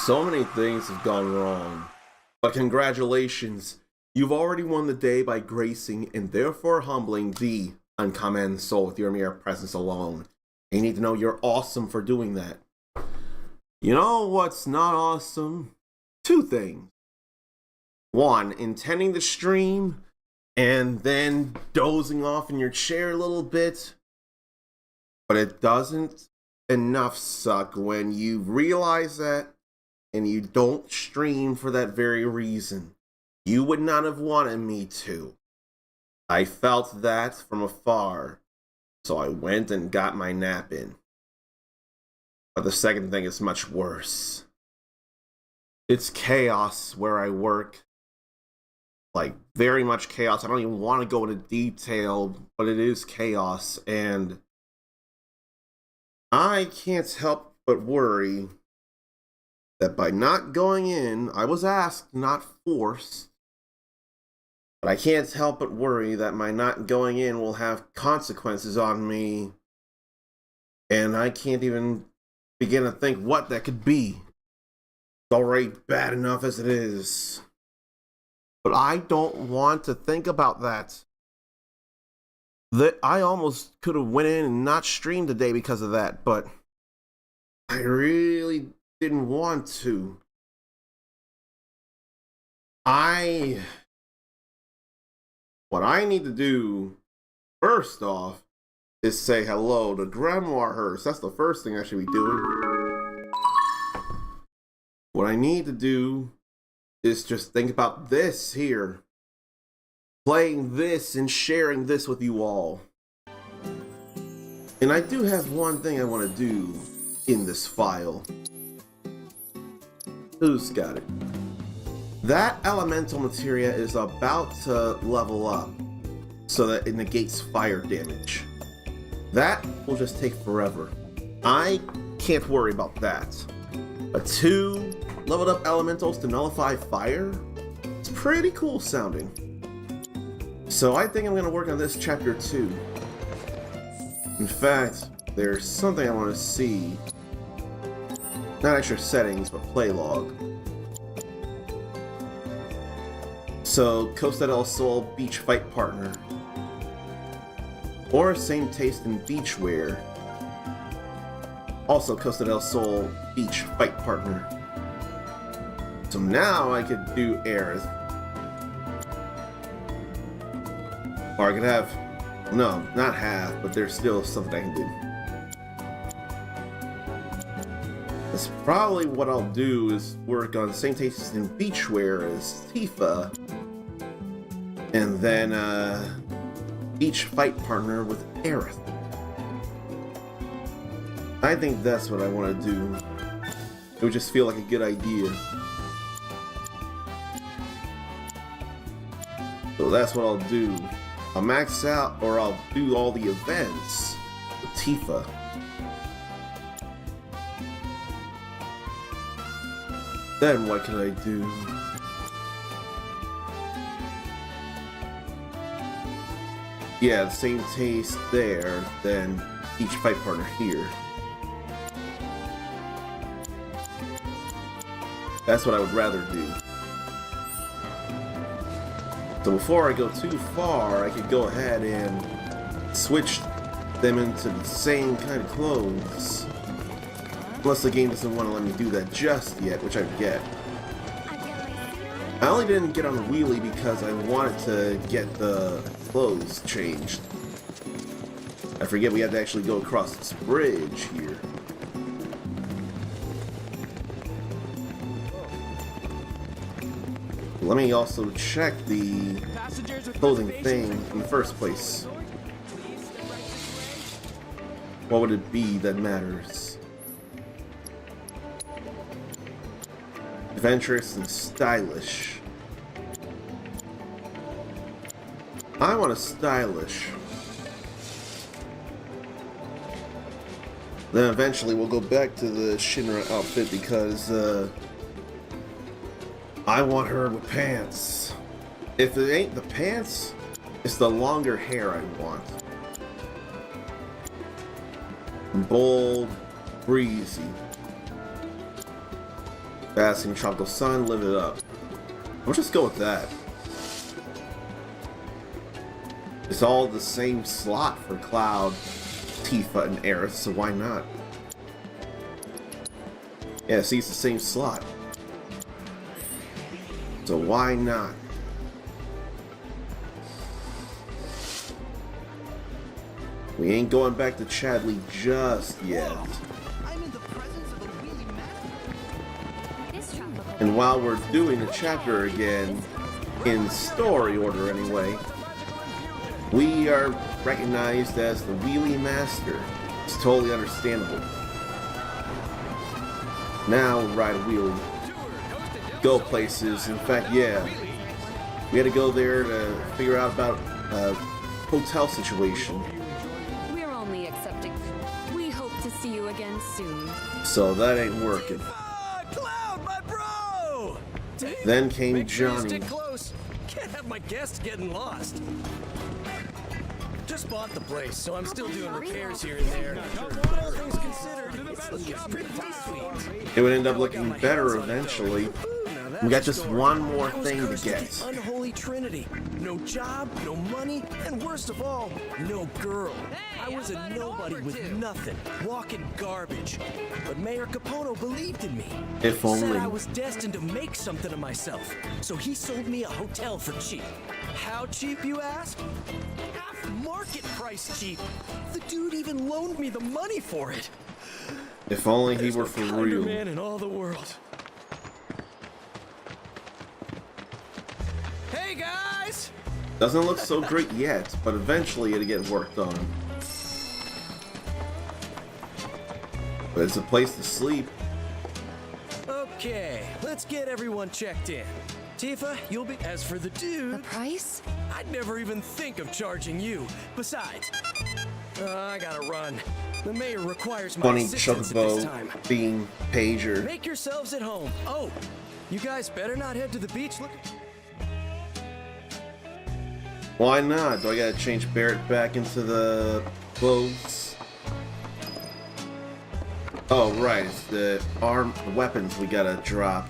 So many things have gone wrong, but congratulations, you've already won the day by gracing and therefore humbling the uncommon soul with your mere presence alone. And you need to know you're awesome for doing that. You know what's not awesome? Two things. One, intending to stream and then dozing off in your chair a little bit. But it doesn't enough suck when you realize that and you don't stream for that very reason. You would not have wanted me to. I felt that from afar, so I went and got my nap in. But the second thing is much worse. It's chaos where I work. Like, very much chaos. I don't even want to go into detail, but it is chaos, and I can't help but worry that by not going in, I was asked, not forced, but I can't help but worry that my not going in will have consequences on me, and I can't even begin to think what that could be. It's already bad enough as it is. But I don't want to think about that. That I almost could have went in and not streamed today because of that, but I really didn't want to. What I need to do, first off, is say hello to Grimoire Hearst. That's the first thing I should be doing. What I need to do is just think about this here. Playing this and sharing this with you all. And I do have one thing I want to do in this file. Who's got it? That elemental materia is about to level up so that it negates fire damage. That will just take forever. I can't worry about that. But 2 leveled up elementals to nullify fire? It's pretty cool sounding. So I think I'm going to work on this chapter 2. In fact, there's something I want to see. Not extra settings, but play log. So, Costa del Sol beach fight partner. Or same taste in beachwear. Also Costa del Sol beach fight partner. So now I could do Aerith. Or I could have, no, not have, but there's still something I can do. That's probably what I'll do, is work on same taste in beachwear as Tifa. And then, beach fight partner with Aerith. I think that's what I want to do. It would just feel like a good idea. So that's what I'll do. I'll max out, or I'll do all the events with Tifa. Then what can I do? Yeah, the same taste there, then each fight partner here. That's what I would rather do. So before I go too far, I could go ahead and switch them into the same kind of clothes. Unless the game doesn't want to let me do that just yet, which I get. I only didn't get on the wheelie because I wanted to get the clothes changed. I forget we had to actually go across this bridge here. Let me also check the clothing thing in the first place. What would it be that matters? Adventurous and stylish. I want a stylish. Then eventually we'll go back to the Shinra outfit because I want her with pants. If it ain't the pants, it's the longer hair I want. Bold, breezy. Basking tropical sun, live it up. We'll just go with that. It's all the same slot for Cloud, Tifa, and Aerith, so why not? Yeah, see, it's the same slot. So why not? We ain't going back to Chadley just yet. And while we're doing the chapter again, in story order anyway, we are recognized as the Wheelie Master. It's totally understandable. Now we'll ride a wheelie. Go places. In fact, yeah. We had to go there to figure out about a hotel situation. We're only accepting. We hope to see you again soon. So that ain't working. Cloud, my bro! Then came Make sure you Johnny. stick close. Can't have my guests getting lost. Just bought the place, so I'm still doing repairs here and there. But all things considered, it's looking pretty sweet. It would end up looking better eventually. We got just one more thing to get. Unholy trinity. No job, no money, and worst of all, no girl. I was a nobody with nothing, walking garbage. But Mayor Capono believed in me. If only. Said I was destined to make something of myself. So he sold me a hotel for cheap. How cheap, you ask? Half market price cheap. The dude even loaned me the money for it. If only he There's were no for kinder real. man in all the world. Hey guys! Doesn't look so great yet, but eventually it'll get worked on. But it's a place to sleep. Okay, let's get everyone checked in. Tifa, you'll be. As for the dude, The price? I'd never even think of charging you. Besides, I gotta run. The mayor requires my Funny assistance at this time. Chocobo being pager. Make yourselves at home. Oh, you guys better not head to the beach. Look. Why not? Do I gotta change Barrett back into the clothes? Oh, right. It's the weapons we gotta drop.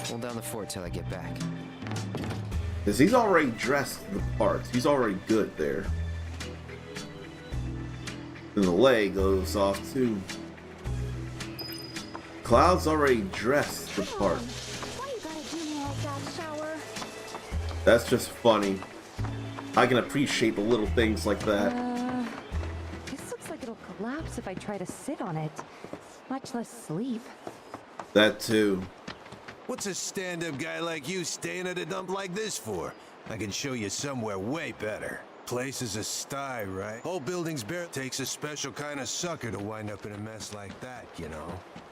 Hold down the fort till I get back. Because he's already dressed the parts. He's already good there. And the leg goes off too. Cloud's already dressed the part. Why you gotta do me like that, Shower? That's just funny. I can appreciate the little things like that. This looks like it'll collapse if I try to sit on it, much less sleep. That too. What's a stand-up guy like you staying at a dump like this for? I can show you somewhere way better. Place is a sty, right? Whole building's bare. Takes a special kind of sucker to wind up in a mess like that, you know?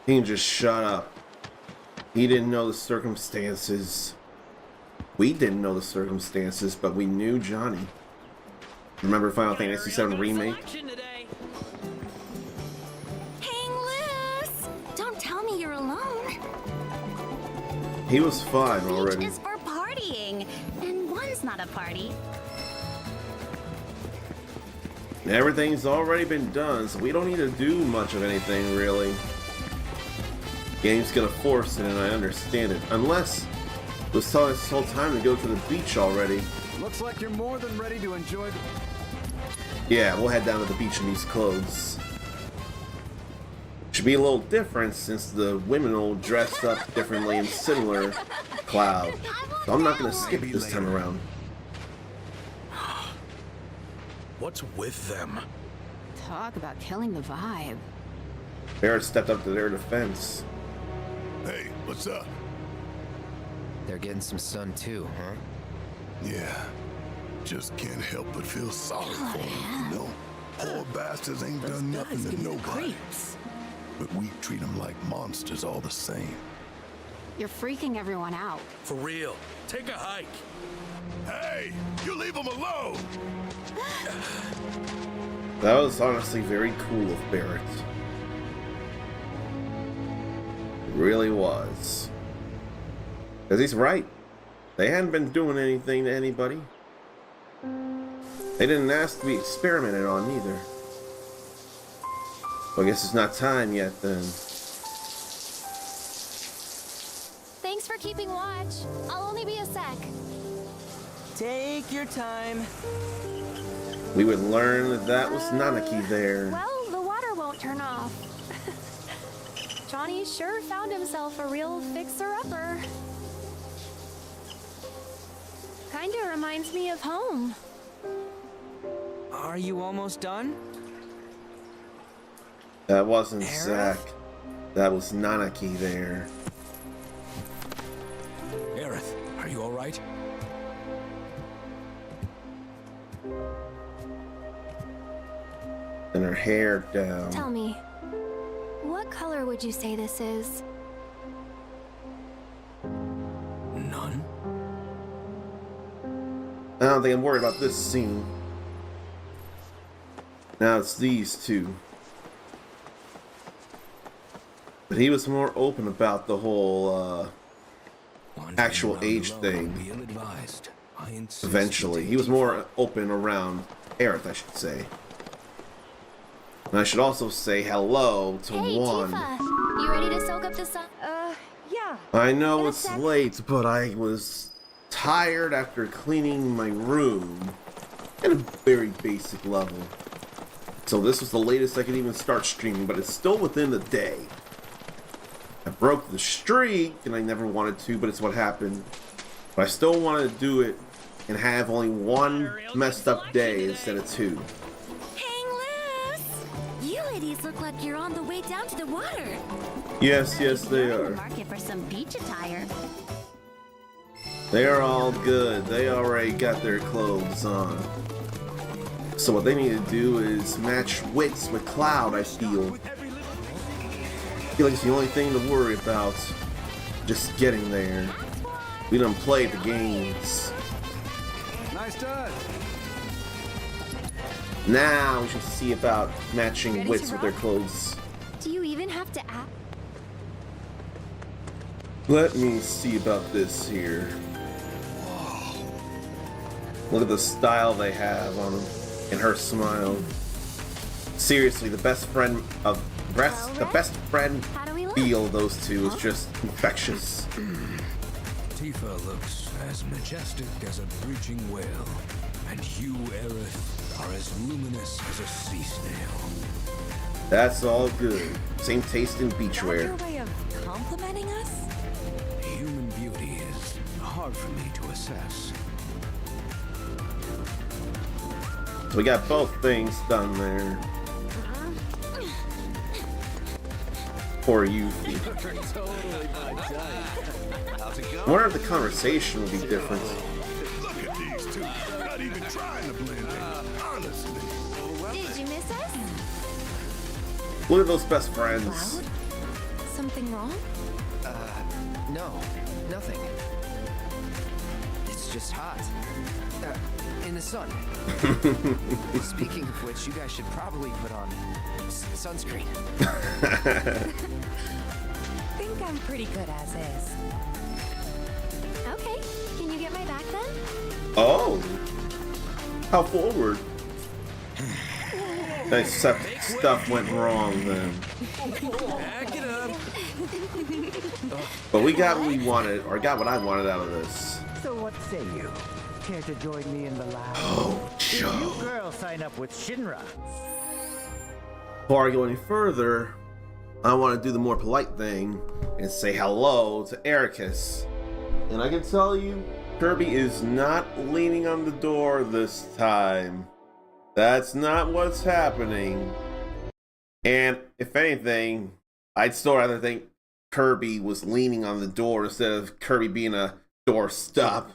He can just shut up. He didn't know the circumstances. We didn't know the circumstances, but we knew Johnny. Remember Final Fantasy VII Remake? Hang loose! Don't tell me you're alone. He was fine Beach already. is for partying, and one's not a party. Everything's already been done, so we don't need to do much of anything, really. Game's gonna force it, and I understand it. Unless it was telling us this whole time to go to the beach already. Looks like you're more than ready to enjoy the... Yeah, we'll head down to the beach in these clothes. Should be a little different since the women all dressed up differently and similar Cloud. So I'm not gonna skip it this time around. What's with them? Talk about killing the vibe. Barrett stepped up to their defense. Hey, what's up? They're getting some sun too, huh? Yeah, just can't help but feel sorry for them, you know? Poor bastards ain't done nothing to nobody. But we treat them like monsters all the same. You're freaking everyone out. For real. Take a hike. Hey, you leave them alone! That was honestly very cool of Barrett. It really was. Because he's right. They hadn't been doing anything to anybody. They didn't ask to be experimented on either. Well, I guess it's not time yet then. keeping watch. I'll only be a sec. Take your time. We would learn that that was Nanaki there. Well, the water won't turn off. Johnny sure found himself a real fixer-upper. Kinda reminds me of home. Are you almost done? That wasn't Aerith? Zack. That was Nanaki there. Aerith, are you all right? And her hair down. Tell me, what color would you say this is? None. I don't think I'm worried about this scene. Now it's these two. But he was more open about the whole actual age thing. Eventually. He was more open around Aerith, I should say. And I should also say hello to Hey, one. Tifa! You ready to soak up the sun? Yeah. I know In a it's sec. late, but I was tired after cleaning my room at a very basic level. So this was the latest I could even start streaming, but it's still within the day. I broke the streak, and I never wanted to, but it's what happened. But I still wanted to do it and have only one messed up day instead of two. Hang loose! You ladies look like you're on the way down to the water. Yes, yes, they You're in are. the market for some beach attire. They are all good. They already got their clothes on. So what they need to do is match wits with Cloud, I feel. I feel like it's the only thing to worry about. Just getting there. We done played the games. Nice touch. Now we should see about matching Ready wits to with their rock? clothes. Do you even have to ask? Let me see about this here. Look at the style they have on them and her smile. Seriously, the best friend of the best friend How do we look? feel those two is just infectious. Tifa looks as majestic as a breaching whale, and you, Aerith, are as luminous as a sea snail. That's all good. Same taste in beachwear. Your way of complimenting us? Human beauty is hard for me to assess. So we got both things done there. Poor Yuffie. I wonder if the conversation would be different. Look at these two. Not even trying to blend in. Honestly. Did you miss us? Look at those best friends. Cloud? Something wrong? No, nothing. It's just hot. In the sun. Speaking of which, you guys should probably put on sunscreen. Think I'm pretty good as is. Okay. Can you get my back then? Oh, how forward. Nice stuff went wrong then. Back it up. But we got what we wanted, or got what I wanted out of this. So what say you? Care to join me in the lab? Oh, If you Joe. girls sign up with Shinra. Before I go any further, I want to do the more polite thing and say hello to Ericus. And I can tell you, Kirby is not leaning on the door this time. That's not what's happening. And if anything, I'd still rather think Kirby was leaning on the door instead of Kirby being a doorstop.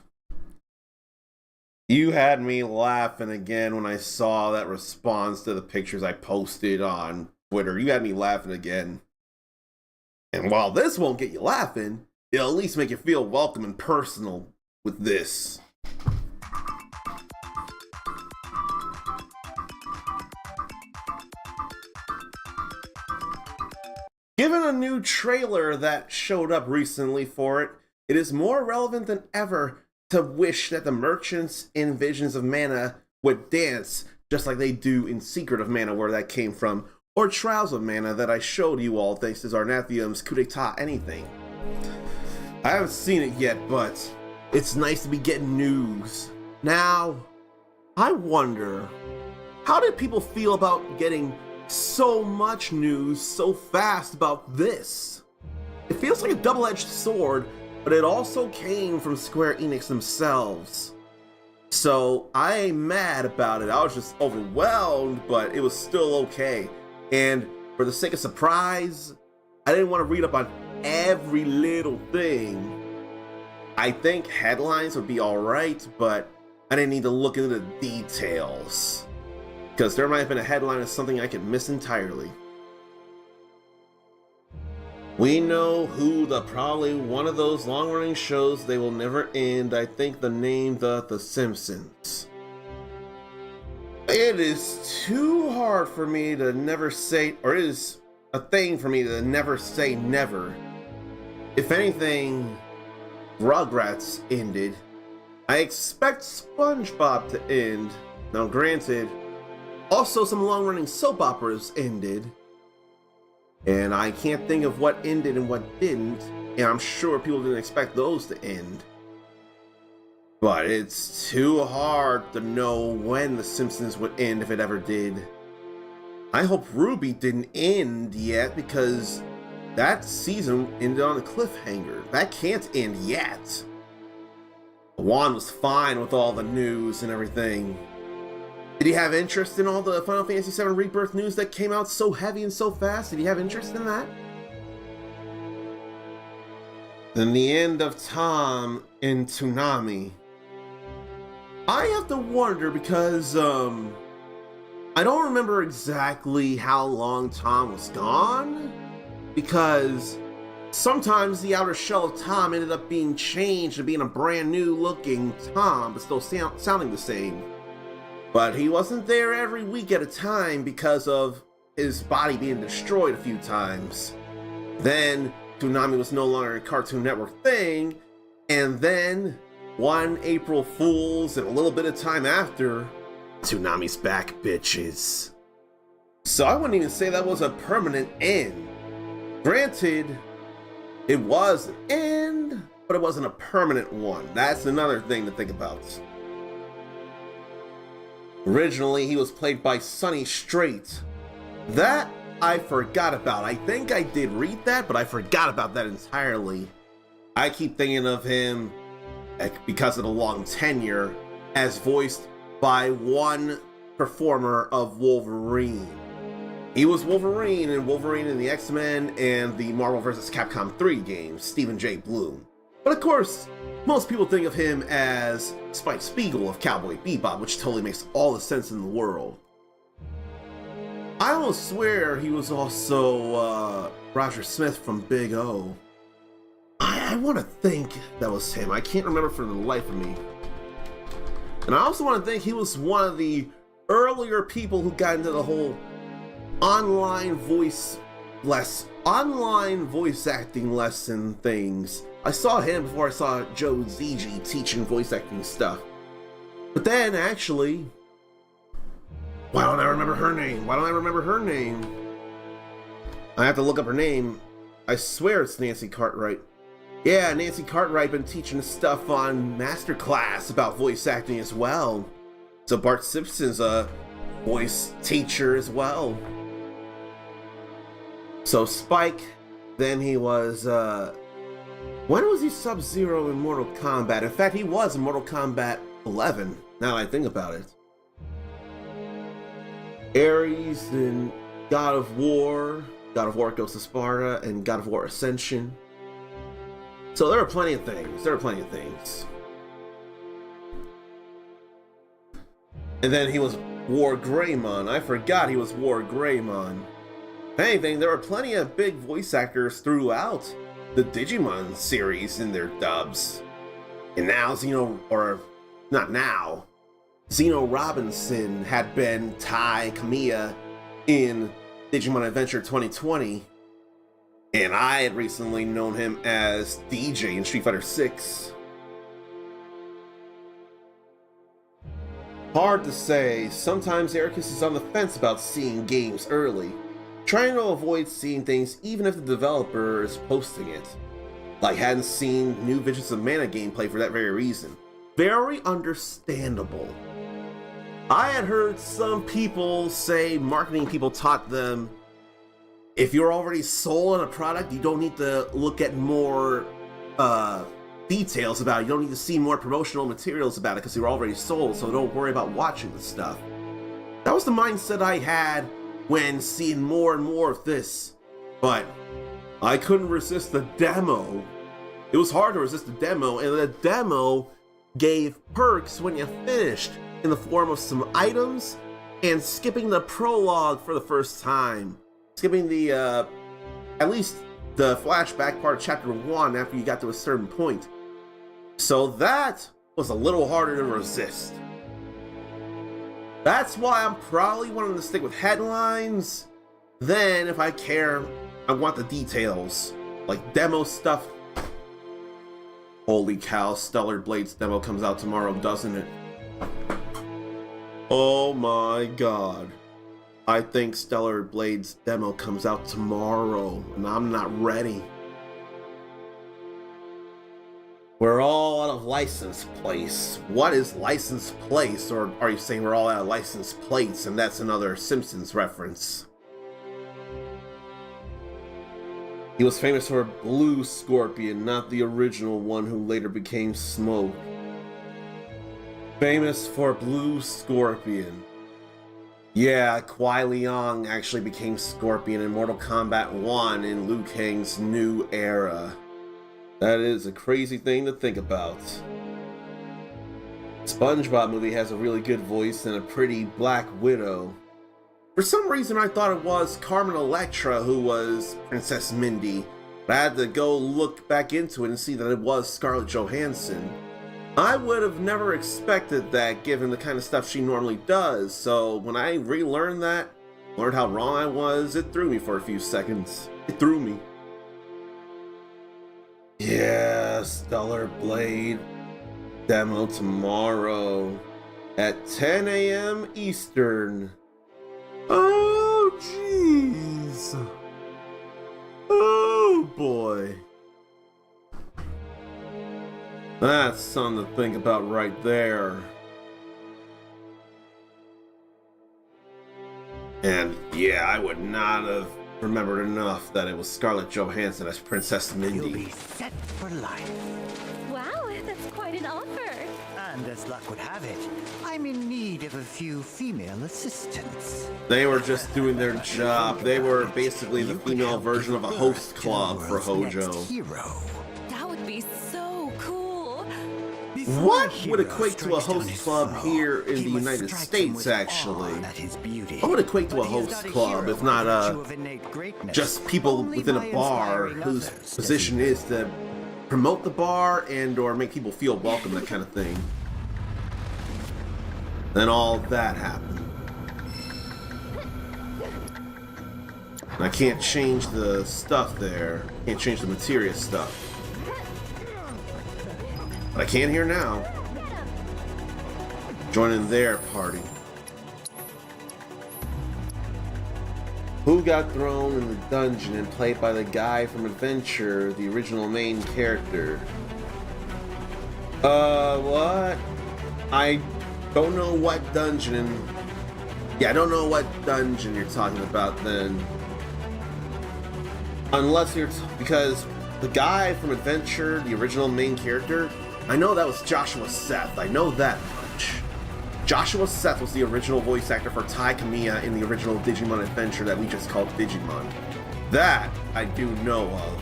You had me laughing again when I saw that response to the pictures I posted on Twitter. You had me laughing again. And while this won't get you laughing, it'll at least make you feel welcome and personal with this. Given a new trailer that showed up recently for it, it is more relevant than ever to wish that the merchants in Visions of Mana would dance just like they do in Secret of Mana, where that came from, or Trials of Mana that I showed you all thanks to Zarnathium's Coup d'etat anything. I haven't seen it yet, but it's nice to be getting news. Now, I wonder, how did people feel about getting so much news so fast about this? It feels like a double-edged sword, but it also came from Square Enix themselves. So I ain't mad about it. I was just overwhelmed, but it was still okay. And for the sake of surprise, I didn't want to read up on every little thing. I think headlines would be alright, but I didn't need to look into the details, because there might have been a headline of something I could miss entirely. We know who probably one of those long-running shows they will never end. I think the name The Simpsons. It is too hard for me to never say, or it is a thing for me to never say never. If anything, Rugrats ended. I expect SpongeBob to end. Now granted, also some long-running soap operas ended. And I can't think of what ended and what didn't, and I'm sure people didn't expect those to end. But it's too hard to know when The Simpsons would end if it ever did. I hope Ruby didn't end yet, because that season ended on a cliffhanger. That can't end yet. Juan was fine with all the news and everything. Did he have interest in all the Final Fantasy VII Rebirth news that came out so heavy and so fast? Did he have interest in that? Then the end of Tom in Toonami. I have to wonder because, I don't remember exactly how long Tom was gone, because sometimes the outer shell of Tom ended up being changed to being a brand new looking Tom, but still sounding the same. But he wasn't there every week at a time because of his body being destroyed a few times. Then Toonami was no longer a Cartoon Network thing, and then one April Fool's and a little bit of time after, Toonami's back, bitches. So I wouldn't even say that was a permanent end. Granted, it was an end, but it wasn't a permanent one. That's another thing to think about. Originally, he was played by Sonny Strait. That I forgot about. I think I did read that, but I forgot about that entirely. I keep thinking of him, because of the long tenure, as voiced by one performer of Wolverine. He was Wolverine in Wolverine and the X-Men and the Marvel vs. Capcom 3 games, Stephen J. Bloom. But of course, most people think of him as Spike Spiegel of Cowboy Bebop, which totally makes all the sense in the world. I almost swear he was also Roger Smith from Big O. I want to think that was him. I can't remember for the life of me. And I also want to think he was one of the earlier people who got into the whole online voice acting lesson things. I saw him before I saw Joe Zigi teaching voice acting stuff. But then, actually, why don't I remember her name? I have to look up her name. I swear it's Nancy Cartwright. Yeah, Nancy Cartwright been teaching stuff on Masterclass about voice acting as well. So Bart Simpson's a voice teacher as well. So Spike, then he was, when was he Sub-Zero in Mortal Kombat? In fact, he was in Mortal Kombat 11, now that I think about it. Ares in God of War Ghost of Sparta, and God of War Ascension. So there are plenty of things. And then he was War Greymon. I forgot he was War Greymon. If anything, there were plenty of big voice actors throughout the Digimon series in their dubs. And now Zeno Robinson had been Tai Kamiya in Digimon Adventure 2020. And I had recently known him as DJ in Street Fighter 6. Hard to say. Sometimes Ericus is on the fence about seeing games early, trying to avoid seeing things even if the developer is posting it. Like, hadn't seen new Visions of Mana gameplay for that very reason. Very understandable. I had heard some people say, marketing people taught them, if you're already sold on a product, you don't need to look at more details about it. You don't need to see more promotional materials about it because you're already sold, so don't worry about watching the stuff. That was the mindset I had when seeing more and more of this. But I couldn't resist the demo. It was hard to resist the demo, and the demo gave perks when you finished in the form of some items and skipping the prologue for the first time. Skipping the, at least the flashback part of chapter 1 after you got to a certain point. So that was a little harder to resist. That's why I'm probably wanting to stick with headlines. Then, if I care, I want the details. Like demo stuff. Holy cow, Stellar Blades demo comes out tomorrow, doesn't it? Oh my god. I think Stellar Blades demo comes out tomorrow, and I'm not ready. We're all out of license plates. What is license plates? Or are you saying we're all out of license plates and that's another Simpsons reference? He was famous for Blue Scorpion, not the original one who later became Smoke. Famous for Blue Scorpion. Yeah, Kuai Liang actually became Scorpion in Mortal Kombat 1 in Liu Kang's new era. That is a crazy thing to think about. SpongeBob movie has a really good voice and a pretty Black Widow. For some reason I thought it was Carmen Electra who was Princess Mindy, but I had to go look back into it and see that it was Scarlett Johansson. I would have never expected that given the kind of stuff she normally does, so when I relearned that, learned how wrong I was, it threw me for a few seconds. It threw me. Yeah, Stellar Blade demo tomorrow at 10 a.m. Eastern. Oh, jeez. Oh, boy. That's something to think about right there. And yeah, I would not have remembered enough that it was Scarlett Johansson as Princess Mindy. You'll be set for life. Wow, that's quite an offer. And as luck would have it, I'm in need of a few female assistants. They were just doing their job. They were basically the female version of a host club for Hojo. That would be so cool. What would equate to a host club here in the United States, actually? What would equate to a host club if not just people within a bar whose position is to promote the bar and or make people feel welcome, that kind of thing? Then all that happened. And I can't change the stuff there. Can't change the materia stuff. But I can hear now. Joining their party. Who got thrown in the dungeon and played by the guy from Adventure, the original main character? What? I don't know what dungeon. Yeah, I don't know what dungeon you're talking about then. Unless you're because the guy from Adventure, the original main character, I know that was Joshua Seth. I know that much. Joshua Seth was the original voice actor for Tai Kamiya in the original Digimon Adventure that we just called Digimon. That I do know of.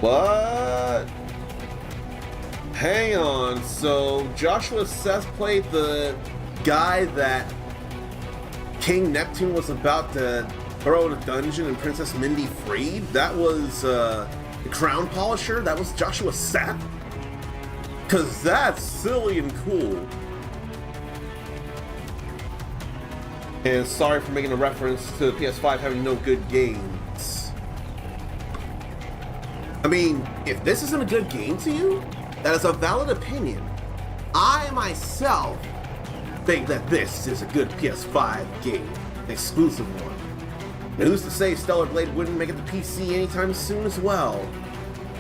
What? Hang on, so Joshua Seth played the guy that King Neptune was about to throw in a dungeon and Princess Mindy freed? That was the Crown Polisher? That was Joshua Seth? Cause that's silly and cool. And sorry for making a reference to the PS5 having no good games. I mean, if this isn't a good game to you, that is a valid opinion. I myself think that this is a good PS5 game, an exclusive one. And who's to say Stellar Blade wouldn't make it to PC anytime soon as well?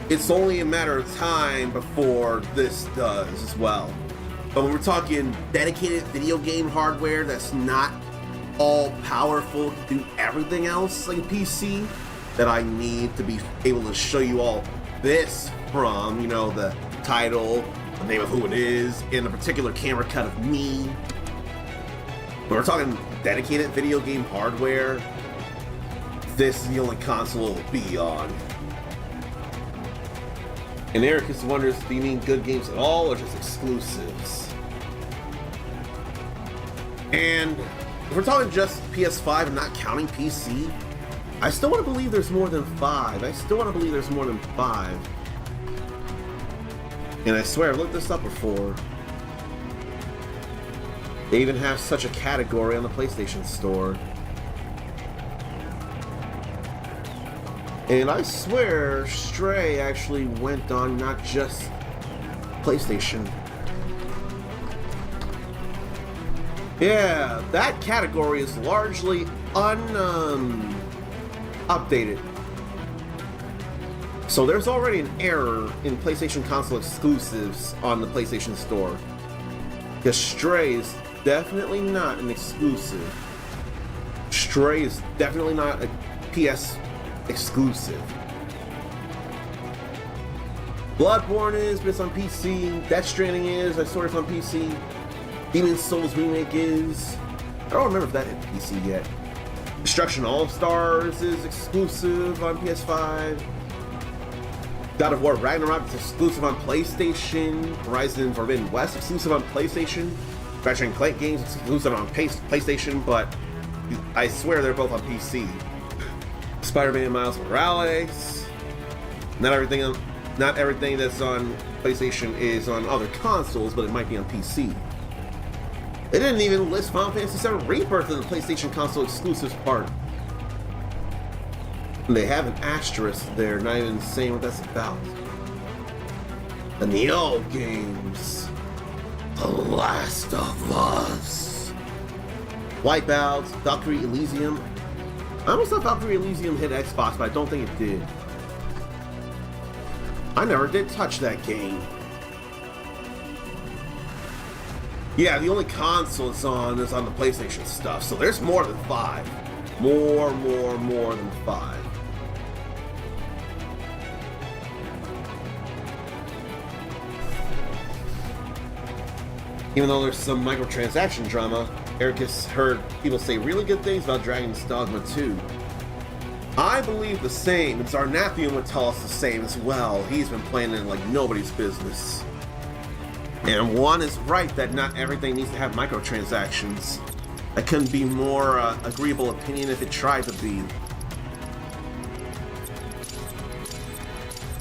It's only a matter of time before this does as well. But when we're talking dedicated video game hardware that's not all powerful to do everything else like a PC, that I need to be able to show you all this from, you know, the title, the name of who it is, and a particular camera cut of me. When we're talking dedicated video game hardware, this is the only console it'll be on. And Ericus wonders, do you mean good games at all or just exclusives? And if we're talking just PS5 and not counting PC, I still want to believe there's more than 5. I still want to believe there's more than 5. And I swear, I've looked this up before. They even have such a category on the PlayStation Store. And I swear, Stray actually went on not just PlayStation. Yeah, that category is largely updated. So there's already an error in PlayStation console exclusives on the PlayStation Store. Because Stray is definitely not an exclusive. Stray is definitely not a PS exclusive. Bloodborne is, but it's on PC. Death Stranding is, I swear it's on PC. Demon's Souls Remake is. I don't remember if that hit PC yet. Destruction All-Stars is exclusive on PS5. God of War Ragnarok is exclusive on PlayStation. Horizon Forbidden West exclusive on PlayStation. Ratchet & Clank games exclusive on PlayStation, but I swear they're both on PC. Spider-Man Miles Morales. Not everything that's on PlayStation is on other consoles, but it might be on PC. They didn't even list Final Fantasy VII Rebirth in the PlayStation console exclusives part. And they have an asterisk there, not even saying what that's about. And the old games. The Last of Us. Wipeout, Valkyrie Elysium. I almost thought Valkyrie Elysium hit Xbox, but I don't think it did. I never did touch that game. Yeah, the only console it's on is on the PlayStation stuff, so there's more than 5. More than 5. Even though there's some microtransaction drama, Eric has heard people say really good things about Dragon's Dogma 2. I believe the same, and Zarnathian would tell us the same as well. He's been playing it like nobody's business. And one is right that not everything needs to have microtransactions. That couldn't be more agreeable opinion if it tried to be.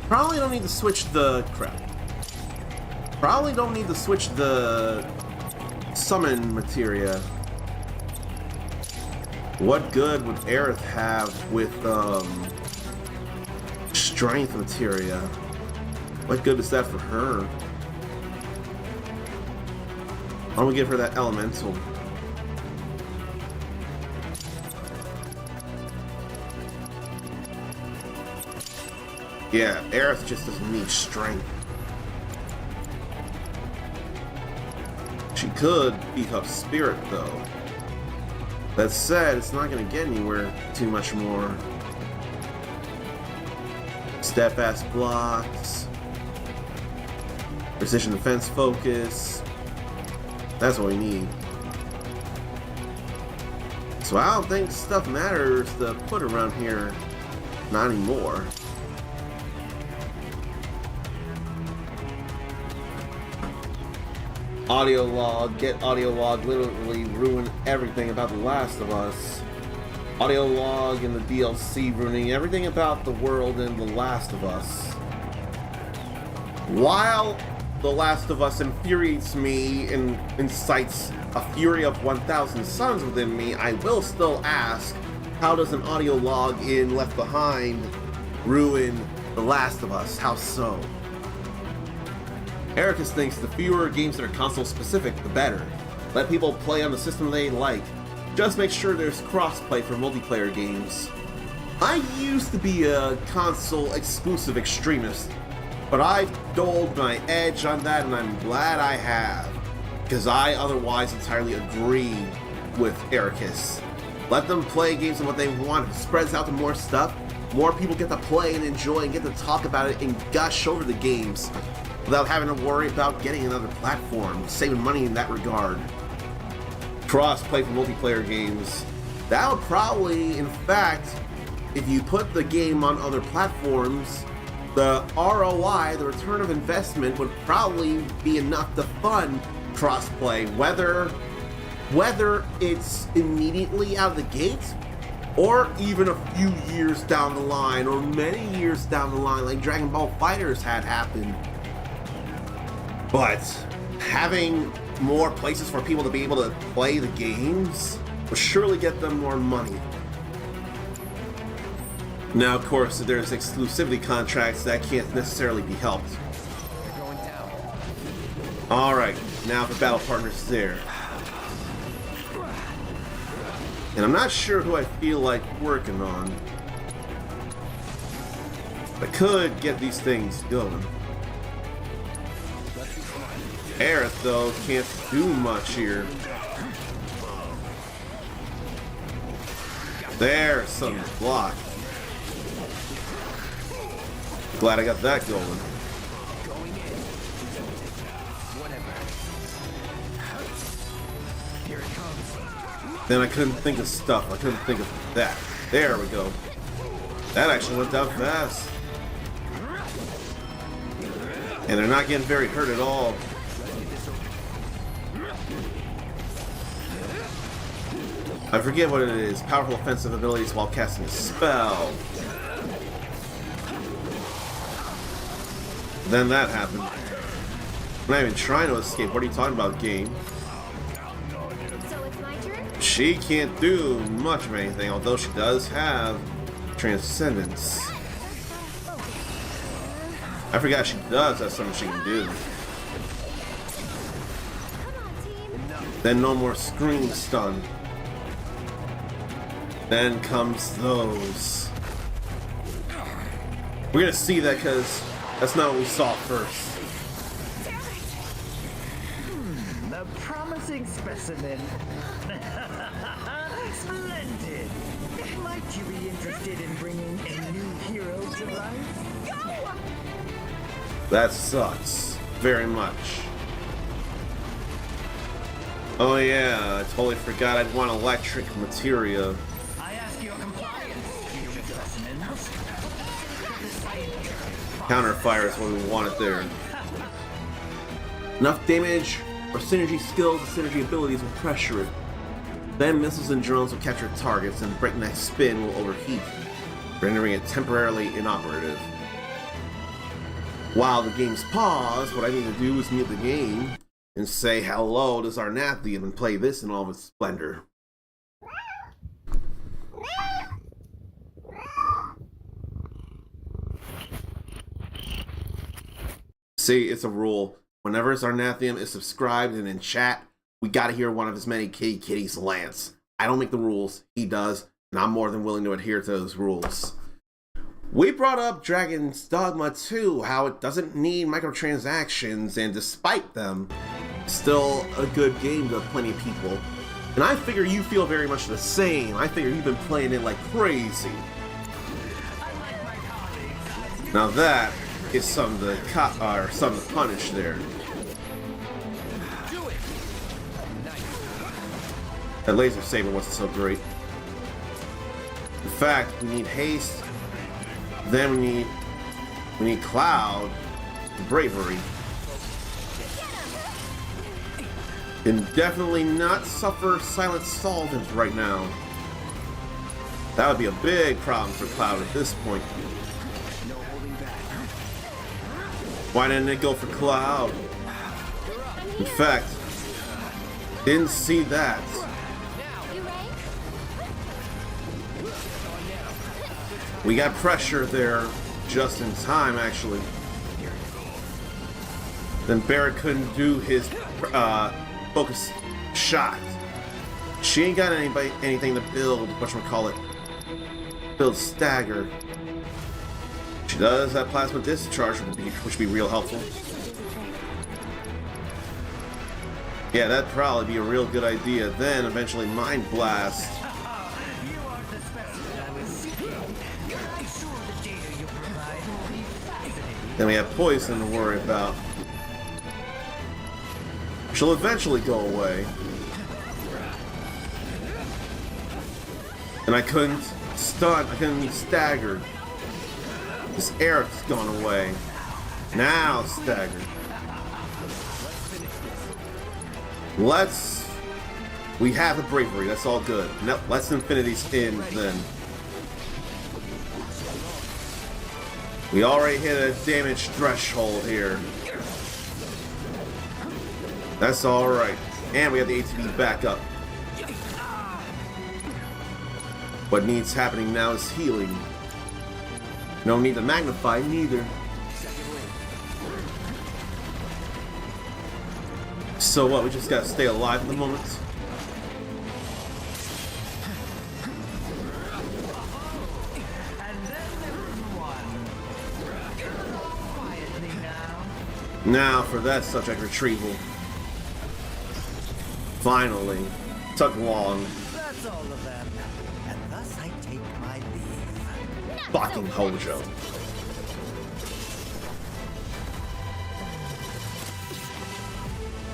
Probably don't need to switch the crap. Probably don't need to switch the summon materia. What good would Aerith have with strength materia? What good is that for her? Why don't we give her that elemental? Yeah, Aerith just doesn't need strength. She could beat up Spirit though. That said, it's not gonna get anywhere too much more. Steadfast blocks, precision defense focus. That's what we need. So I don't think stuff matters to put around here. Not anymore. Audio log, get audio log literally ruined everything about The Last of Us. Audio log and the DLC ruining everything about the world in The Last of Us. While The Last of Us infuriates me and incites a fury of 1,000 suns within me, I will still ask, how does an audio log in Left Behind ruin The Last of Us? How so? Ericus thinks the fewer games that are console specific, the better. Let people play on the system they like. just make sure there's crossplay for multiplayer games. I used to be a console exclusive extremist, but I've doled my edge on that and I'm glad I have, because I otherwise entirely agree with Ericus. Let them play games and what they want. If it spreads out to more stuff, more people get to play and enjoy and get to talk about it and gush over the games without having to worry about getting another platform, saving money in that regard. Cross-play for multiplayer games. That would probably, in fact, if you put the game on other platforms, the ROI, the return of investment, would probably be enough to fund cross-play, whether it's immediately out of the gate, or even a few years down the line, or many years down the line, like Dragon Ball FighterZ had happened. But having more places for people to be able to play the games will surely get them more money. Now, of course, there's exclusivity contracts that can't necessarily be helped. Alright, now the battle partner's there. And I'm not sure who I feel like working on. I could get these things going. Aerith, though, can't do much here. There's some block. Glad I got that going. Then I couldn't think of stuff. I couldn't think of that. There we go. That actually went down fast. And they're not getting very hurt at all. I forget what it is. Powerful offensive abilities while casting a spell. Then that happened. I'm not even trying to escape. What are you talking about, game? So it's my turn? She can't do much of anything, although she does have Transcendence. I forgot she does have something she can do. Then no more Scream Stun. Then comes those. We're gonna see that because that's not what we saw first. A promising specimen. Splendid. Might you be interested in bringing a new hero to life? Go! That sucks very much. Oh yeah, I totally forgot I'd want electric materia. I ask your compliance, specimens. Counterfire is what we wanted there. Enough damage or synergy skills and synergy abilities will pressure it. Then missiles and drones will capture targets and breakneck spin will overheat, rendering it temporarily inoperative. While the game's paused, what I need to do is mute the game and say hello to Zarnathium and play this in all of its splendor. See, it's a rule. Whenever Zarnathium is subscribed and in chat, we gotta hear one of his many kitties lance. I don't make the rules, he does, and I'm more than willing to adhere to those rules. We brought up Dragon's Dogma 2, how it doesn't need microtransactions, and despite them, still a good game to plenty of people. And I figure you feel very much the same. I figure you've been playing it like crazy. Now that is something to punish there. That laser saber wasn't so great. In fact, we need haste. Then we need Cloud, Bravery. Can definitely not suffer Silent Solvent right now. That would be a big problem for Cloud at this point. Why didn't it go for Cloud? In fact, didn't see that. We got pressure there just in time, actually. Then Barrett couldn't do his focus shot. She ain't got anything to build, whatchamacallit, build stagger. She does have plasma discharge, which would be real helpful. Yeah, that'd probably be a real good idea. Then eventually Mind Blast. Then we have Poison to worry about. She'll eventually go away. And I couldn't stun, I couldn't stagger. This Eric's gone away. Now stagger. We have the bravery, that's all good. Now, let's Infinity's in then. We already hit a damage threshold here. That's alright. And we have the ATB back up. What needs happening now is healing. No need to magnify neither. So what, we just gotta stay alive at the moment? Now for that subject retrieval. Finally. Took long. That's all of them. And thus I take my leave. Fucking Hojo.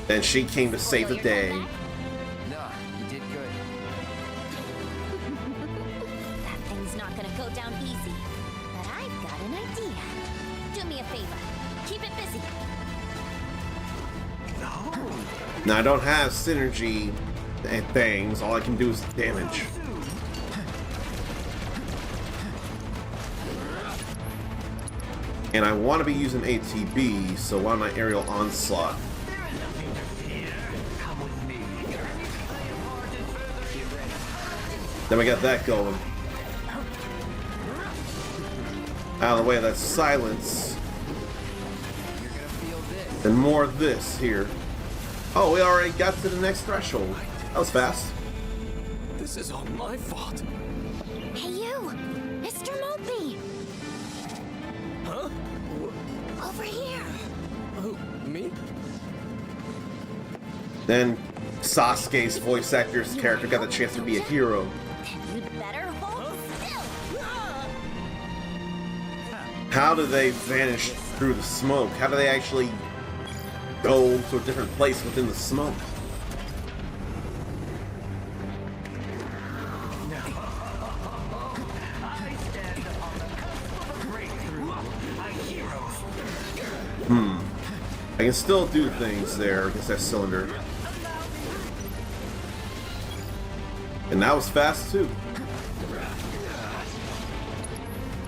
And she came to save the day. Nah, you did good. That thing's not gonna go down easy. But I've got an idea. Do me a favor. Keep it busy. Now I don't have synergy and things. All I can do is damage. And I want to be using ATB, so why not Aerial Onslaught? Then we got that going. Out of the way of that silence. And more of this here. Oh, we already got to the next threshold. That was fast. This is all my fault. Hey you! Mr. Mopey! Huh? Over here! Who? Me? Then Sasuke's voice actor's character got the chance to be a hero. You'd better hold still! How do they vanish through the smoke? How do they actually go to a different place within the smoke? I can still do things there against that cylinder. And that was fast too.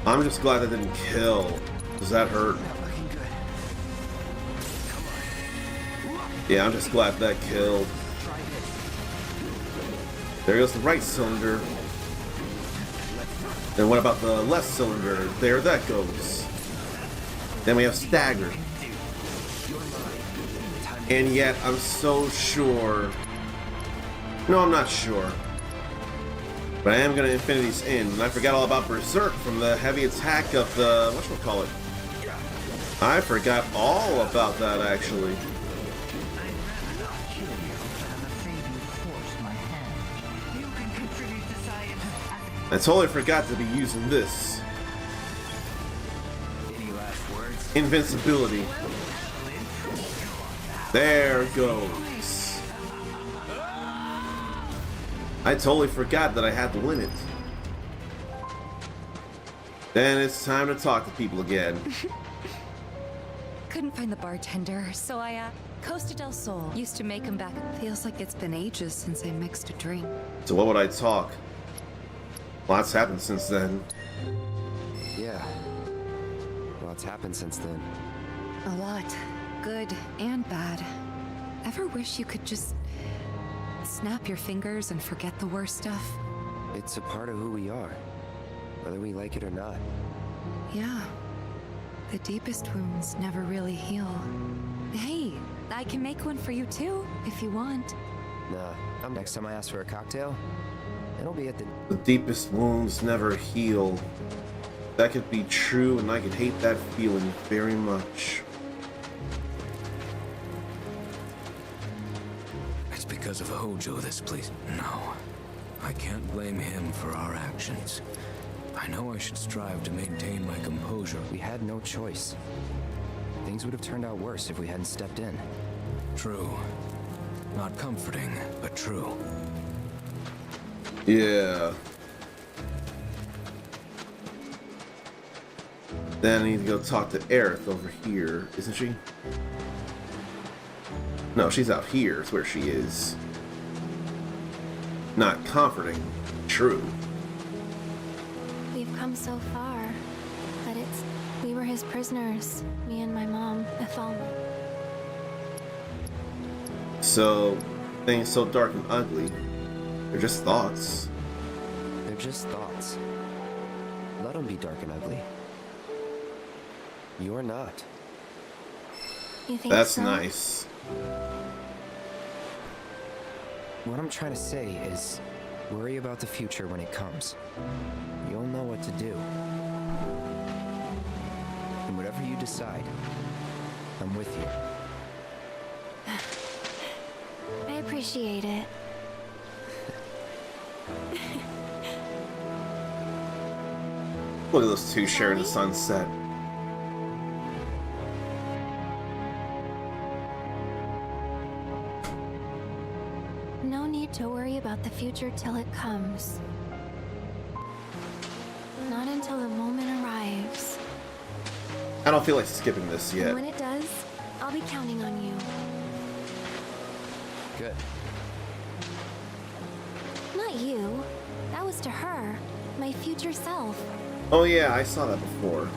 I'm just glad that didn't kill. Does that hurt? Yeah, I'm just glad that killed. There goes the right cylinder. Then what about the left cylinder? There that goes. Then we have stagger. And yet I'm so sure. No, I'm not sure. But I am gonna Infinity's in. And I forgot all about Berserk from the heavy attack of the whatchamacallit. I forgot all about that actually. I totally forgot to be using this. Invincibility. There goes. I totally forgot that I had the limit. Then it's time to talk to people again. Couldn't find the bartender, so I, Costa del Sol. Used to make him back. Feels like it's been ages since I mixed a drink. So what would I talk? Lots happened since then. Yeah. Lots happened since then. A lot. Good and bad. Ever wish you could just snap your fingers and forget the worst stuff? It's a part of who we are, whether we like it or not. Yeah. The deepest wounds never really heal. Hey, I can make one for you too, if you want. Nah, next time I ask for a cocktail, it'll be at the... The deepest wounds never heal. That could be true, and I could hate that feeling very much. It's because of Hojo this place. No, I can't blame him for our actions. I know I should strive to maintain my composure. We had no choice. Things would have turned out worse if we hadn't stepped in. True. Not comforting, but true. Yeah. Then I need to go talk to Aerith over here, isn't she? No, she's out here, is where she is. Not comforting, true. We've come so far, but we were his prisoners, me and my mom, Ethel. So, things so dark and ugly, they're just thoughts. They're just thoughts. Let them be dark and ugly. You're not. You think That's so? nice. What I'm trying to say is, worry about the future when it comes. You'll know what to do. And whatever you decide, I'm with you. I appreciate it. Look at those two sharing the sunset. No need to worry about the future till it comes. Not until the moment arrives. I don't feel like skipping this yet. And when it does, I'll be counting on you. Good. Not you. That was to her. My future self. Oh yeah, I saw that before.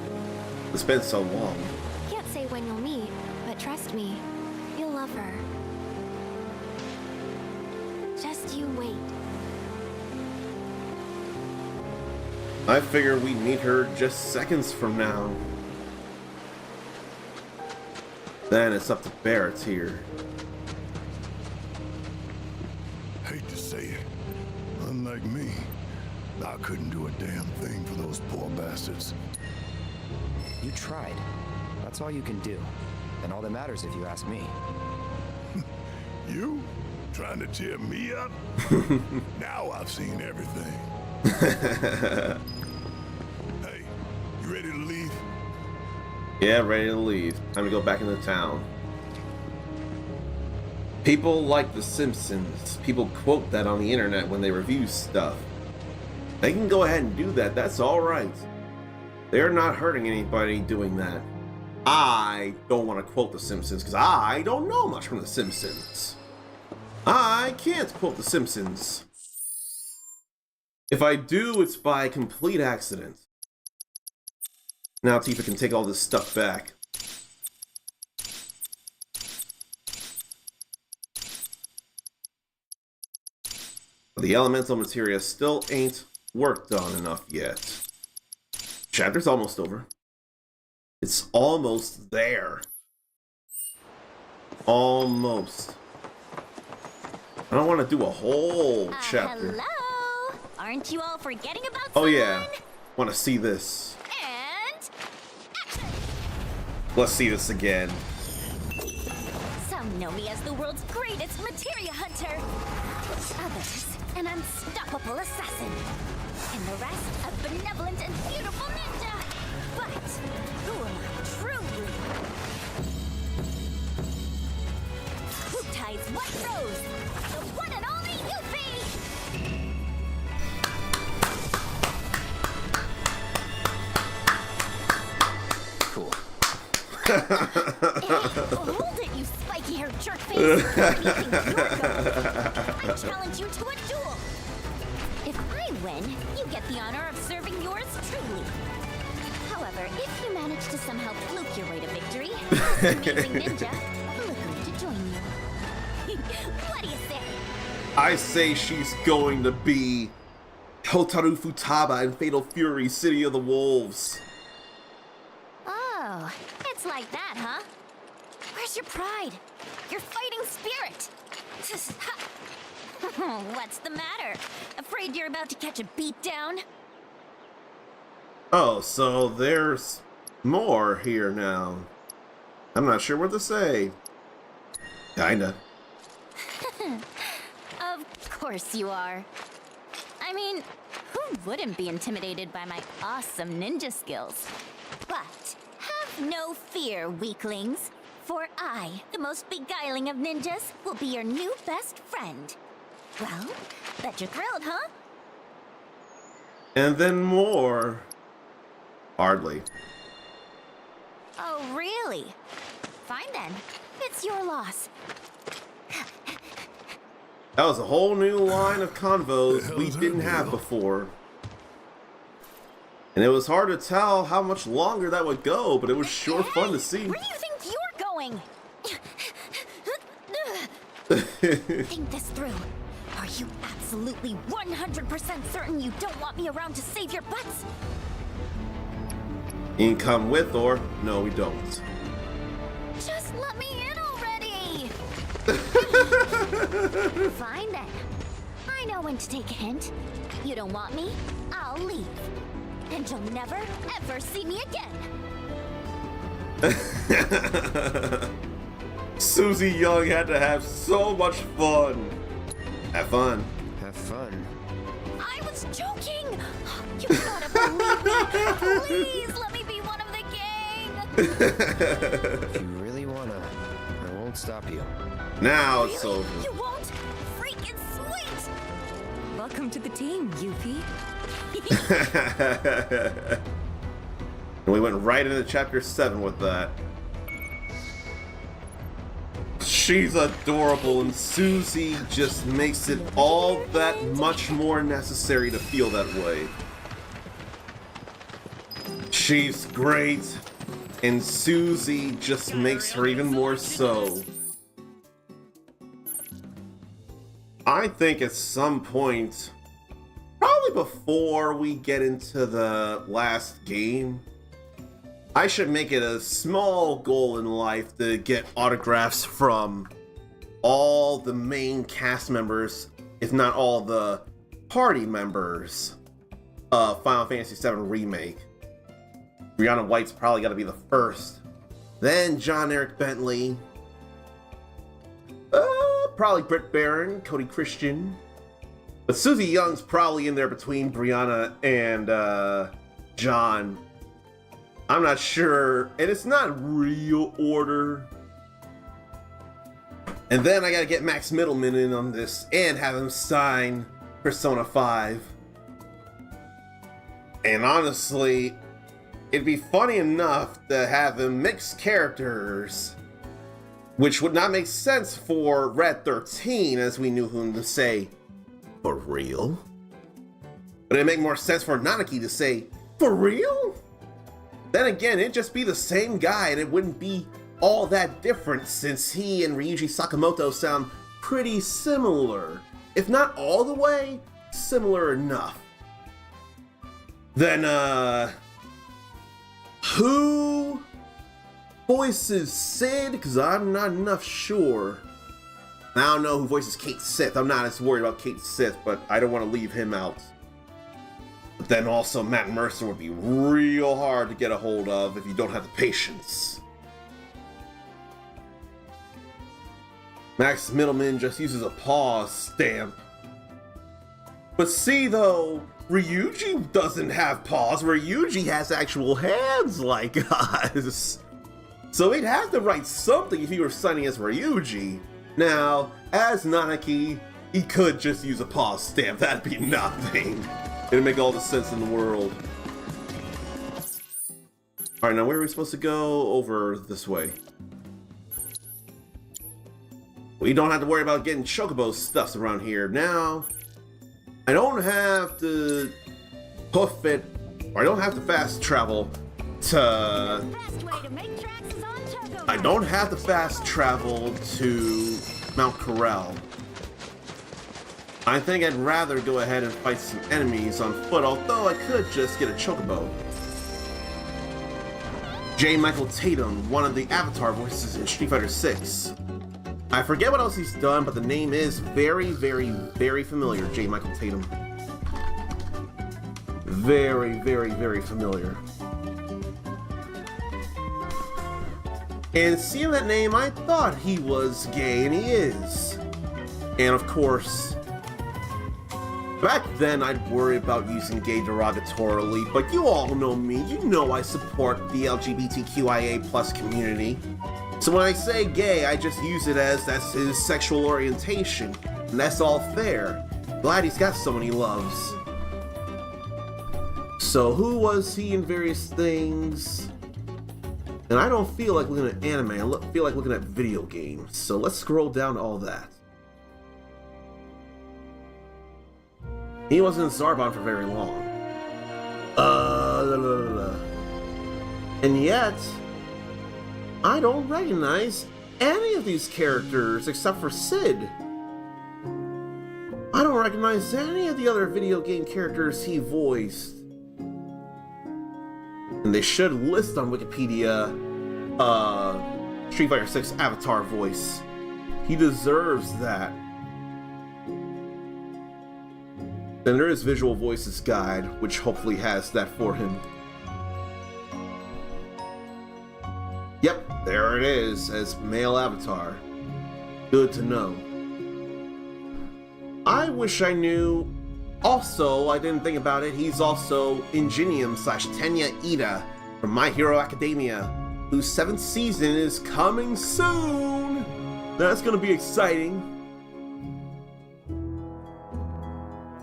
It's been so long. Can't say when you'll meet, but trust me, you'll love her. Just you wait. I figure we'd meet her just seconds from now. Then it's up to Barrett here. Hate to say it. Unlike me, I couldn't do a damn thing for those poor bastards. You tried. That's all you can do. And all that matters if you ask me. You? Trying to cheer me up? Now I've seen everything. Hey, you ready to leave? Yeah, ready to leave. Time to go back into town. People like The Simpsons. People quote that on the internet when they review stuff. They can go ahead and do that. That's alright. They're not hurting anybody doing that. I don't want to quote The Simpsons because I don't know much from The Simpsons. I can't quote The Simpsons. If I do, it's by complete accident. Now Tifa can take all this stuff back. But the elemental materia still ain't worked on enough yet. Chapter's almost over. It's almost there. Almost. I don't want to do a whole chapter. Hello? Aren't you all forgetting about Oh someone? yeah. Want to see this. And action! Let's see this again. Some know me as the world's greatest materia hunter. Others, an unstoppable assassin. And the rest, a benevolent and beautiful ninja. But who am I truly? Who ties what rose? The one and only Yuffie! Cool. Hold it, you spiky-haired jerkface! Where do you think you're going? I challenge you to a duel. If I win, you get the honor of serving yours truly. However, if you manage to somehow fluke your way to victory, this amazing ninja will agree to join you. What do you say? I say she's going to be Hotaru Futaba in Fatal Fury, City of the Wolves. Oh, it's like that, huh? Where's your pride? Your fighting spirit? What's the matter? Afraid you're about to catch a beat down? Oh, so there's more here now. I'm not sure what to say. Kinda. Of course you are. I mean, who wouldn't be intimidated by my awesome ninja skills? But have no fear, weaklings. For I, the most beguiling of ninjas, will be your new best friend. Well, bet you're thrilled, huh? And then more. Hardly. Oh, really? Fine then. It's your loss. That was a whole new line of convos The we hell's didn't that have deal? before. And it was hard to tell how much longer that would go, but it was sure fun to see. Where do you think you're going? Think this through. Are you absolutely 100% certain you don't want me around to save your butts? You can come with or no, we don't. Just let me in already! Fine then. I know when to take a hint. You don't want me? I'll leave. And you'll never, ever see me again. Susie Young had to have so much fun. Have fun. Have fun. I was joking! You gotta believe me! Please let me be one of the gang! If you really wanna, I won't stop you. Now it's over. You won't? Freaking sweet! Welcome to the team, Yuffie. And we went right into chapter 7 with that. She's adorable, and Susie just makes it all that much more necessary to feel that way. She's great, and Susie just makes her even more so. I think at some point, probably before we get into the last game, I should make it a small goal in life to get autographs from all the main cast members, if not all the party members of Final Fantasy VII Remake. Brianna White's probably got to be the first. Then John Eric Bentley. Probably Britt Baron, Cody Christian. But Susie Young's probably in there between Brianna and John. I'm not sure, and it's not real order. And then I gotta get Max Middleman in on this and have him sign Persona 5. And honestly, it'd be funny enough to have him mix characters, which would not make sense for Red 13, as we knew him to say, for real? But it'd make more sense for Nanaki to say, for real? Then again, it'd just be the same guy, and it wouldn't be all that different since he and Ryuji Sakamoto sound pretty similar. If not all the way, similar enough. Then, who voices Sid? Because I'm not enough sure. I don't know who voices Kate Sith. I'm not as worried about Kate Sith, but I don't want to leave him out. But then also Matt Mercer would be real hard to get a hold of if you don't have the patience. Max Middleman just uses a pause stamp. But see though, Ryuji doesn't have paws. Ryuji has actual hands like us. So he'd have to write something if he were signing as Ryuji. Now, as Nanaki, he could just use a pause stamp. That'd be nothing. It'd make all the sense in the world. Alright, now where are we supposed to go? Over this way. We don't have to worry about getting chocobo stuffs around here. Now, I don't have to hoof it, or I don't have to fast travel to... I don't have to fast travel to Mount Corel. I think I'd rather go ahead and fight some enemies on foot, although I could just get a chocobo. J. Michael Tatum, one of the Avatar voices in Street Fighter 6. I forget what else he's done, but the name is very, very, very familiar. J. Michael Tatum. Very, very, very familiar. And seeing that name, I thought he was gay, and he is. And of course, back then I'd worry about using gay derogatorily, but you all know me. You know I support the LGBTQIA+ community. So when I say gay, I just use it as that's his sexual orientation. And that's all fair. Glad he's got someone he loves. So who was he in various things? And I don't feel like looking at anime, I feel like looking at video games. So let's scroll down to all that. He wasn't in Zarbon for very long. And yet, I don't recognize any of these characters except for Sid. I don't recognize any of the other video game characters he voiced. And they should list on Wikipedia Street Fighter 6 avatar voice. He deserves that. Then there is Visual Voices Guide, which hopefully has that for him. Yep, there it is, as male avatar. Good to know. I wish I knew. Also, I didn't think about it, he's also Ingenium / Tenya Ida from My Hero Academia, whose 7th season is coming soon! That's gonna be exciting.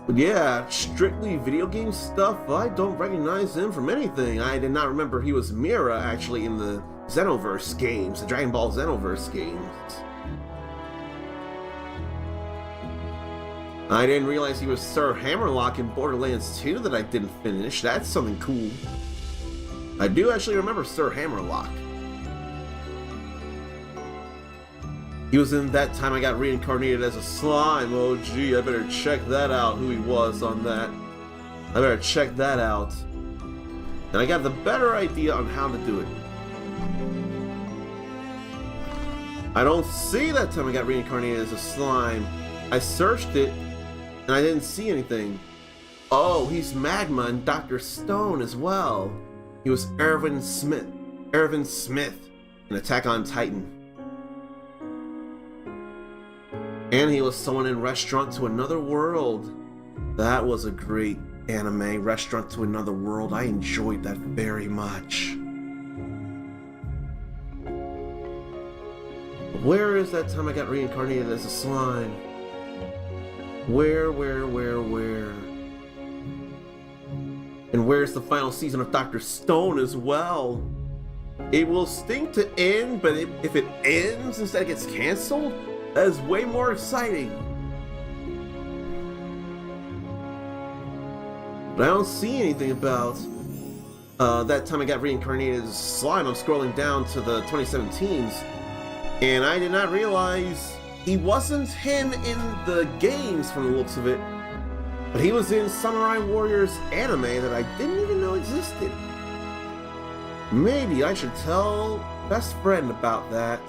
But yeah, strictly video game stuff, I don't recognize him from anything. I did not remember he was Mira actually in the Xenoverse games, the Dragon Ball Xenoverse games. I didn't realize he was Sir Hammerlock in Borderlands 2 that I didn't finish. That's something cool. I do actually remember Sir Hammerlock. He was in That Time I Got Reincarnated as a Slime. Oh gee, I better check that out, who he was on that. I better check that out. And I got the better idea on how to do it. I don't see That Time I Got Reincarnated as a Slime. I searched it, and I didn't see anything. Oh, he's Magma and Dr. Stone as well. He was Erwin Smith in Attack on Titan. And he was someone in Restaurant to Another World. That was a great anime, Restaurant to Another World. I enjoyed that very much. Where is That Time I Got Reincarnated as a Slime? Where? And where's the final season of Dr. Stone as well? It will stink to end, but if it ends instead it gets canceled, that is way more exciting. But I don't see anything about That Time I Got Reincarnated as a Slime. I'm scrolling down to the 2017s, and I did not realize he wasn't him in the games from the looks of it, but he was in Samurai Warriors anime that I didn't even know existed. Maybe I should tell best friend about that.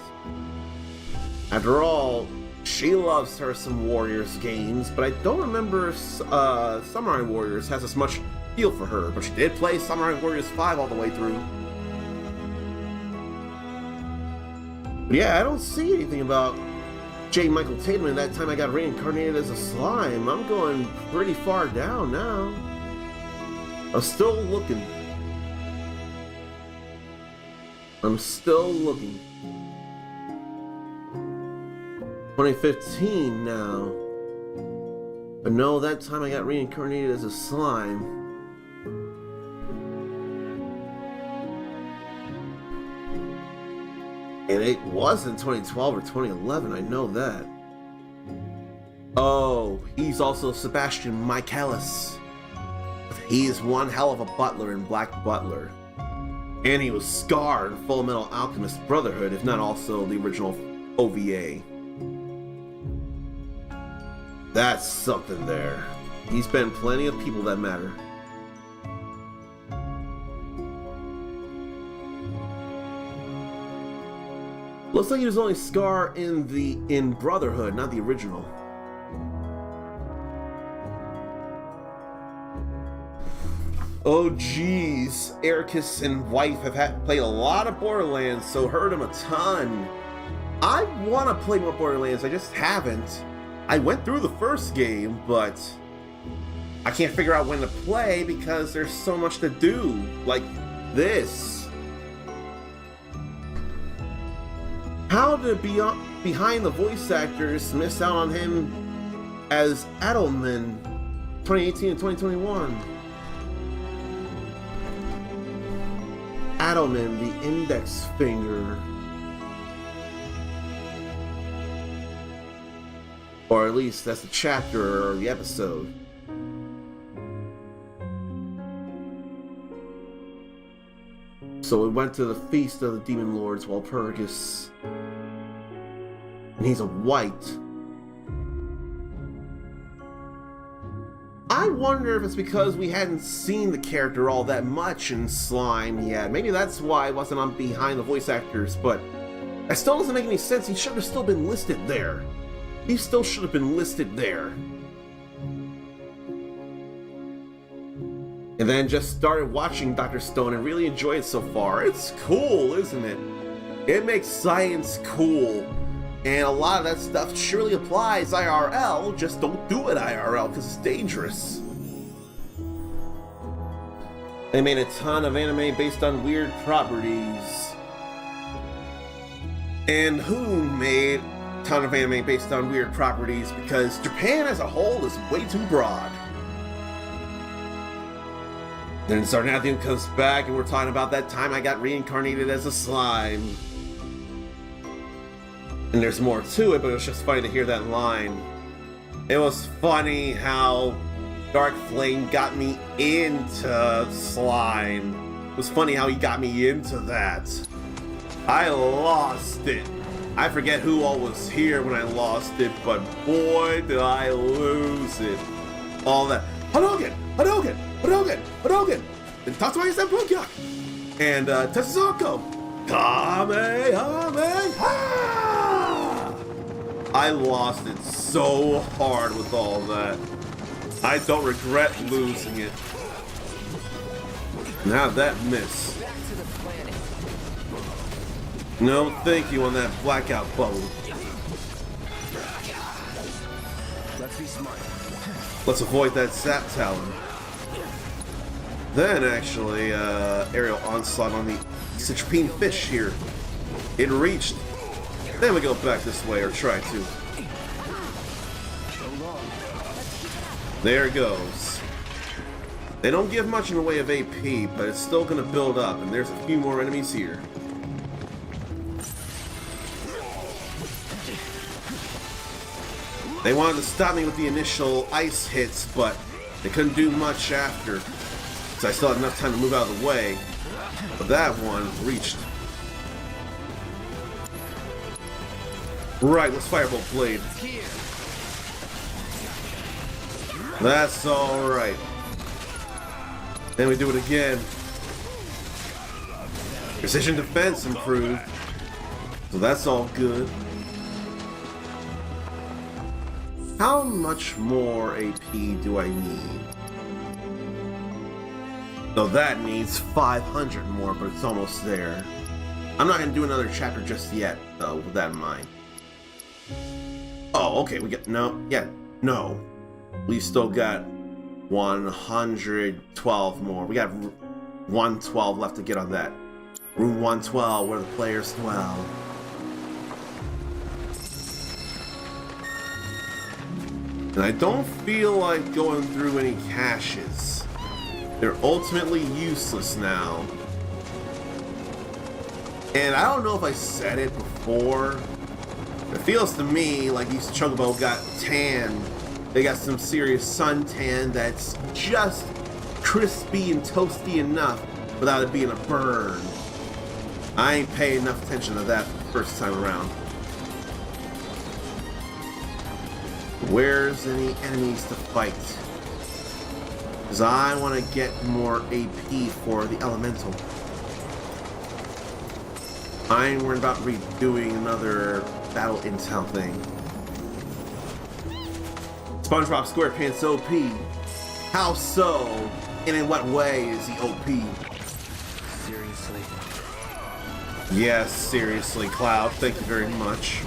After all, she loves her some Warriors games, but I don't remember if Samurai Warriors has as much feel for her, but she did play Samurai Warriors 5 all the way through. But yeah, I don't see anything about J. Michael Tatum and That Time I Got Reincarnated as a Slime. I'm going pretty far down now. I'm still looking. 2015 now. But no, That Time I Got Reincarnated as a Slime. And it was in 2012 or 2011, I know that. Oh, he's also Sebastian Michaelis. He is one hell of a butler in Black Butler. And he was Scar in Full Metal Alchemist Brotherhood, if not also the original OVA. That's something there. He's been plenty of people that matter. Looks like he was only Scar in Brotherhood, not the original. Oh geez, Ericus and wife have played a lot of Borderlands, so heard him a ton. I want to play more Borderlands, I just haven't. I went through the first game, but I can't figure out when to play because there's so much to do, like this. How did behind the voice actors miss out on him as Adelman 2018 and 2021? Adelman, the index finger. Or at least that's the chapter or the episode. So we went to the feast of the demon lords Walpurgis. And he's a white. I wonder if it's because we hadn't seen the character all that much in Slime yet. Maybe that's why it wasn't on behind the voice actors, but that still doesn't make any sense. He should have still been listed there. He still should have been listed there. And then just started watching Dr. Stone and really enjoyed it so far. It's cool, isn't it? It makes science cool. And a lot of that stuff surely applies IRL, just don't do it IRL because it's dangerous. They made a ton of anime based on weird properties. And who made a ton of anime based on weird properties? Because Japan as a whole is way too broad. Then Zarnathian comes back and we're talking about that time I got reincarnated as a slime. And there's more to it, but it was just funny to hear that line. It was funny how Dark Flame got me into slime. It was funny how he got me into that. I lost it. I forget who all was here when I lost it, but boy did I lose it. All that. Hadouken! Hadouken! Hadouken! Hadouken! And Tatsumaya Senpukyak! And Tetsuzoko! Kamehameha! I lost it so hard with all that. I don't regret losing it. Now that miss. No thank you on that blackout bubble. Let's be smart. Let's avoid that sap talon. Then actually, aerial onslaught on the citripine fish here. It reached. Then we go back this way, or try to. There it goes. They don't give much in the way of AP, but it's still gonna build up, and there's a few more enemies here. They wanted to stop me with the initial ice hits, but they couldn't do much after. So I still had enough time to move out of the way. But that one reached. Right, let's Firebolt Blade. That's alright. Then we do it again. Precision defense improved. So that's all good. How much more AP do I need? So that needs 500 more, but it's almost there. I'm not gonna do another chapter just yet, though, with that in mind. Oh, okay, we got, no, yeah, no. We still got 112 more. We got 112 left to get on that. Room 112, where the players dwell. And I don't feel like going through any caches. They're ultimately useless now. And I don't know if I said it before. It feels to me like these Chocobo got tan. They got some serious suntan that's just crispy and toasty enough without it being a burn. I ain't paying enough attention to that the first time around. Where's any enemies to fight? Because I want to get more AP for the elemental. I ain't worried about redoing another battle intel thing. SpongeBob SquarePants OP. How so? And in what way is he OP? Seriously. Yes, seriously, Cloud. Thank you very much.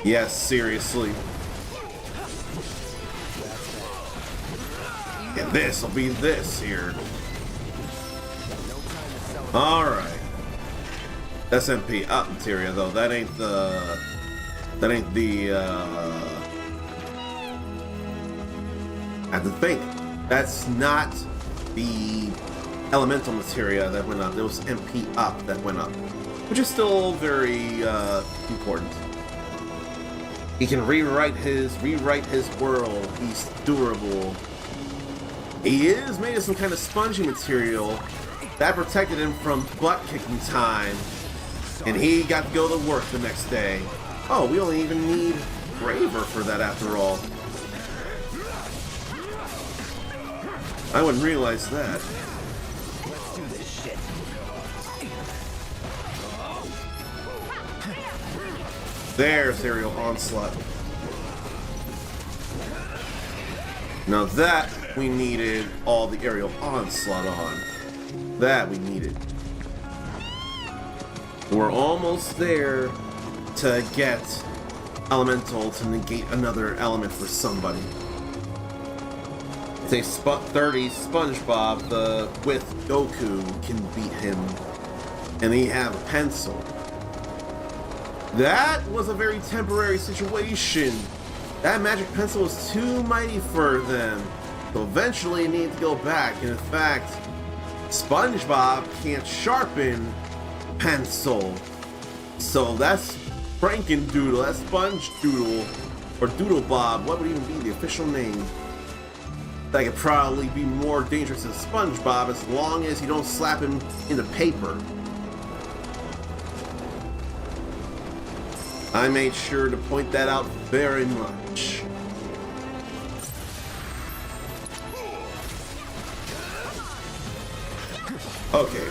Yes, seriously. And this will be this here. Alright. SMP up materia though. That ain't the I have to think. That's not the elemental materia that went up. There was MP up that went up. Which is still very important. He can rewrite his world. He's durable. He is made of some kind of spongy material that protected him from butt kicking time, and he got to go to work the next day. Oh, we only even need Braver for that after all. I wouldn't realize that. Let's do this shit. There's Aerial Onslaught. Now that we needed all the Aerial Onslaught on. That we needed. We're almost there to get Elemental to negate another element for somebody. Say 30 SpongeBob with Goku can beat him, and he have a pencil. That was a very temporary situation. That magic pencil was too mighty for them, so eventually they need to go back. And in fact, SpongeBob can't sharpen pencil, so that's Frankendoodle, that's Sponge Doodle, or Doodle Bob. What would even be the official name? That could probably be more dangerous than SpongeBob as long as you don't slap him into paper. I made sure to point that out very much. Okay.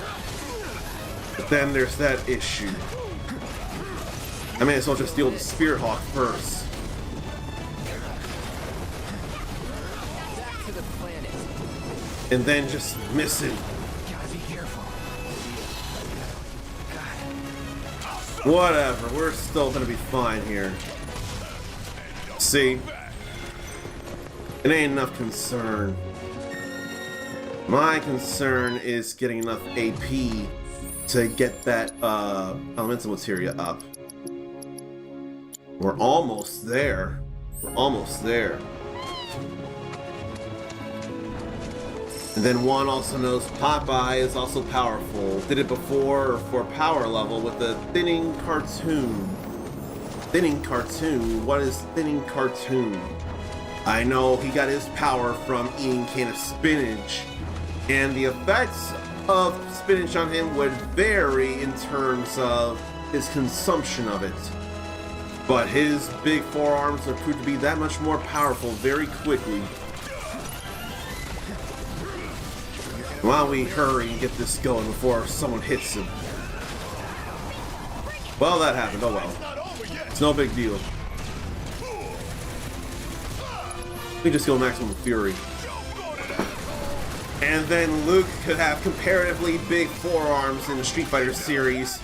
But then there's that issue. I may as well just deal with the Spirit Hawk first. Back to the planet. And then just miss him. Gotta be careful. Whatever, we're still gonna be fine here. See? It ain't enough concern. My concern is getting enough AP to get that elemental materia up. We're almost there. We're almost there. And then one also knows Popeye is also powerful. Did it before for power level with the thinning cartoon. Thinning cartoon? What is thinning cartoon? I know he got his power from eating a can of spinach. And the effects of spinach on him would vary in terms of his consumption of it. But his big forearms would prove to be that much more powerful very quickly. Why don't we hurry and get this going before someone hits him? Well, that happened. Oh well. It's no big deal. We just go maximum fury. And then Luke could have comparatively big forearms in the Street Fighter series.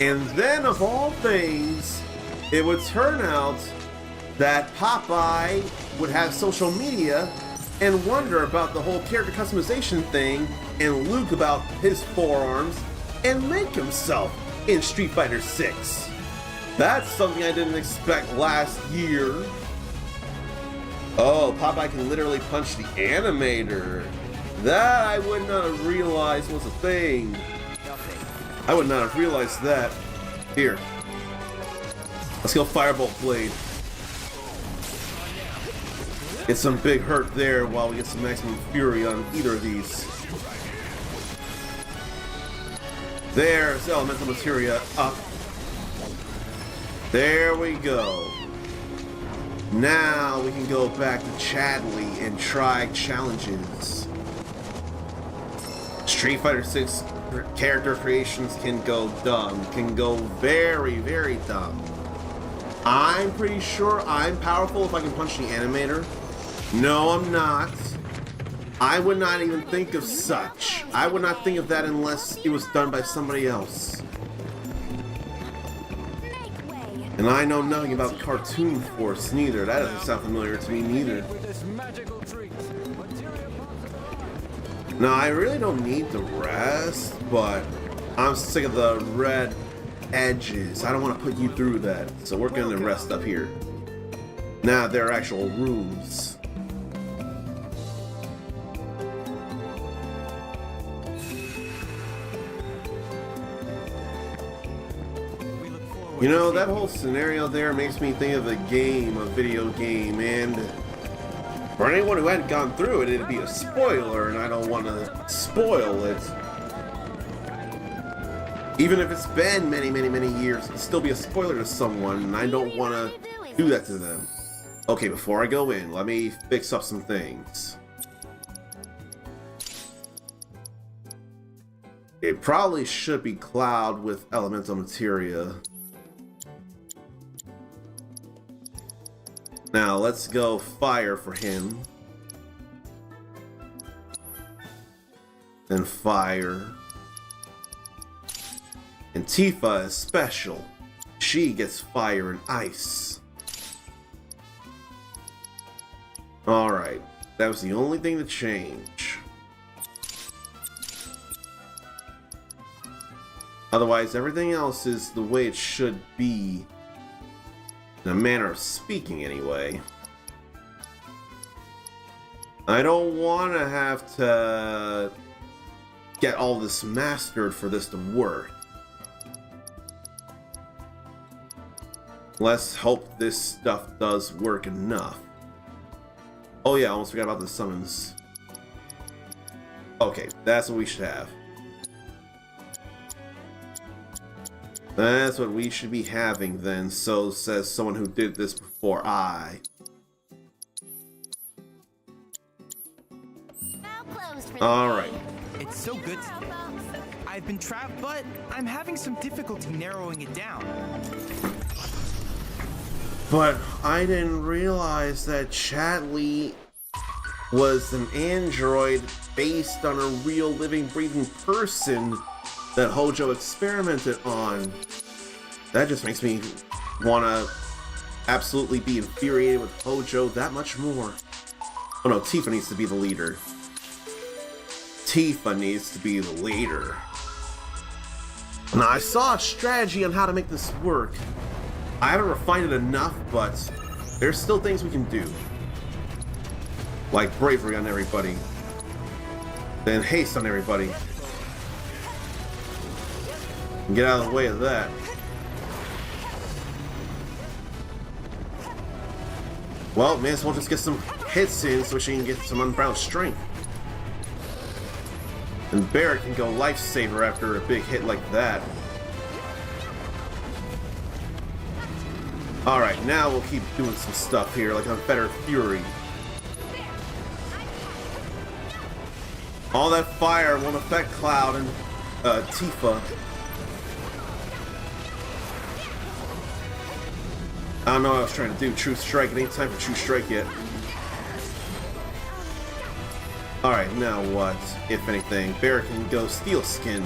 And then, of all things, it would turn out that Popeye would have social media and wonder about the whole character customization thing, and Luke about his forearms, and make himself in Street Fighter 6. That's something I didn't expect last year. Oh, Popeye can literally punch the animator. That I would not have realized was a thing. I would not have realized that. Here. Let's go Firebolt Blade. Get some big hurt there while we get some maximum fury on either of these. There's elemental materia up. There we go. Now we can go back to Chadley and try challenges. Street Fighter 6 character creations can go dumb, can go very, very dumb. I'm pretty sure I'm powerful if I can punch the animator. No, I'm not. I would not even think of such. I would not think of that unless it was done by somebody else. And I know nothing about Cartoon Force neither. That doesn't sound familiar to me neither. No, I really don't need the rest, but I'm sick of the red edges. I don't want to put you through that. So we're going to rest up here. Now there are actual rooms. You know, that whole scenario there makes me think of a game, a video game, and for anyone who hadn't gone through it, it'd be a spoiler, and I don't want to spoil it. Even if it's been many, many, many years, it'd still be a spoiler to someone, and I don't want to do that to them. Okay, before I go in, let me fix up some things. It probably should be Cloud with elemental materia. Now let's go fire for him. Then fire. And Tifa is special. She gets fire and ice. Alright, that was the only thing to change. Otherwise, everything else is the way it should be. In a manner of speaking, anyway. I don't want to have to get all this mastered for this to work. Let's hope this stuff does work enough. Oh yeah, I almost forgot about the summons. Okay, that's what we should have. That's what we should be having then, so says someone who did this before I. Alright. It's so good. I've been trapped, but I'm having some difficulty narrowing it down. But I didn't realize that Chadley was an android based on a real living, breathing person that Hojo experimented on. That just makes me want to absolutely be infuriated with Hojo that much more. Oh no, Tifa needs to be the leader. Tifa needs to be the leader. Now, I saw a strategy on how to make this work. I haven't refined it enough, but there's still things we can do. Like bravery on everybody. Then haste on everybody. Get out of the way of that. Well, may as well just get some hits in so she can get some unbound strength. And Barrett can go lifesaver after a big hit like that. Alright, now we'll keep doing some stuff here, like on Better Fury. All that fire won't affect Cloud and Tifa. I don't know what I was trying to do. True Strike. It ain't time for True Strike yet. Alright, now what? If anything, Barrett can go Steel Skin.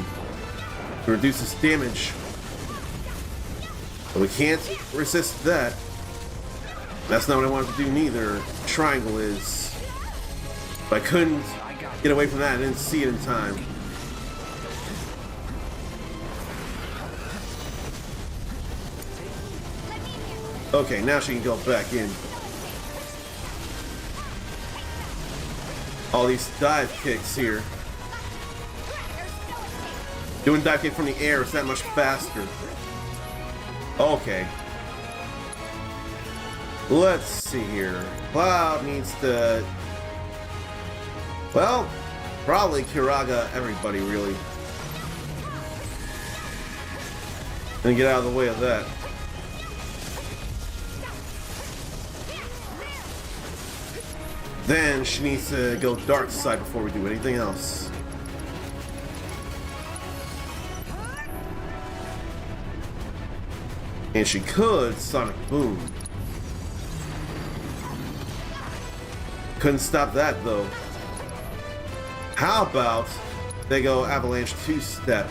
It reduces damage. But we can't resist that. That's not what I wanted to do neither. Triangle is. But I couldn't get away from that. I didn't see it in time. Okay, now she can go back in. All these dive kicks here. Doing dive kick from the air is that much faster. Okay. Let's see here. Cloud needs to... Well, probably Kiraga everybody, really. And get out of the way of that. Then she needs to go dark side before we do anything else. And she could Sonic Boom. Couldn't stop that though. How about they go Avalanche 2-step?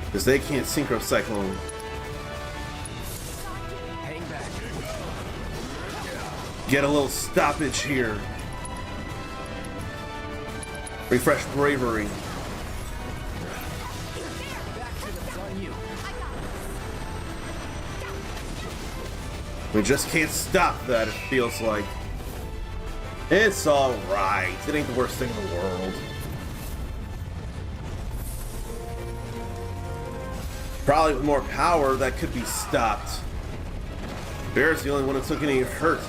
Because they can't Synchro Cyclone. Hang back. Get a little stoppage here. Refresh Bravery. We just can't stop that, it feels like. It's alright. It ain't the worst thing in the world. Probably with more power, that could be stopped. Barrett's the only one who took any hurt.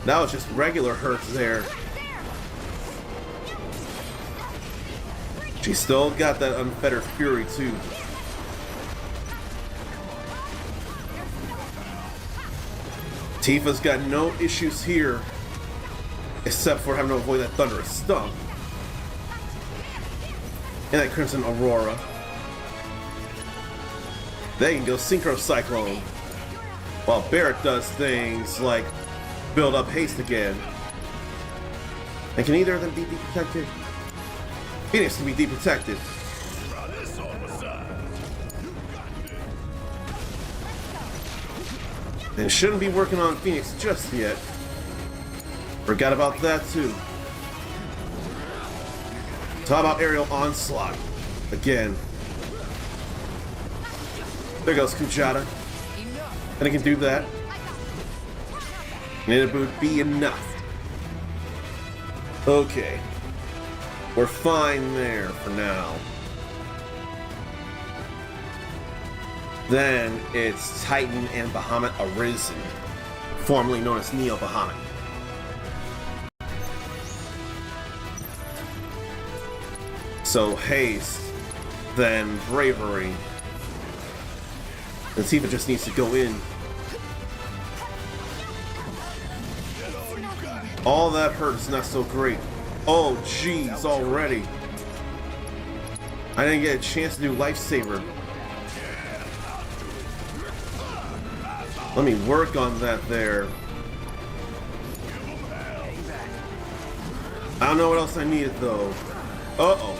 Now it's just regular hurt there. She still got that unfettered fury too. Tifa's got no issues here, except for having to avoid that thunderous stomp. And that Crimson Aurora. They can go Synchro Cyclone, while Barrett does things like build up haste again. And can either of them be deprotected? Phoenix can be deprotected. And shouldn't be working on Phoenix just yet. Forgot about that too. So how about Aerial Onslaught? Again. There goes Kuchata. And it can do that. And it would be enough. Okay. We're fine there for now. Then it's Titan and Bahamut Arisen, formerly known as Neo Bahamut. So haste, then bravery. And Tifa just needs to go in. All that hurt is not so great. Oh jeez, already. I didn't get a chance to do Lifesaver. Let me work on that there. I don't know what else I needed though. Uh-oh.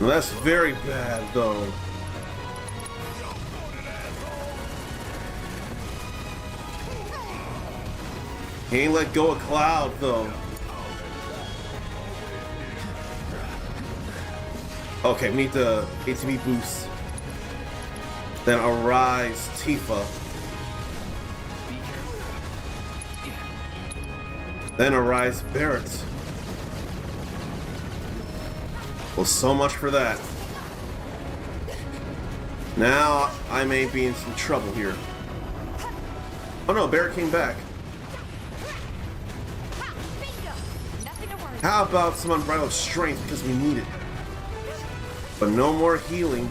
Well, that's very bad though. He ain't let go of Cloud though. Okay, we need the ATB boost. Then Arise Tifa. Then Arise Barrett. Well, so much for that. Now I may be in some trouble here. Oh no, Barrett came back. How about some unbridled strength because we need it? But no more healing.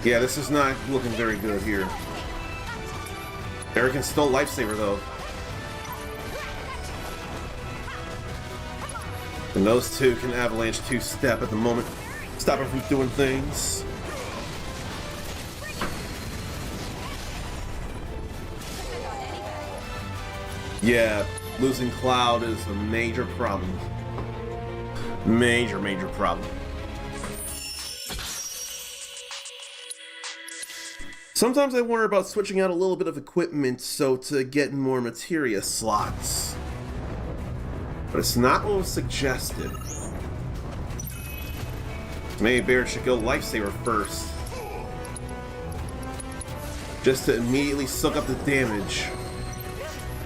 Yeah, this is not looking very good here. Eric can still Lifesaver though. And those two can Avalanche 2-step at the moment. Stop him from doing things. Yeah, losing Cloud is a major problem. Major problem. Sometimes I wonder about switching out a little bit of equipment so to get more materia slots. But it's not what was suggested. Maybe Barrett should go Lifesaver first. Just to immediately soak up the damage.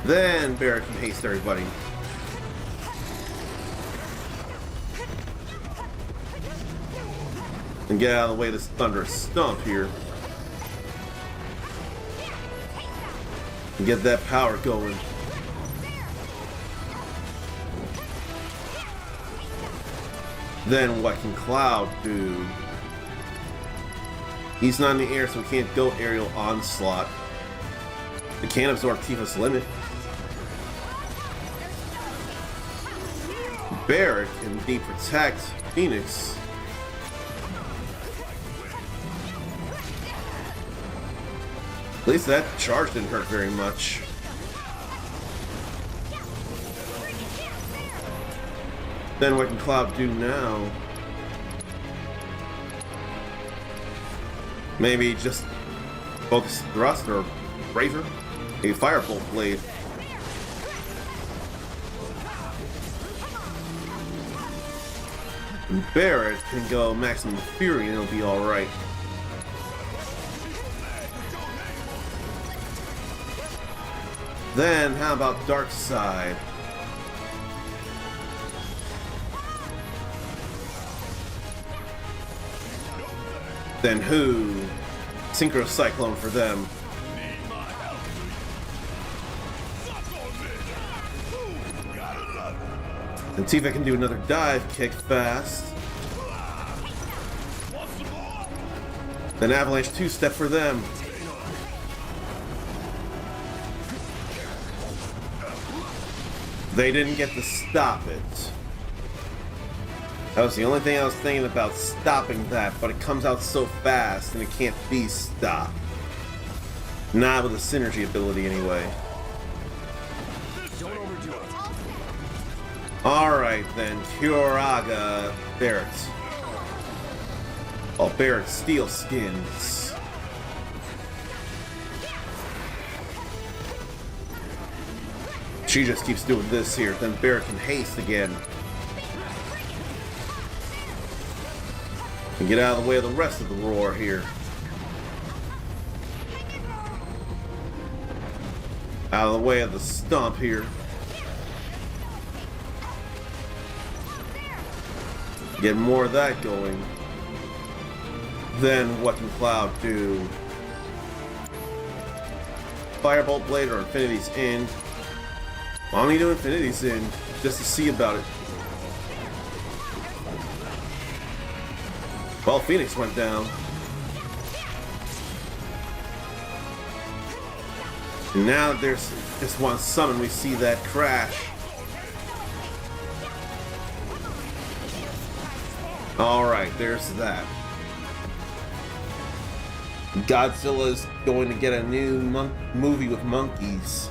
Then Barrett can haste everybody. And get out of the way of this thunderous stomp here. And get that power going. Then what can Cloud do? He's not in the air, so he can't go Aerial Onslaught. It can't absorb Tifa's limit. Barret can protect Phoenix. At least that charge didn't hurt very much. Then what can Cloud do now? Maybe just focus thrust or razor? A firebolt blade. And Barret can go maximum fury and it'll be alright. Then how about Dark Side? Then who? Synchro Cyclone for them. And Tifa can do another dive kick fast. Then Avalanche two-step for them. They didn't get to stop it. That was the only thing I was thinking about, stopping that, but it comes out so fast and it can't be stopped. Not with a synergy ability anyway. Don't overdo it. Alright then, Kyoraga Barret. Oh, Barret Steel Skins. She just keeps doing this here, then Barret can haste again. And get out of the way of the rest of the roar here. Out of the way of the stomp here. Get more of that going. Then what can Cloud do? Firebolt Blade or Infinity's End? Why don't you do Infinity's End? Just to see about it. Well, Phoenix went down. And now that there's just one summon, we see that crash. Alright, there's that. Godzilla's going to get a new movie with monkeys.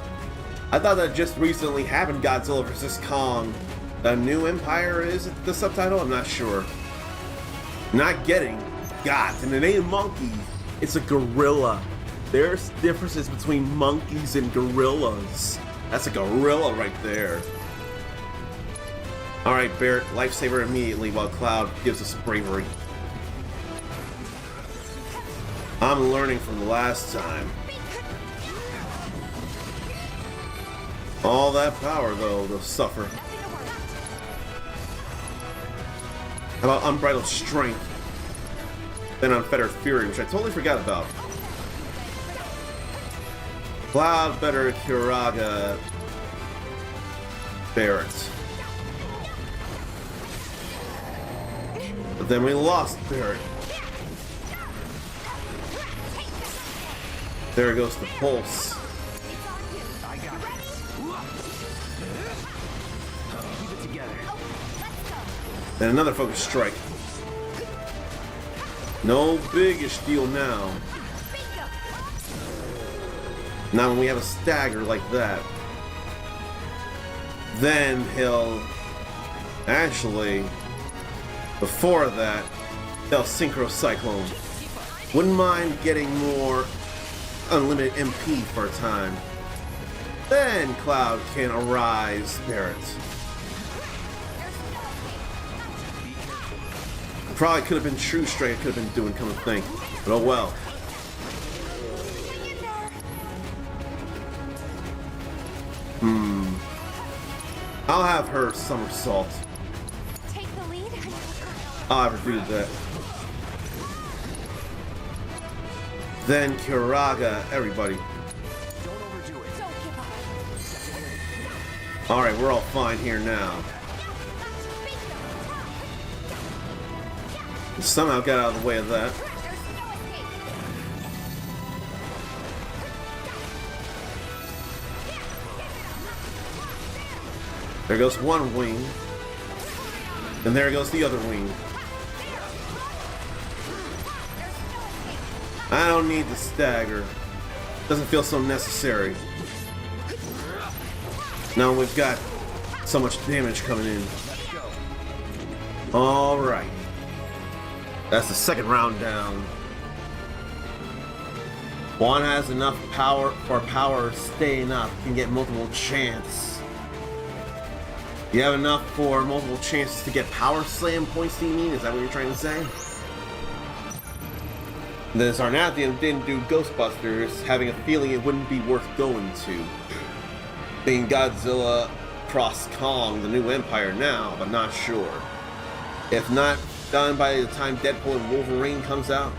I thought that just recently happened, Godzilla vs. Kong. The New Empire is the subtitle? I'm not sure. Not getting got, and it ain't a monkey, it's a gorilla. There's differences between monkeys and gorillas. That's a gorilla right there. Alright, Barret, lifesaver immediately while Cloud gives us bravery. I'm learning from the last time. All that power, though, they'll suffer. How about Unbridled Strength? Then Unfettered Fury, which I totally forgot about. Cloud better Kyoraga Barret. But then we lost Barret. There goes the pulse. I got this. Keep it together. And another focus strike. No big-ish deal now. Now when we have a stagger like that, then he'll actually, before that, they'll Synchro Cyclone. Wouldn't mind getting more unlimited MP for a time. Then Cloud can arise Barret. Probably could have been True Straight, could have been doing, come to think. But oh well. I'll have her somersault. Take the lead. I'll have her do that. Then Kyoraga, everybody. Don't overdo it. Don't give up. Alright, we're all fine here now. Somehow got out of the way of that. There goes one wing. And there goes the other wing. I don't need the stagger. Doesn't feel so necessary. Now we've got so much damage coming in. Alright. That's the second round down. One has enough power for power staying up. Can get multiple chance. You have enough for multiple chances to get power slam points, do you mean? Is that what you're trying to say? The Zarnathian didn't do Ghostbusters, having a feeling it wouldn't be worth going to. Being Godzilla cross Kong, the new empire now, but not sure. If not done by the time Deadpool and Wolverine comes out,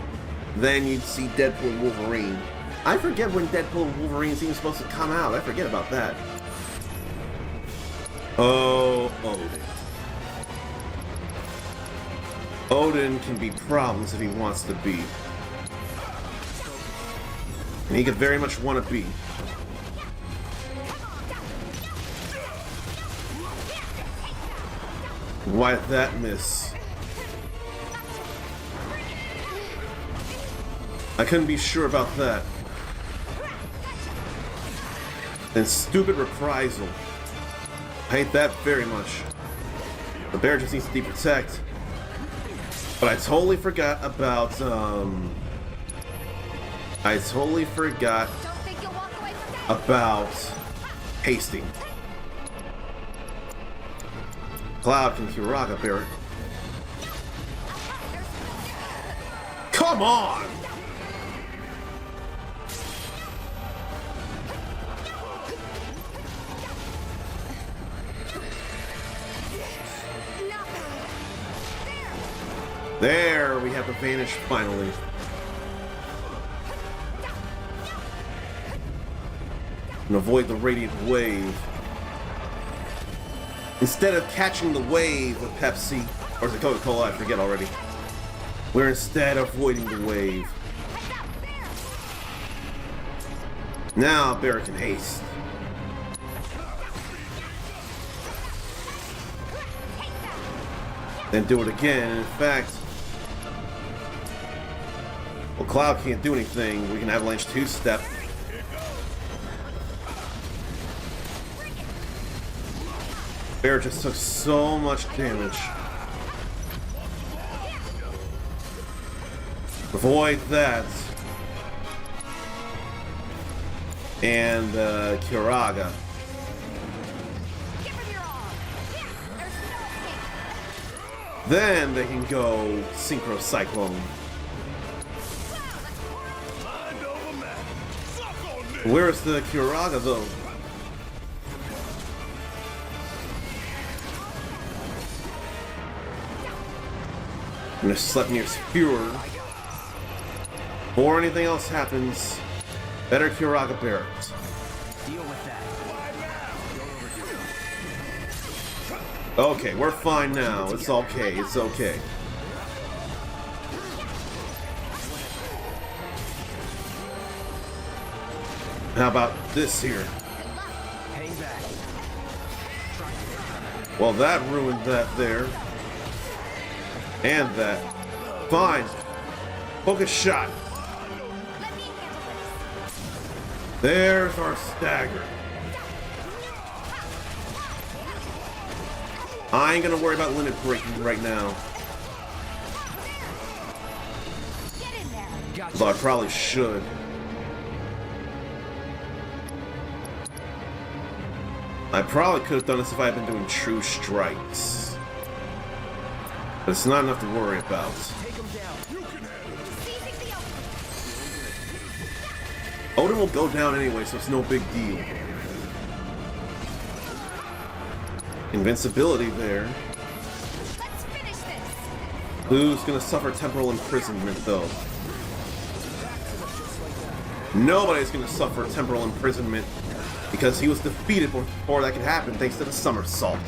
then you'd see Deadpool and Wolverine. I forget when Deadpool and Wolverine is even supposed to come out. I forget about that. Oh, Odin. Odin can be problems if he wants to be. And he could very much want to be. Why did that miss? I couldn't be sure about that. And stupid reprisal. I hate that very much. The bear just needs to deprotect. But I totally forgot about, about hasting. Cloud can Kiraga bear it. Come on! There, we have the vanish finally. And avoid the radiant wave. Instead of catching the wave with Pepsi, or is it Coca-Cola? I forget already. We're instead avoiding the wave. Now Barrett can haste. Then do it again. In fact, well, Cloud can't do anything. We can avalanche two-step. Bear just took so much damage. Avoid that. And Kiraga. Then they can go Synchro Cyclone. Where's the Kiraga though? I'm gonna Sleipnir's Fury. Before anything else happens, better Kiraga Barrett. Deal with that. Okay, we're fine now. It's okay. It's okay. How about this here? Hang back. Well, that ruined that there. And that. Fine. Focus shot. There's our stagger. I ain't gonna worry about limit breaking right now. But I probably should. I probably could have done this if I had been doing true strikes. But it's not enough to worry about. Odin will go down anyway, so it's no big deal. Invincibility there. Who's gonna suffer temporal imprisonment though? Nobody's gonna suffer temporal imprisonment because he was defeated before that could happen thanks to the somersault.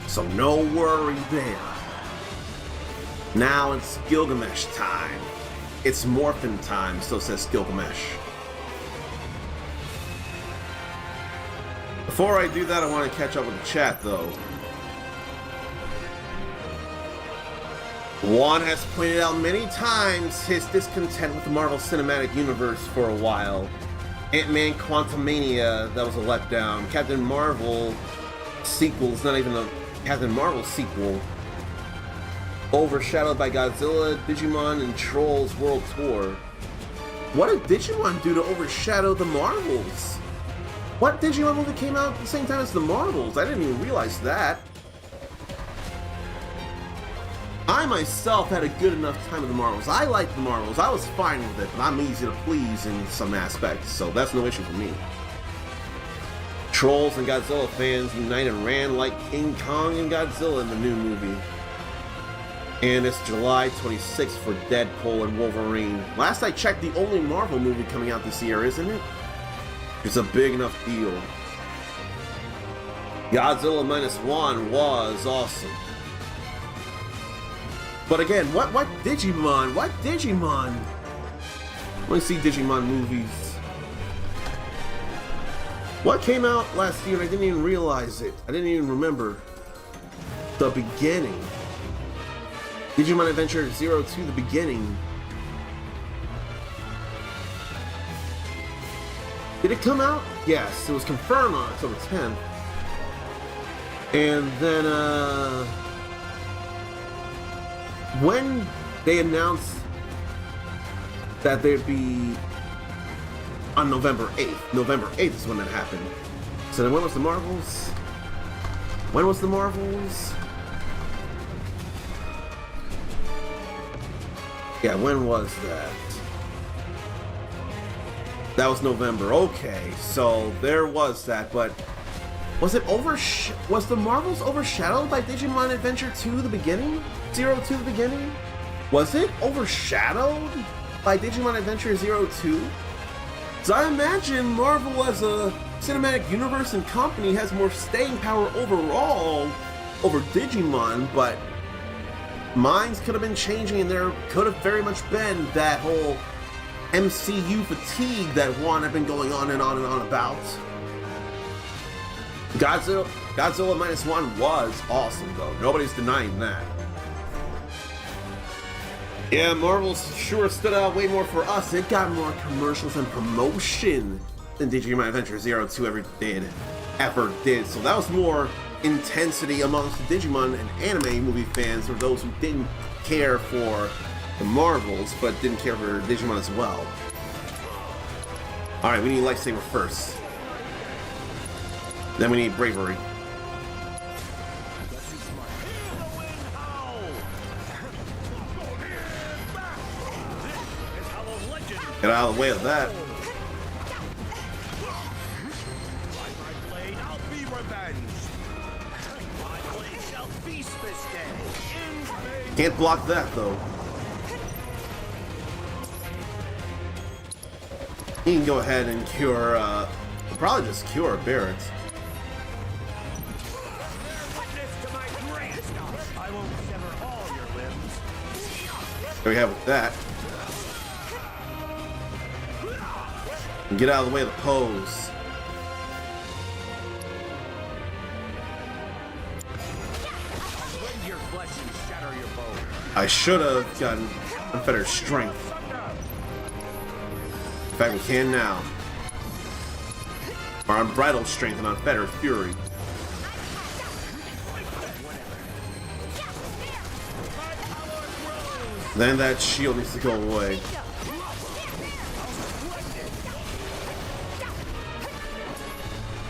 So no worry there. Now it's Gilgamesh time. It's Morphin time, so says Gilgamesh. Before I do that, I want to catch up with the chat, though. Juan has pointed out many times his discontent with the Marvel Cinematic Universe for a while. Ant-Man Quantumania, that was a letdown. Captain Marvel sequel is not even a Captain Marvel sequel. Overshadowed by Godzilla, Digimon, and Trolls World Tour. What did Digimon do to overshadow the Marvels? What Digimon movie came out at the same time as the Marvels? I didn't even realize that. I myself had a good enough time with the Marvels. I liked the Marvels. I was fine with it, but I'm easy to please in some aspects, so that's no issue for me. Trolls and Godzilla fans united and ran like King Kong and Godzilla in the new movie. And it's July 26th for Deadpool and Wolverine. Last I checked, the only Marvel movie coming out this year, isn't it? It's a big enough deal. Godzilla -1 was awesome. But again, what Digimon? What Digimon? Let me see Digimon movies. What came out last year and I didn't even realize it. I didn't even remember. The Beginning. Digimon Adventure 02, The Beginning. Did it come out? Yes, it was confirmed on October 10th. And then, when they announced that there'd be on November 8th. November 8th is when that happened. So then when was the Marvels? When was the Marvels? Yeah, when was that? That was November. Okay, so there was that, but was it was the Marvels overshadowed by Digimon Adventure 2 The Beginning? 02 The Beginning? Was it overshadowed by Digimon Adventure 02? So I imagine Marvel as a cinematic universe and company has more staying power overall over Digimon, but minds could have been changing and there could have very much been that whole MCU fatigue that Juan had been going on and on and on about. Godzilla -1 was awesome though. Nobody's denying that. Yeah, Marvel sure stood out way more for us. It got more commercials and promotion than Digimon Adventure 02 ever did. So that was more intensity amongst the Digimon and anime movie fans, or those who didn't care for the Marvels but didn't care for Digimon as well. Alright, we need Lightsaber first. Then we need Bravery. Get out of the way of that. Can't block that though. He can go ahead and cure, probably just cure Barrett. There we have with that. And get out of the way of the pose. I should have gotten unfettered strength. In fact, we can now. Or unbridled strength and unfettered fury. Then that shield needs to go away.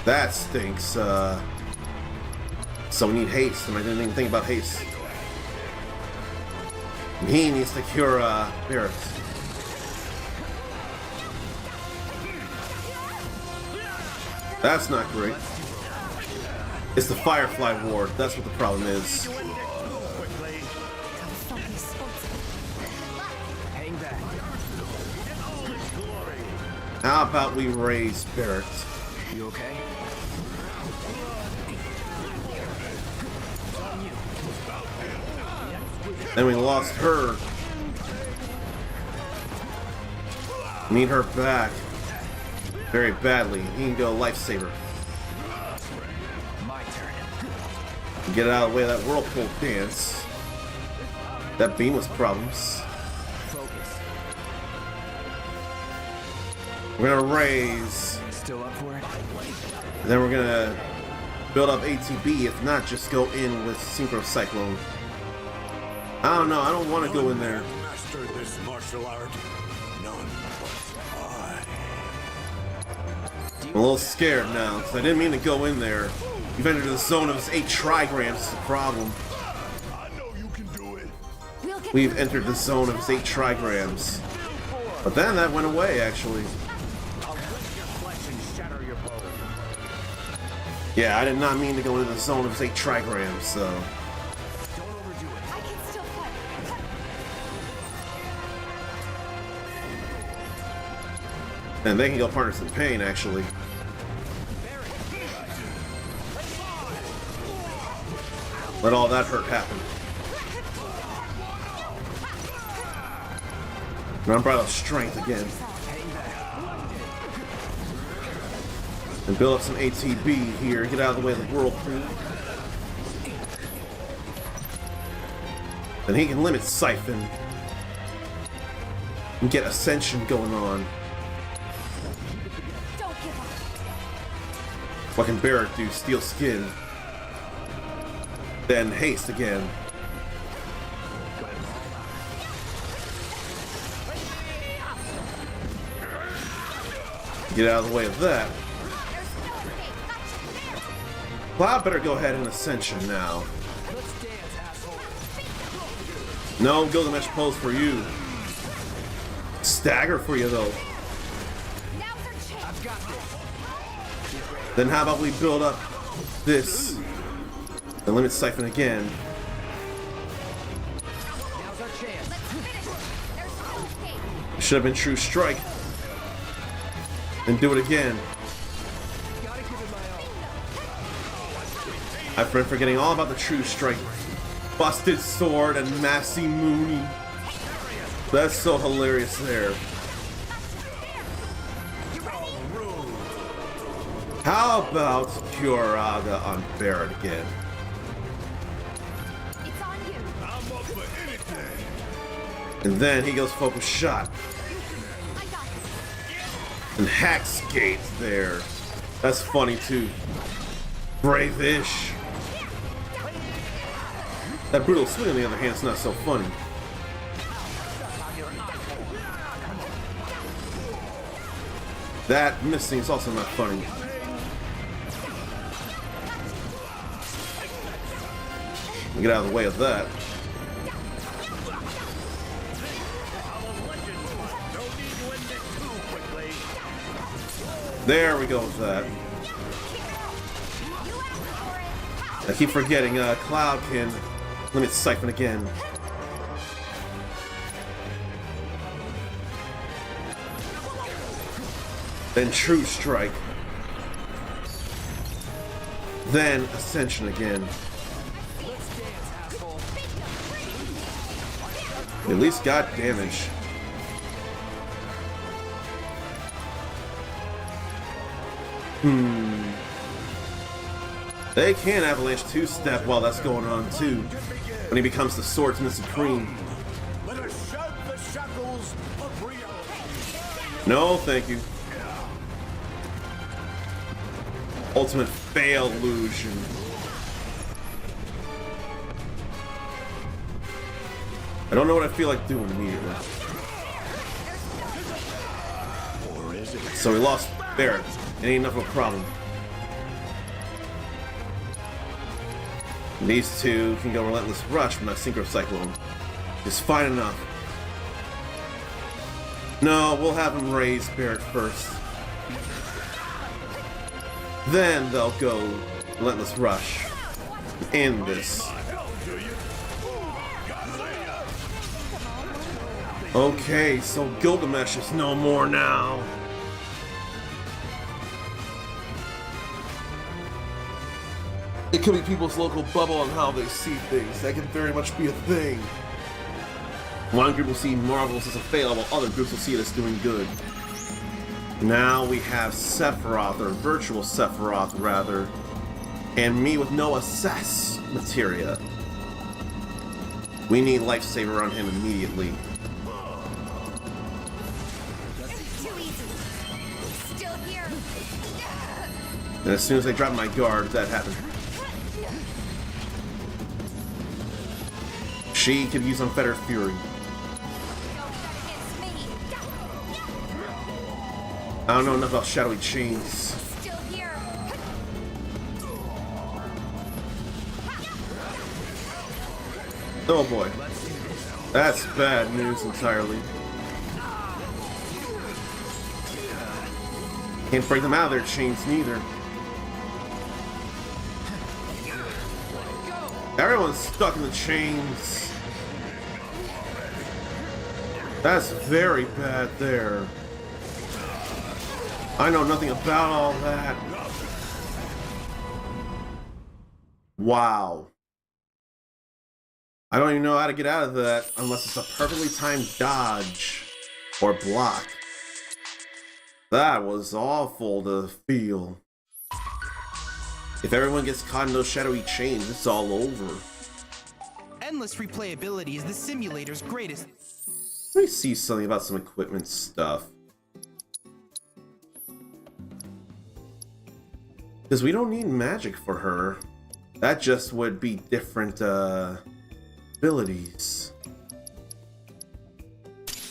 That stinks. So we need haste, and I didn't even think about haste. And he needs to cure Barrett. That's not great. It's the Firefly Ward. That's what the problem is. How about we raise Barrett? You okay? Then we lost her. Need her back very badly. He can go Lifesaver. My turn. Get out of the way of that whirlpool dance. That beam was problems. Focus. We're gonna raise. Still up for it? And then we're gonna build up ATB. If not, just go in with Synchro Cyclone. I don't know. I don't want to go in there. Mastered this martial art. None but I. I'm a little scared now, because I didn't mean to go in there. You've entered the zone of his 8 trigrams. It's a problem. I know you can do it. We've entered the zone of his 8 trigrams. But then that went away, actually. Yeah, I did not mean to go into the zone of his 8 trigrams, so... And they can go partners in pain, actually. Let all that hurt happen. And Umbrella of Strength again. And build up some ATB here. Get out of the way of the Whirlpool. Then he can limit Siphon. And get Ascension going on. What can Barrett do? Steel Skin. Then Haste again. Get out of the way of that. Cloud better go ahead and Ascension now. No Gilgamesh pose for you. Stagger for you though. Then how about we build up this and limit Siphon again. Should have been True Strike. And do it again. I've been forgetting all about the True Strike. Busted Sword and Massey Mooney. That's so hilarious there. How about Curaga on Barrett again? And then he goes Focus Shot. And Hack Skates there. That's funny too. Brave-ish. That Brutal Swing on the other hand is not so funny. That missing is also not funny. Get out of the way of that. There we go with that. I keep forgetting, Cloud can limit Siphon again. Then True Strike. Then Ascension again. At least got damage. They can Avalanche 2-step while that's going on too. When he becomes the Swordsman Supreme. No, thank you. Ultimate Fail Illusion. I don't know what I feel like doing immediately. So we lost Barrett. It ain't enough of a problem. And these two can go Relentless Rush, but not Synchro Cyclone. It's fine enough. No, we'll have them raise Barrett first. Then they'll go Relentless Rush. End this. Okay, so Gilgamesh is no more now. It could be people's local bubble on how they see things. That could very much be a thing. One group will see Marvels as a fail, while other groups will see it as doing good. Now we have Sephiroth, or Virtual Sephiroth rather, and me with no Assess materia. We need lifesaver on him immediately. Too easy. Still here. And as soon as I drop my guard, that happened. She could use Unfettered Fury. I don't know enough about Shadowy Chains. Still here. Oh boy. That's bad news entirely. Can't break them out of their chains neither. Everyone's stuck in the chains. That's very bad there. I know nothing about all that. Wow. I don't even know how to get out of that unless it's a perfectly timed dodge or block. That was awful to feel. If everyone gets caught in those shadowy chains, it's all over. Endless replayability is the simulator's greatest. Let me see something about some equipment stuff. Because we don't need magic for her. That just would be different abilities.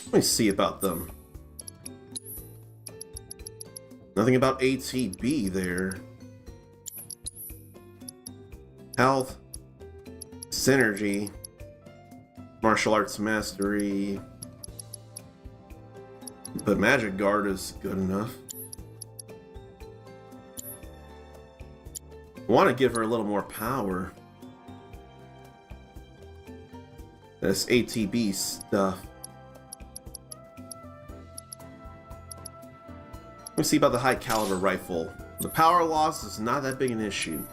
Let me see about them. Nothing about ATB there. Health, synergy, martial arts mastery. But magic guard is good enough. I want to give her a little more power. This ATB stuff. Let me see about the high caliber rifle. The power loss is not that big an issue.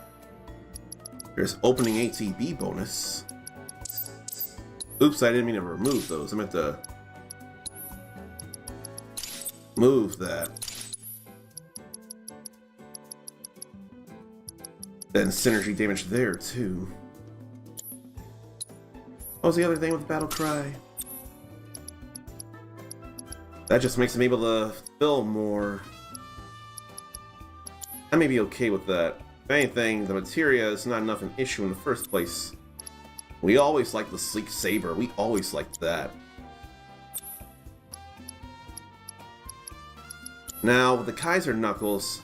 There's opening ATB bonus. Oops, I didn't mean to remove those. I meant to move that. Then synergy damage there too. What was the other thing with the battle cry? That just makes him able to fill more. I may be okay with that. If anything, the materia is not enough an issue in the first place. We always liked the sleek saber. We always liked that. Now, with the Kaiser Knuckles,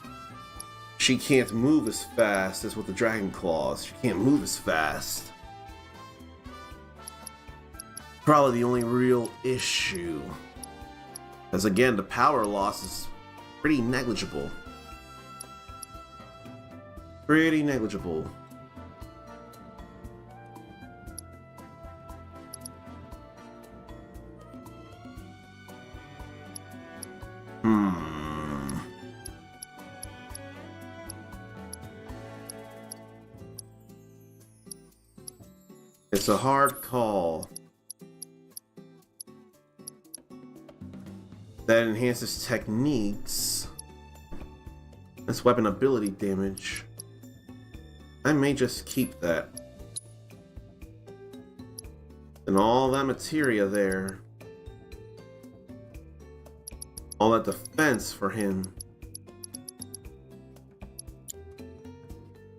she can't move as fast as with the Dragon Claws. She can't move as fast. Probably the only real issue. Because again, the power loss is pretty negligible. Pretty negligible. It's a hard call. That enhances techniques. That's weapon ability damage. I may just keep that. And all that materia there. All that defense for him.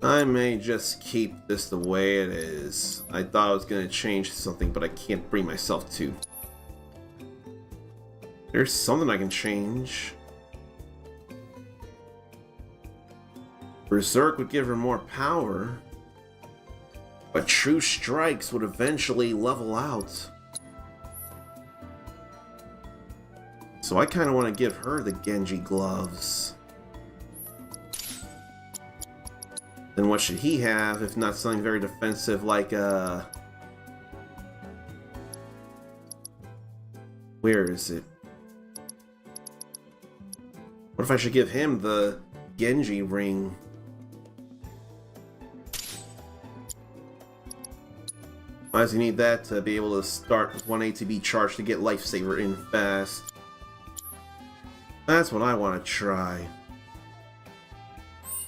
I may just keep this the way it is. I thought I was going to change something, but I can't bring myself to. There's something I can change. Berserk would give her more power, but True Strikes would eventually level out. So I kind of want to give her the Genji gloves. Then what should he have if not something very defensive like where is it? What if I should give him the Genji ring? Why does he need that to be able to start with 1 ATB charge to get Lifesaver in fast? That's what I want to try.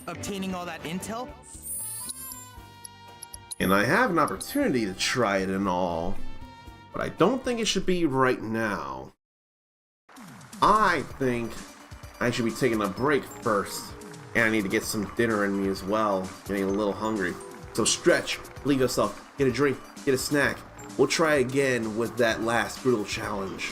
Obtaining all that intel? And I have an opportunity to try it and all, but I don't think it should be right now. I think I should be taking a break first, and I need to get some dinner in me as well. Getting a little hungry. So stretch, leave yourself, get a drink, get a snack. We'll try again with that last brutal challenge.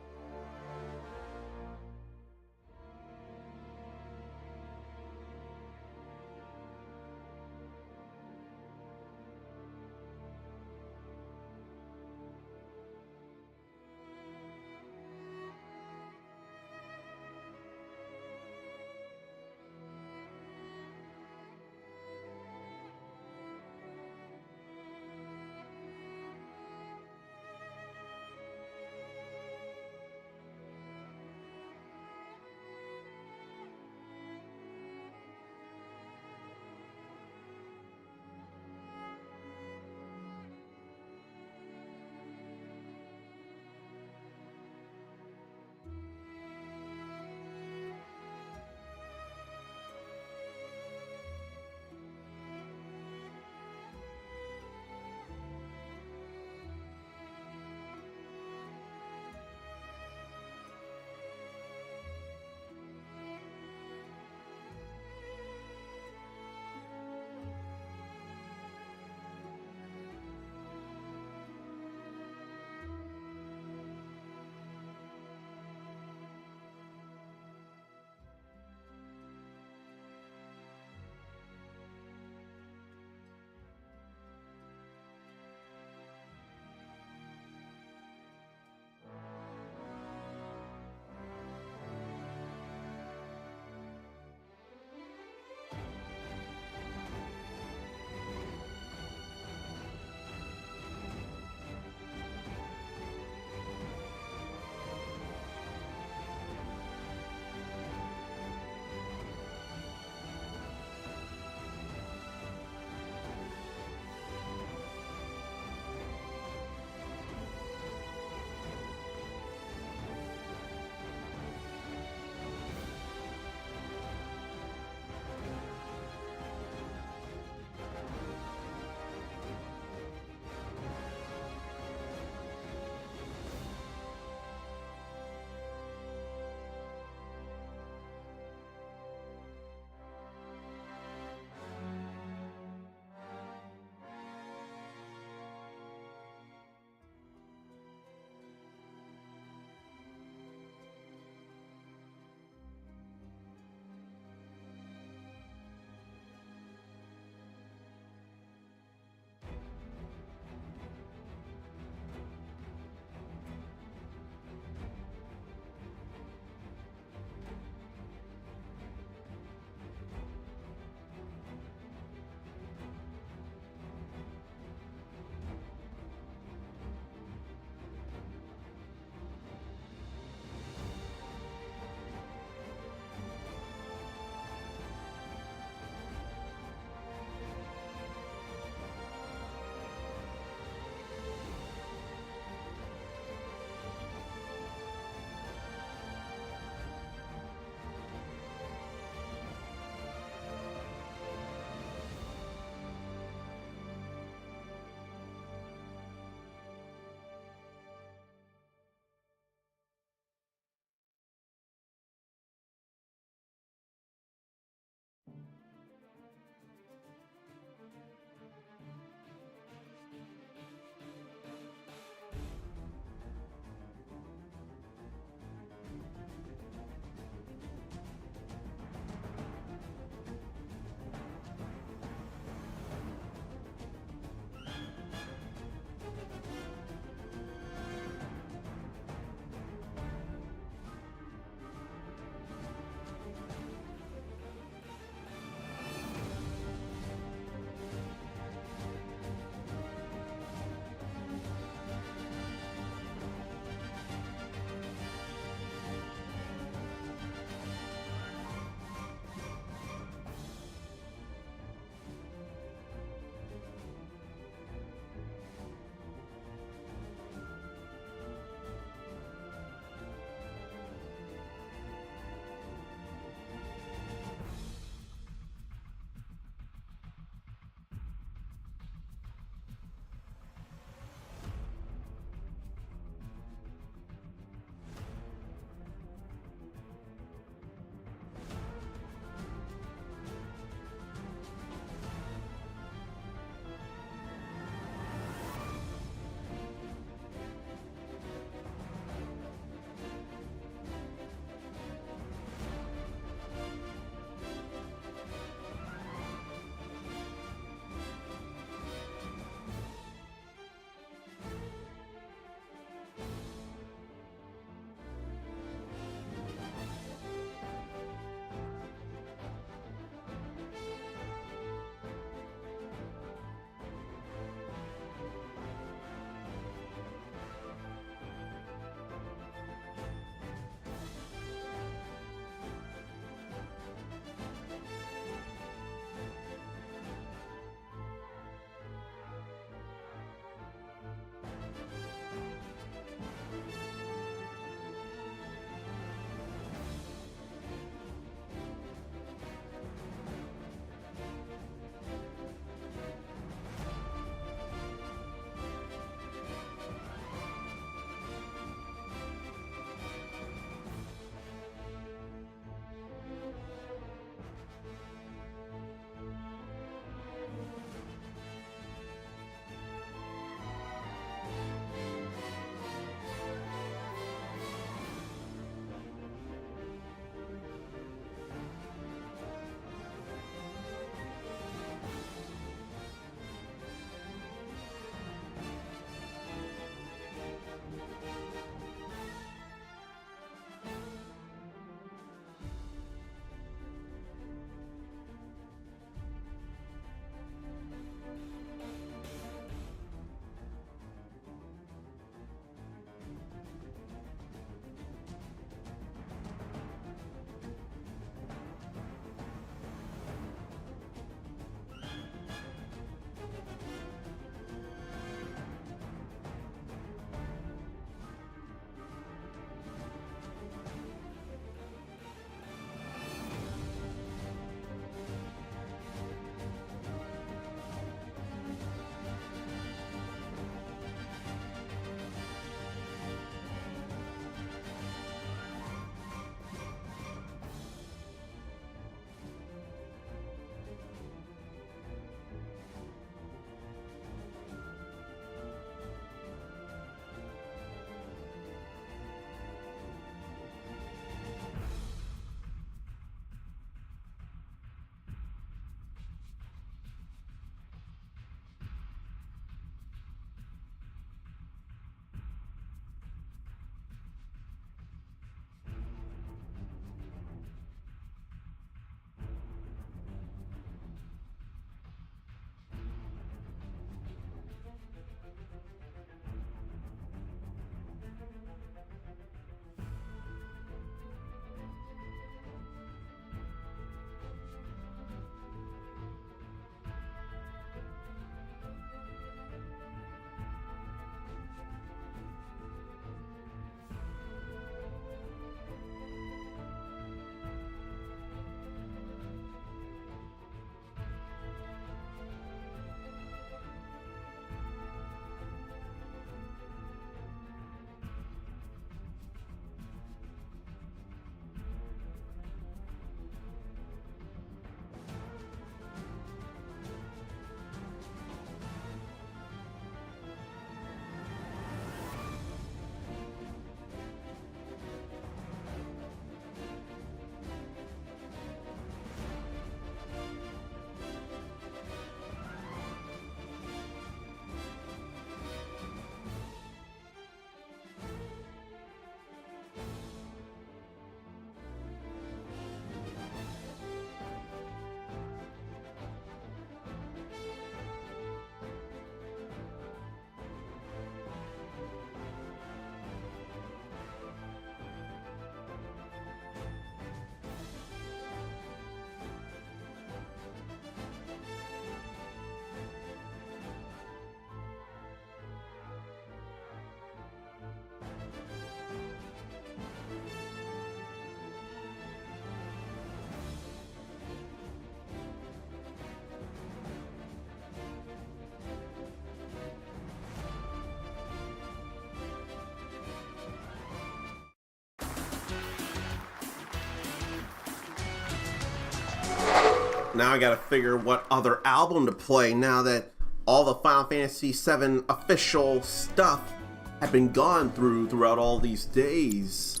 now I gotta figure what other album to play now that all the Final Fantasy VII official stuff have been gone throughout all these days.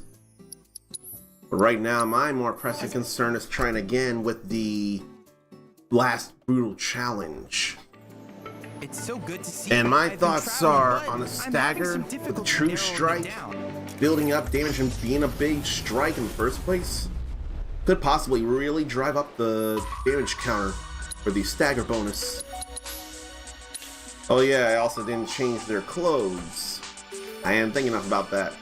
But right now, my more pressing concern is trying again with the last brutal challenge. It's so good to see. And my I've been thoughts traveling, are but on a I'm stagger having some with a difficulty true narrowing it strike, down. building up damage and being a big strike in the first place could possibly really drive up the damage counter for the stagger bonus. Oh yeah, I also didn't change their clothes. I am thinking enough about that.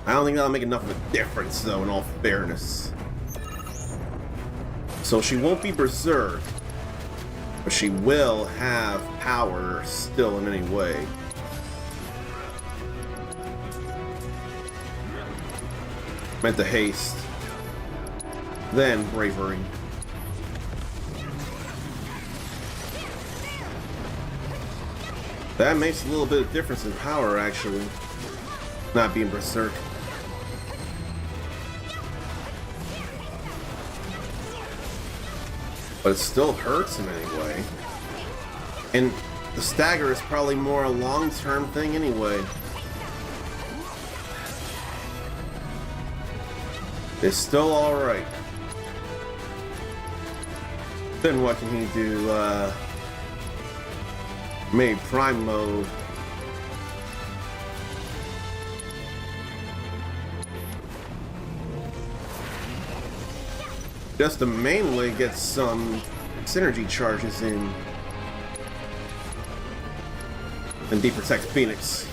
I don't think that'll make enough of a difference though, in all fairness. So she won't be berserk, but she will have power still in any way. Meant to haste. Then bravery. That makes a little bit of difference in power, actually. Not being berserk. But it still hurts him anyway. And the stagger is probably more a long-term thing anyway. It's still alright. Then what can he do? Maybe prime mode. Just to mainly get some synergy charges in. And deprotect Phoenix.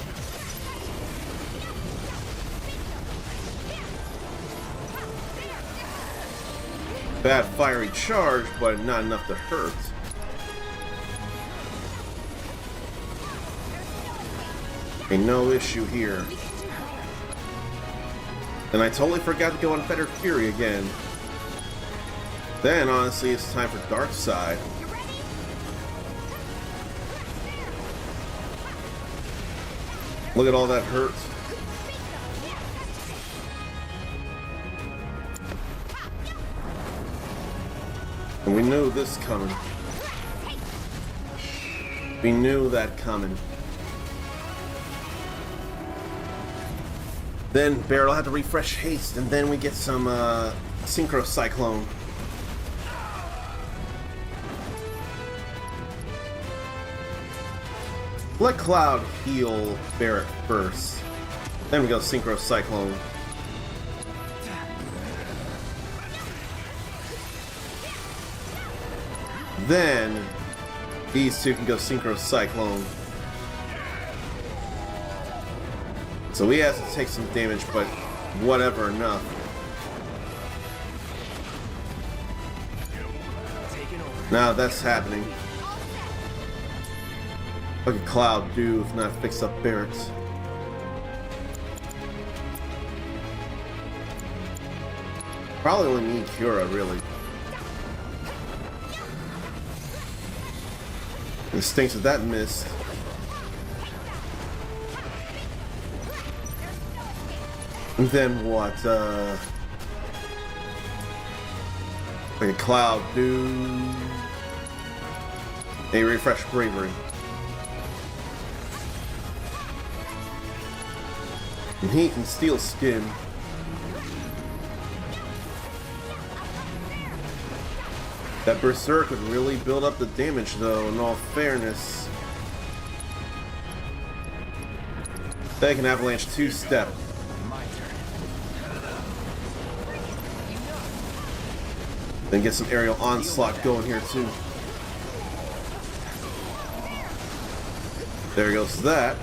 Bad fiery charge, but not enough to hurt. Ain't no issue here. And I totally forgot to go on Fetter Fury again. Then, honestly, it's time for Dark Side. Look at all that hurt. And we knew this coming. We knew that coming. Then Barrel had to refresh haste, and then we get some Synchro Cyclone. Let Cloud heal Barret first. Then we go Synchro Cyclone. Then these two can go Synchro Cyclone. So we have to take some damage, but whatever, enough. Now that's happening. What could Cloud do if not fix up Barret? Probably only need Cura, really. It stinks that that missed. And then what, like a Cloud do? They refresh Bravery. And he can steal skin. That Berserk would really build up the damage though, in all fairness. They can Avalanche two-step. Then get some aerial onslaught going here too. There goes that.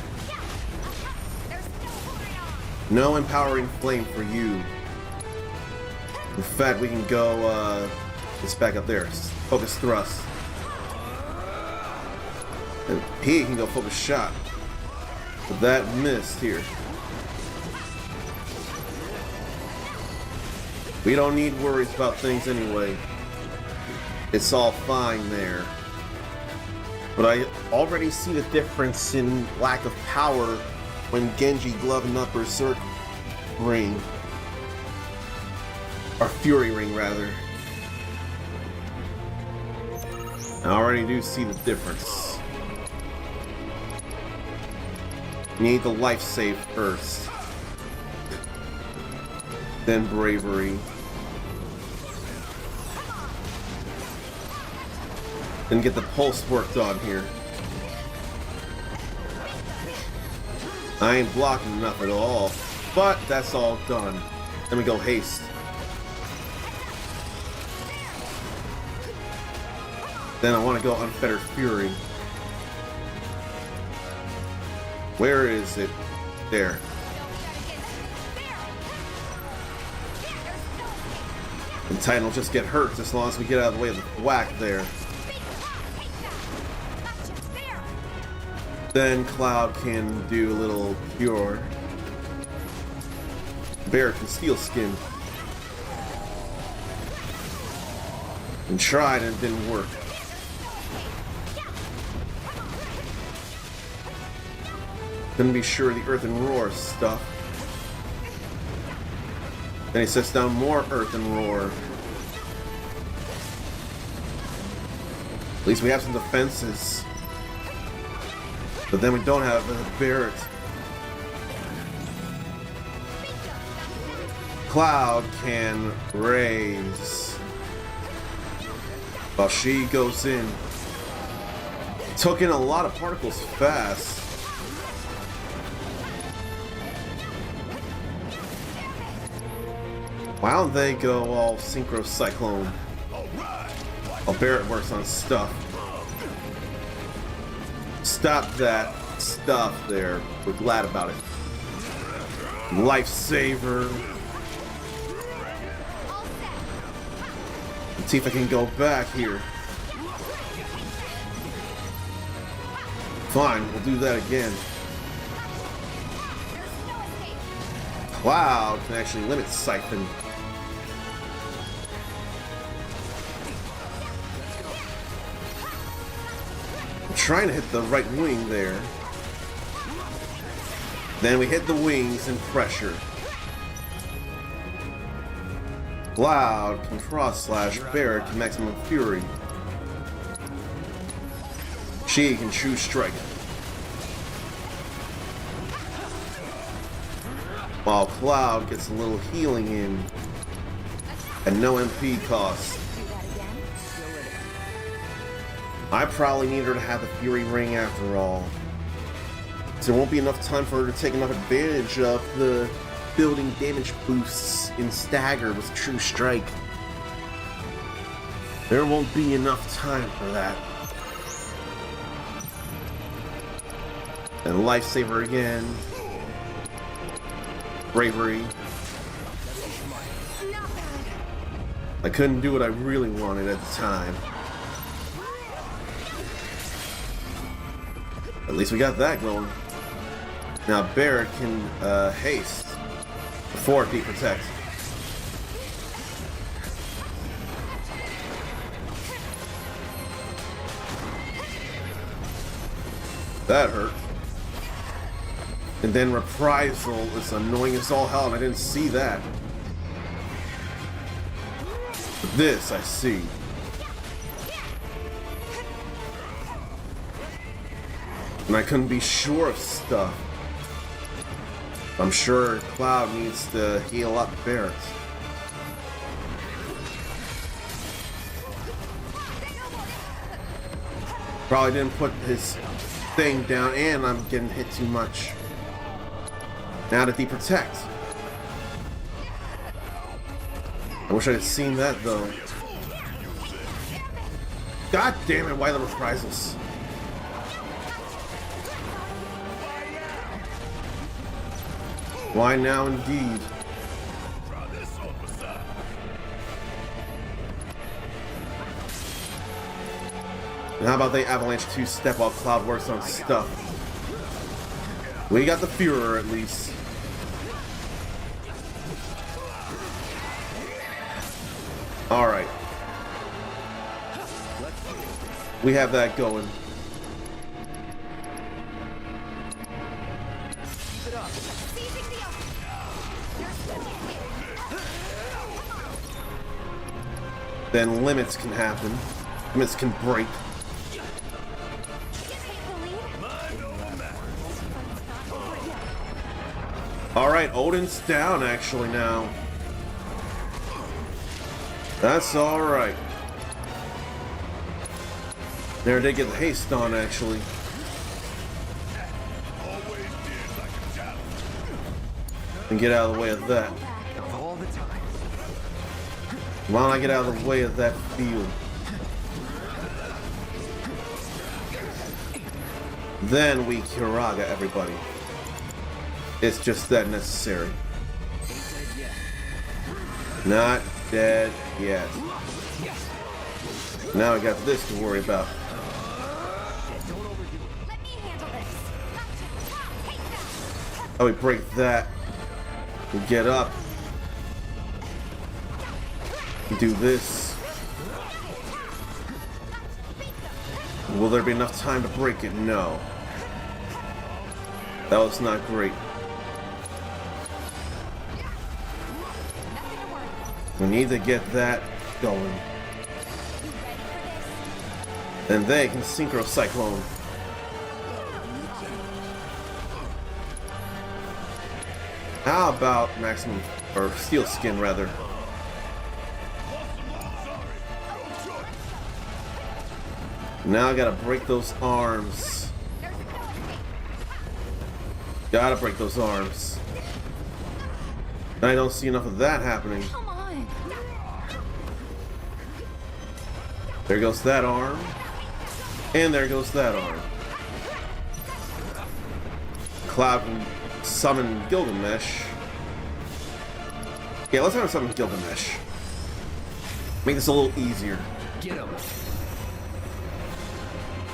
No empowering flame for you. In fact, we can go it's back up there. Focus thrust. And he can go focus shot. But that missed here. We don't need worries about things anyway. It's all fine there. But I already see the difference in lack of power when Genji gloving up Berserk Ring. Or Fury Ring, rather. I already do see the difference. You need the life save first. Then bravery. Then get the pulse worked on here. I ain't blocking enough at all. But that's all done. Then we go haste. Then I want to go Unfettered Fury. Where is it? There. And Titan will just get hurt as long as we get out of the way of the whack there. Then Cloud can do a little Cure. Bear can Steel Skin. And tried and it didn't work. Couldn't be sure the Earth and Roar stuff. Then he sets down more Earth and Roar. At least we have some defenses. But then we don't have a Barret. Cloud can raise. While she goes in. Took in a lot of particles fast. Why don't they go all Synchro Cyclone? Oh, Barret works on stuff. Stop that stuff there. We're glad about it. Lifesaver. Let's see if I can go back here. Fine, we'll do that again. Cloud can actually limit Siphon. I'm trying to hit the right wing there. Then we hit the wings and pressure. Cloud can cross slash, Barret can maximum fury. She can true strike. While Cloud gets a little healing in at no MP cost. I probably need her to have the Fury Ring after all. So there won't be enough time for her to take enough advantage of the building damage boosts in Stagger with True Strike. There won't be enough time for that. And Lifesaver again. Bravery. I couldn't do what I really wanted at the time. At least we got that going. Now Barret can haste before he protects. That hurt. And then Reprisal is annoying as all hell, and I didn't see that. But this I see. And I couldn't be sure of stuff. I'm sure Cloud needs to heal up Barret. Probably didn't put his thing down, and I'm getting hit too much. Now to protect. I wish I had seen that though. God damn it, why the reprisals? Why now indeed? And how about they Avalanche 2-step while Cloud works on stuff? We got the Führer at least. Alright. We have that going. Then limits can happen. Limits can break. Alright, Odin's down actually now. That's alright. There they get the haste on actually. And get out of the way of that. All the time. Why don't I get out of the way of that field? Then we Kiraga everybody. It's just that necessary. Not dead yet. Now I got this to worry about. Oh, we break that. We get up. We do this. Will there be enough time to break it? No. That was not great. We need to get that going. And they can Synchro Cyclone. How about Maximum, or Steel Skin rather? Now I gotta break those arms. Gotta break those arms. I don't see enough of that happening. Come on. There goes that arm. And there goes that arm. Cloud can summon Gilgamesh. Yeah, let's have him summon Gilgamesh. Make this a little easier. Get him.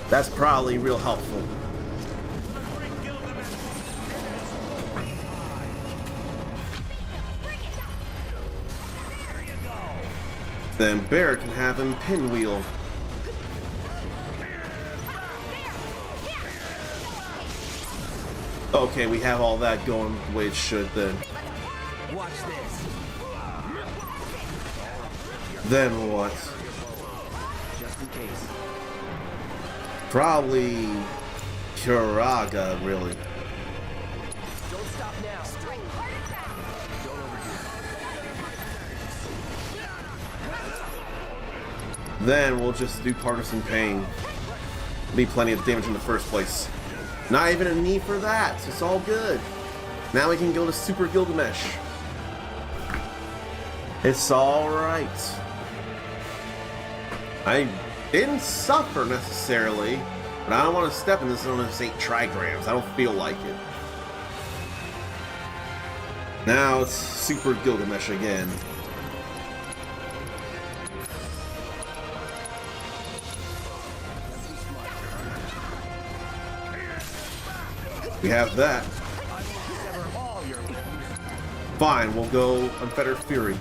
That's probably real helpful. Then Barrett can have him pinwheel. Okay, we have all that going the way it should then. Watch this. Then what? Just in case. Probably Kiraga, really. Don't stop now. Don't overdo it. Then we'll just do Partisan Pain. Be plenty of damage in the first place. Not even a need for that. It's all good. Now we can go to Super Gilgamesh. It's alright. I didn't suffer necessarily, but I don't want to step in this on this 8 trigrams. I don't feel like it. Now it's Super Gilgamesh again. We have that. Fine, we'll go Unfettered Fury.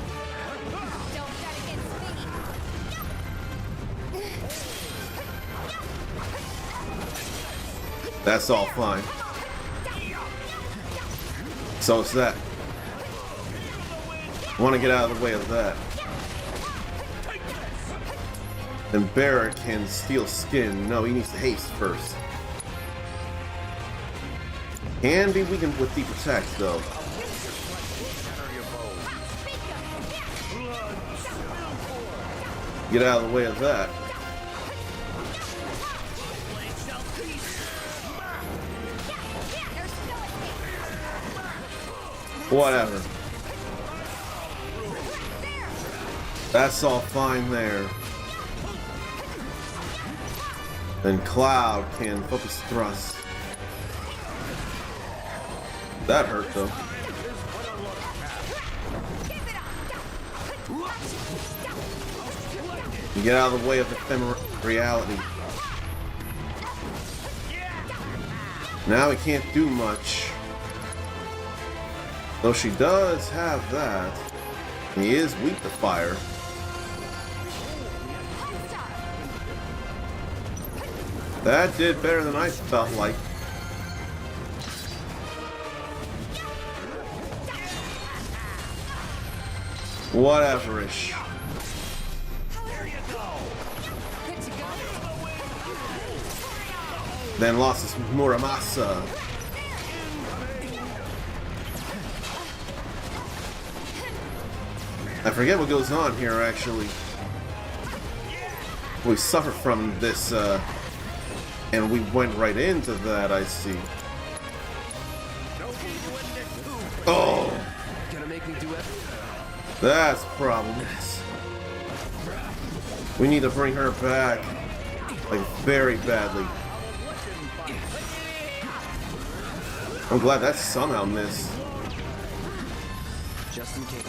That's all fine. So it's that. I want to get out of the way of that. Then Barrett can steal skin. No, he needs to haste first. Can be weakened with Deep Attack, though. Get out of the way of that. Whatever. That's all fine there. Then Cloud can focus thrust. That hurt though. Get out of the way of ephemeral reality. Now he can't do much. Though she does have that. He is weak to fire. That did better than I felt like. Whatever-ish. Then lost his Muramasa. I forget what goes on here, actually. We suffer from this, and we went right into that, I see. Oh! Gonna make me do it. That's problems. We need to bring her back, like, very badly. I'm glad that somehow missed. Just in case.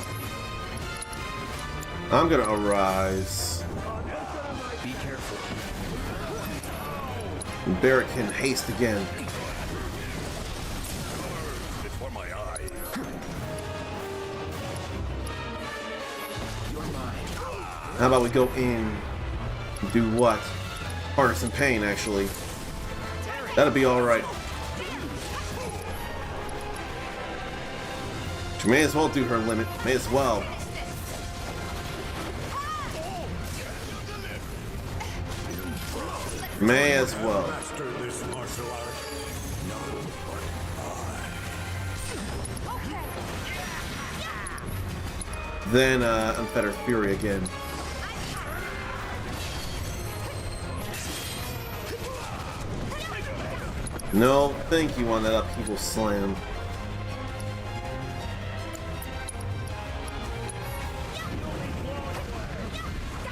I'm gonna arise. Be careful. Barrett can haste again. Before my eyes. You're mine. How about we go in and do what? Harness some pain, actually. That'll be alright. She may as well do her limit. May as well. May as well. Then, Unfettered Fury again. No, thank you on that upheaval slam.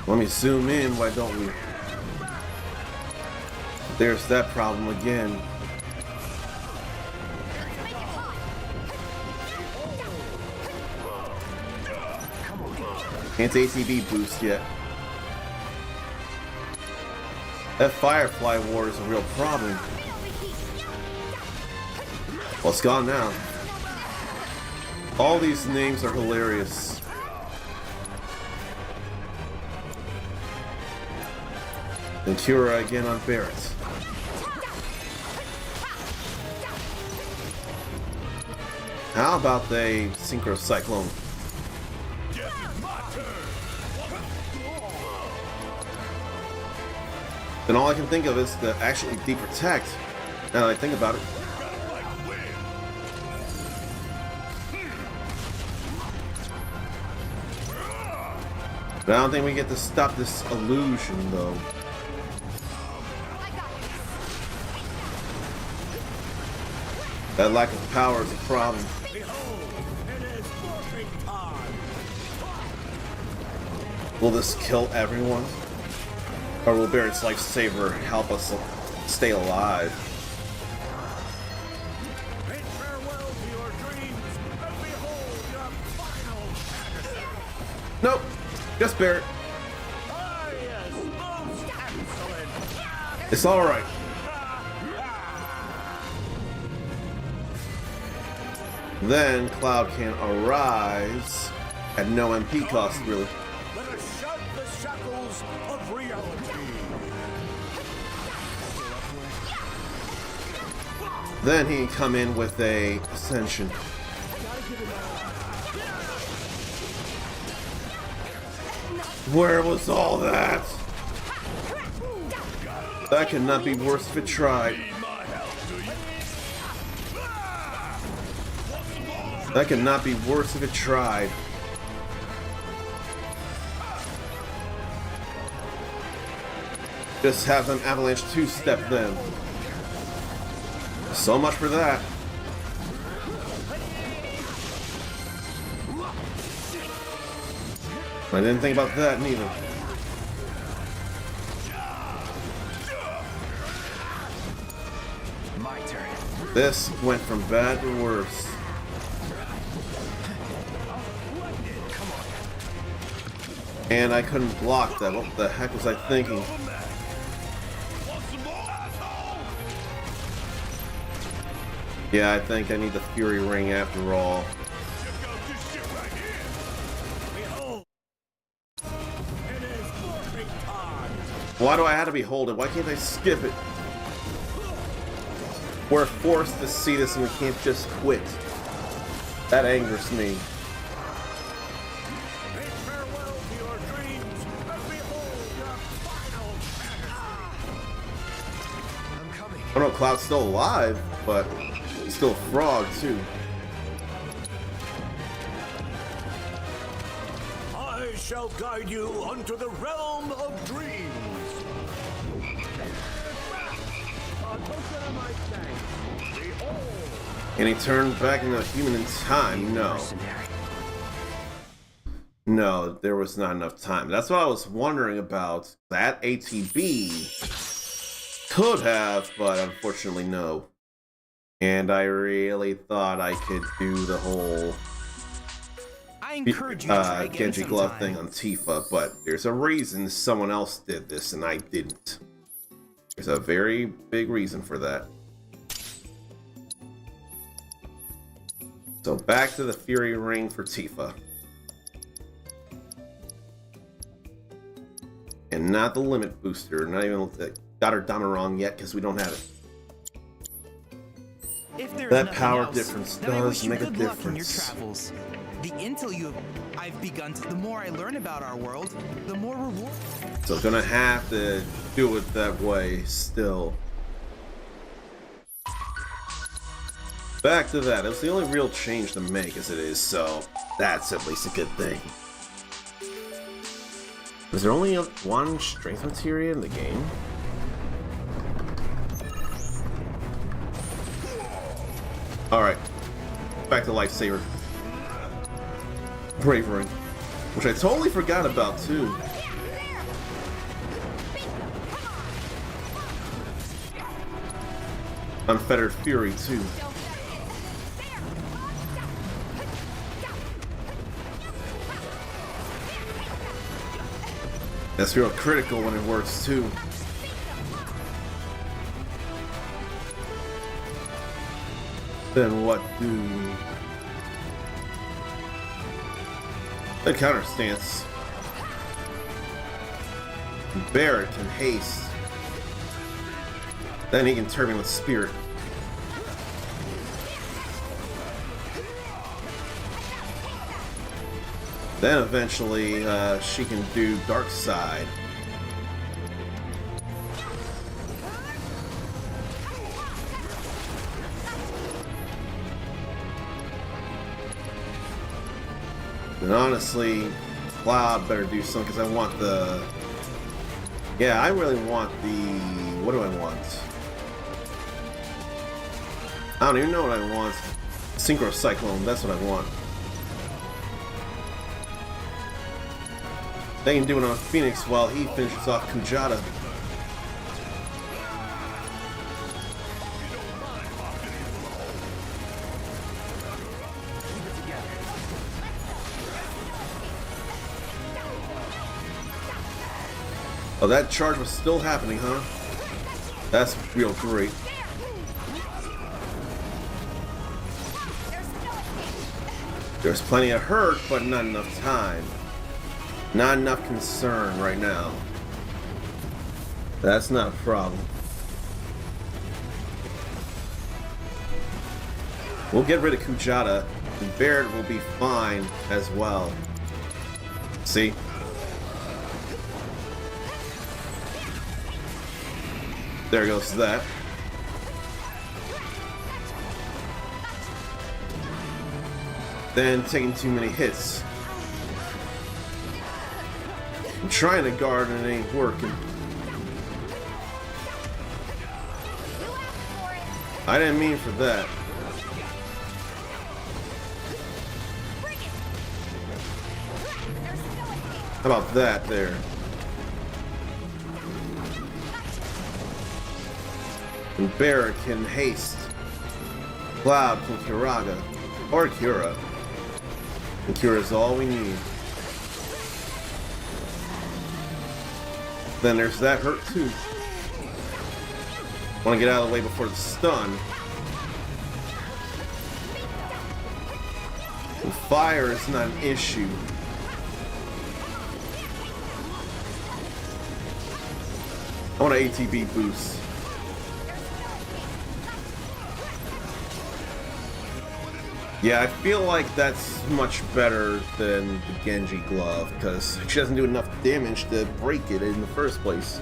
Let me zoom in, why don't we? There's that problem again. Can't ATB boost yet. That Firefly Ward is a real problem. Well, it's gone now. All these names are hilarious. And Kira again on Barrett. How about they Synchro Cyclone? Then all I can think of is to actually deprotect. Now that I think about it. But I don't think we get to stop this illusion, though. That lack of power is a problem. Will this kill everyone? Or will Barrett's lifesaver help us stay alive? Nope, just Barrett. It's alright. Then Cloud can arise at no MP cost, really. Let us shut the shackles of reality. Then he can come in with a Ascension. Where was all that? That could not be worse if it tried. That could not be worse if it tried. Just have them Avalanche 2-step them. So much for that. I didn't think about that neither. My turn. This went from bad to worse. And I couldn't block that. What the heck was I thinking? Yeah, I think I need the Fury Ring after all. Why do I have to be holding? Why can't I skip it? We're forced to see this and we can't just quit. That angers me. I know Cloud's still alive, but he's still a frog too. shall guide you unto the realm of dreams. Can he turn back into a human in time? No. No, there was not enough time. That's what I was wondering about. That ATB could have, but unfortunately no. And I really thought I could do the whole Genji glove thing on Tifa, but there's a reason someone else did this and I didn't. There's a very big reason for that. So back to the Fury Ring for Tifa. And not the limit booster, not even got her Damarong yet because we don't have it. That power difference does make a difference. The intel I've begun to, the more I learn about our world, the more reward. So gonna have to do it that way still. Back to that, it's the only real change to make as it is, so that's at least a good thing. Is there only one strength materia in the game? Alright, back to Lifesaver. Bravery, which I totally forgot about too. Unfettered Fury too. That's real critical when it works too. Then what do... The counter stance. Barrett can haste. Then he can turbulent spirit. Then eventually she can do dark side. And honestly, Cloud better do something because I want the... Yeah, I really want the... What do I want? I don't even know what I want. Synchro Cyclone, that's what I want. They can do it on Phoenix while he finishes off Kujata. Oh, that charge was still happening, huh? That's real great. There's plenty of hurt, but not enough time. Not enough concern right now. That's not a problem. We'll get rid of Kujata, and Barrett will be fine as well. See? There goes that. Then taking too many hits. I'm trying to guard and it ain't working. I didn't mean for that. How about that there? And Barrett can haste. Cloud from Kiraga. Or Kira. And Kira's all we need. Then there's that hurt too. Want to get out of the way before the stun. And fire is not an issue. I want an ATB boost. Yeah, I feel like that's much better than the Genji glove, because she doesn't do enough damage to break it in the first place.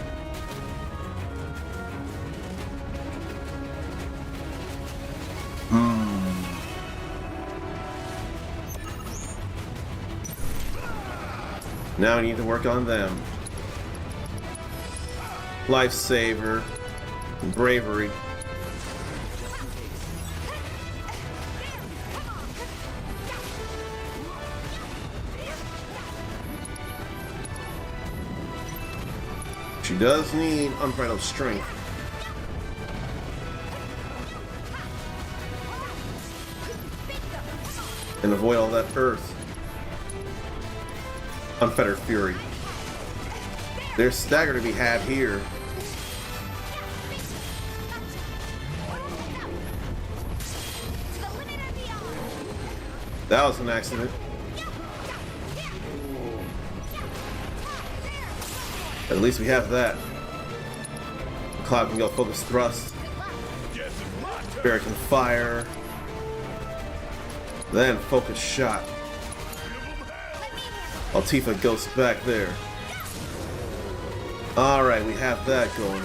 Now I need to work on them. Lifesaver. Bravery. She does need unbridled strength. And avoid all that earth. Unfettered fury. There's stagger to be had here. That was an accident. At least we have that. Cloud can go focus thrust. Barret can fire. Then focus shot. While Tifa goes back there. Alright, we have that going.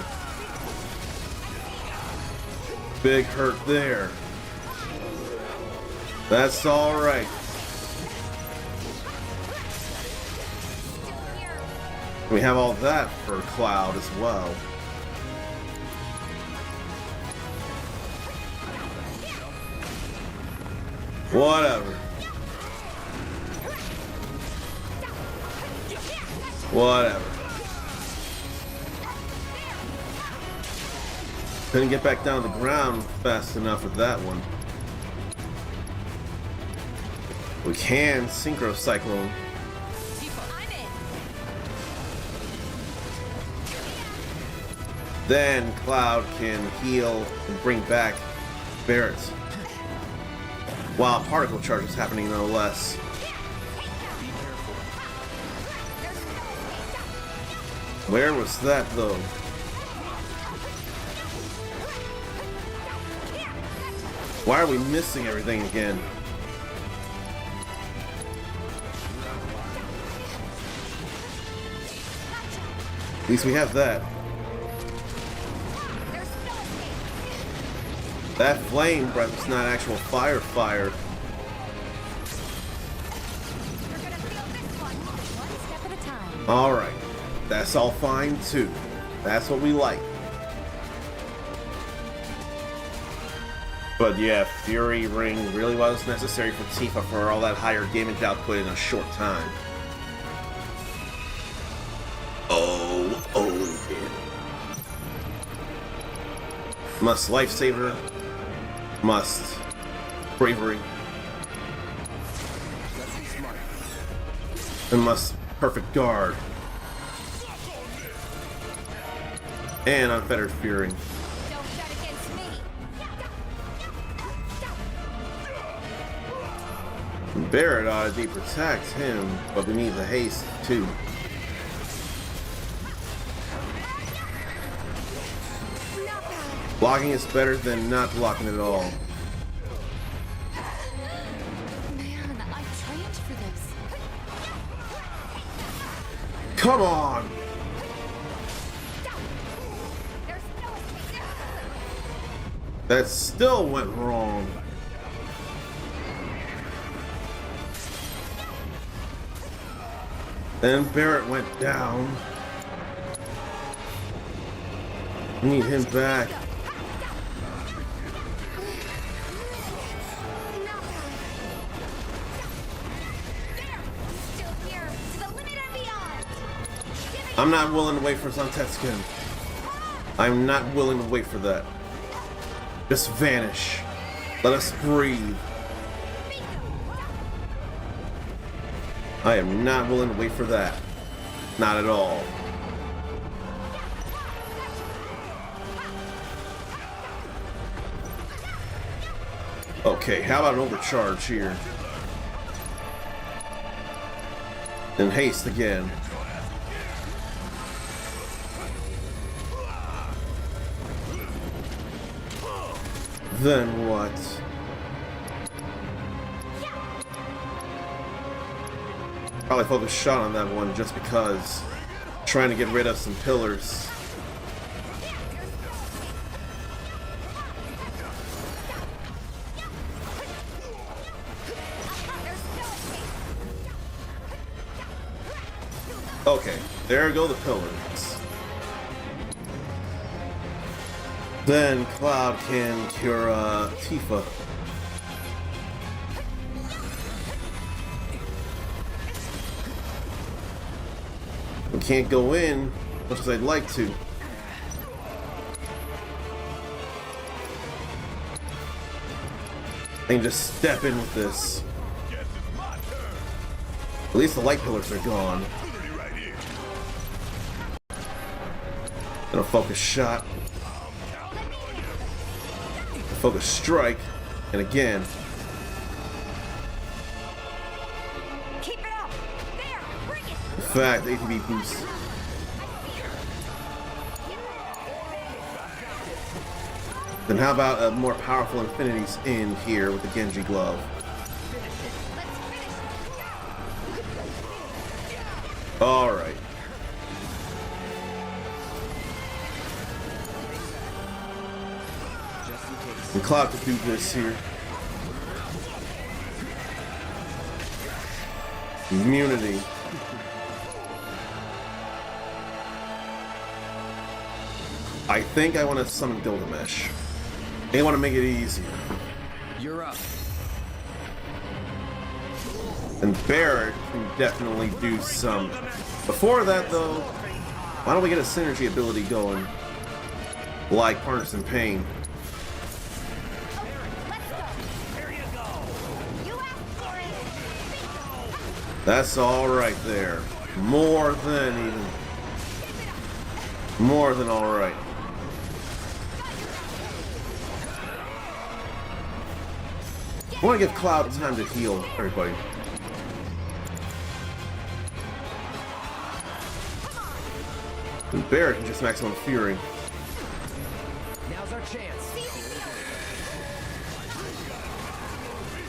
Big hurt there. That's alright. We have all that for Cloud as well. Whatever. Whatever. Couldn't get back down to the ground fast enough with that one. We can Synchro Cyclone. Then Cloud can heal and bring back Barret. While particle charge is happening no less. Where was that though? Why are we missing everything again? At least we have that. That flame breath is not actual fire. Alright. That's all fine too. That's what we like. But yeah, Fury Ring really was necessary for Tifa for all that higher damage output in a short time. Oh, yeah. Must Lifesaver. Must Bravery. And must Perfect Guard. And Unfettered Fury. Barret ought to protect him, but we need the haste too. Blocking is better than not blocking at all. Man, I trained for this. Come on! That still went wrong. Then Barret went down. We need him back. I'm not willing to wait for Zantetsuken. I'm not willing to wait for that. Just vanish. Let us breathe. I am not willing to wait for that. Not at all. Okay, how about an overcharge here? Then haste again. Then what? Probably focus shot on that one just because. Trying to get rid of some pillars. Okay, there go the pillars. Then Cloud can cure Tifa. We can't go in much as I'd like to. I can just step in with this. At least the light pillars are gone. Then a focus shot. A focus strike. And again. Keep it up. There, bring it. In fact, ATB boost. Then how about a more powerful Infinity's in here with the Genji glove? Alright. And Cloud could do this here. Immunity. I think I want to summon Gilgamesh. They want to make it easier. You're up. And Barrett can definitely do some. Before that, though, why don't we get a synergy ability going? Like Partisan Pain. That's all right there. More than all right. I want to give Cloud time to heal everybody. And Barrett can just maximum fury. Now's our chance.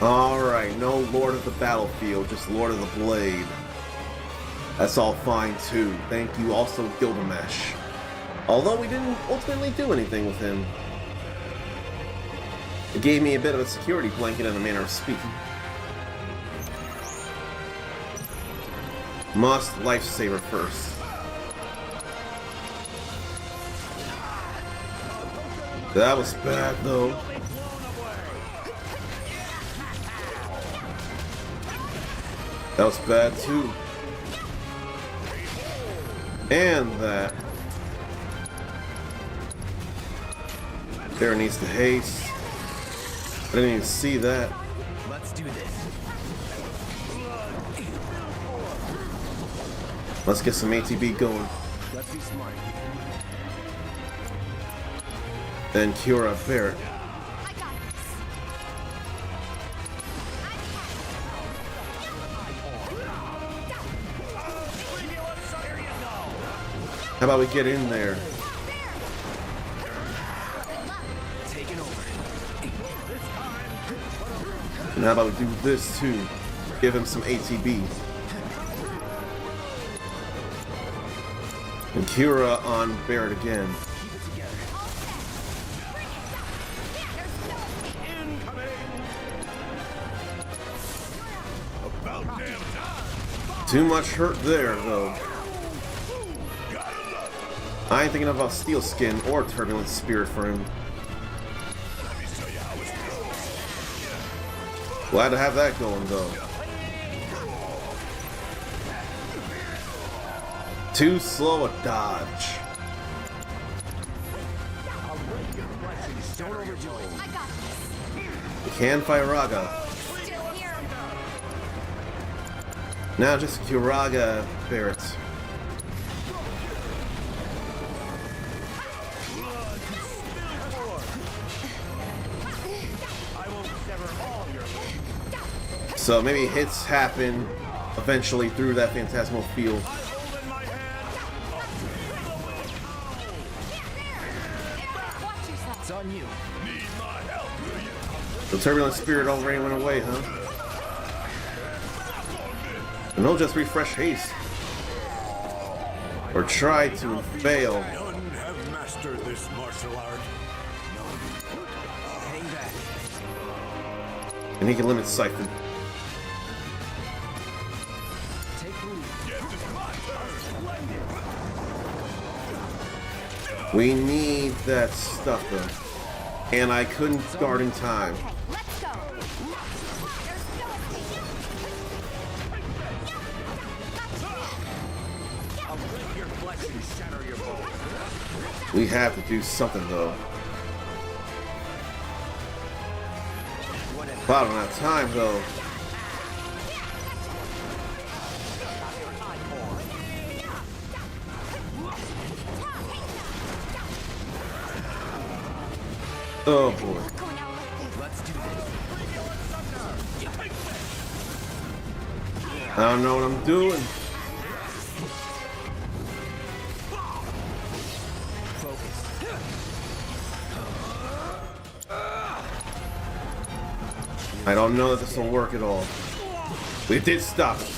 Alright, no Lord of the Battlefield, just Lord of the Blade. That's all fine too. Thank you also, Gilgamesh. Although we didn't ultimately do anything with him. It gave me a bit of a security blanket in a manner of speaking. Must lifesaver first. That was bad though. That was bad too. And that. There needs to haste. I didn't even see that. Let's do this. Let's get some ATB going. Let's be smart. Then Cura Barrett. How about we get in there? Taking over. And how about we do this too? Give him some ATB. And Cura on Barrett again. Too much hurt there, though. I ain't thinking about Steel Skin or Turbulent Spirit for him. Glad to have that going, though. Too slow a dodge. We can fight Raga. Now just Kuraga Barrett. So maybe hits happen eventually through that phantasmal field. It's on you. The Turbulent Spirit already went away, huh? And he'll just refresh haste. Or try to fail. None have mastered this martial art. Hang back. And he can limit Siphon. Take the lead. Yes, it's mine. We need that stuff though. And I couldn't guard in time. Let's go. I'll break your flesh and shatter your bones. We have to do something though. But I don't have time though. Oh boy. Let's do this. I don't know what I'm doing. I don't know that this will work at all. We did stop it.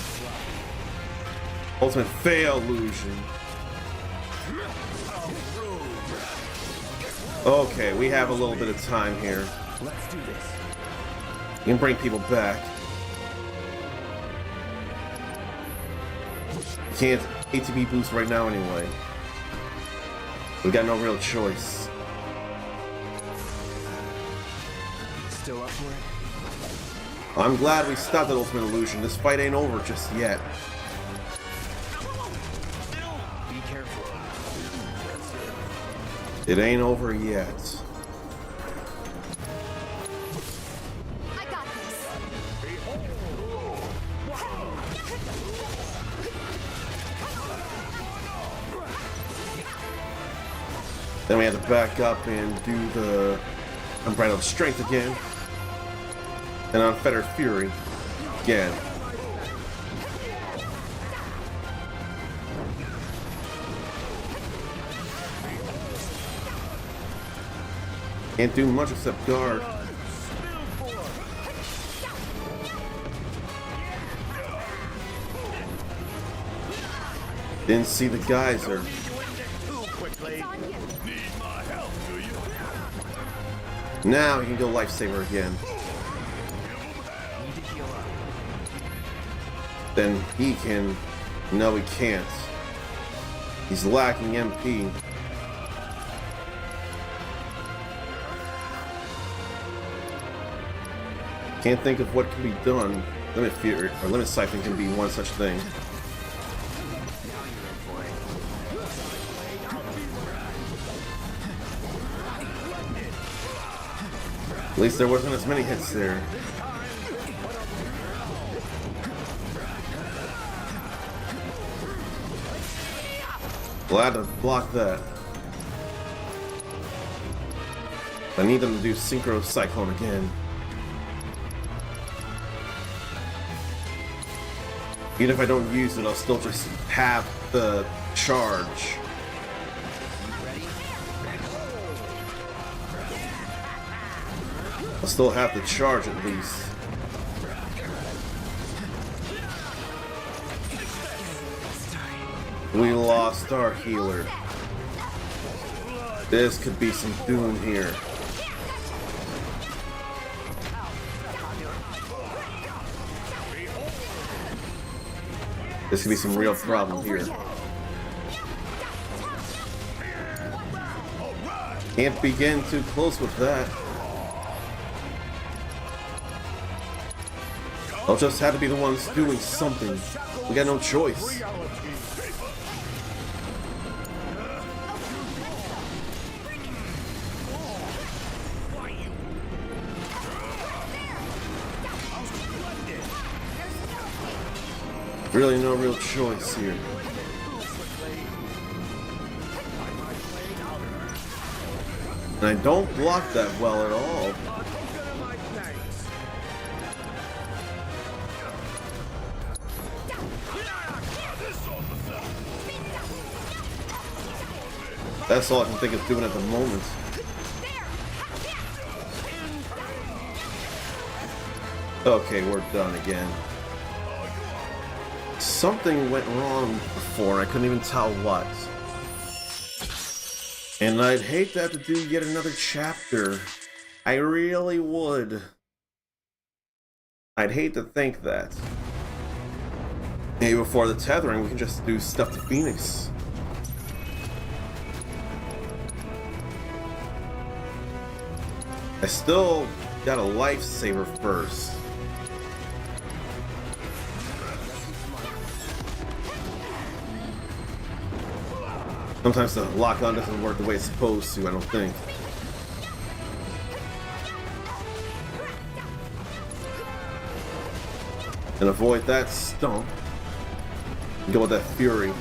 Ultimate fail illusion. Okay, we have a little bit of time here. Let's do this. We can bring people back. Can't ATB boost right now anyway. We got no real choice. Still up for it? I'm glad we stopped that ultimate illusion. This fight ain't over just yet. Be careful. It ain't over yet. I got this. Then we have to back up and do the Unbridled Strength again. And Unfettered Fury again. Can't do much except guard. Didn't see the geyser. Now he can go Lifesaver again. Then he can... No, he can't. He's lacking MP. Can't think of what can be done. Limit Fury or Limit Siphon can be one such thing. At least there wasn't as many hits there. Glad to block that. I need them to do Synchro Cyclone again. Even if I don't use it, I'll still just have the charge. I'll still have the charge at least. We lost our healer. This could be some doom here. This could be some real problem here. Can't begin too close with that. I'll just have to be the ones doing something. We got no choice. Really no real choice here. And I don't block that well at all. That's all I can think of doing at the moment. Okay, we're done again. Something went wrong before, I couldn't even tell what. And I'd hate to have to do yet another chapter. I really would. I'd hate to think that. Maybe before the tethering, we can just do stuff to Phoenix. I still got a lifesaver first. Sometimes the lock-on doesn't work the way it's supposed to, I don't think. And avoid that stomp. Go with that fury.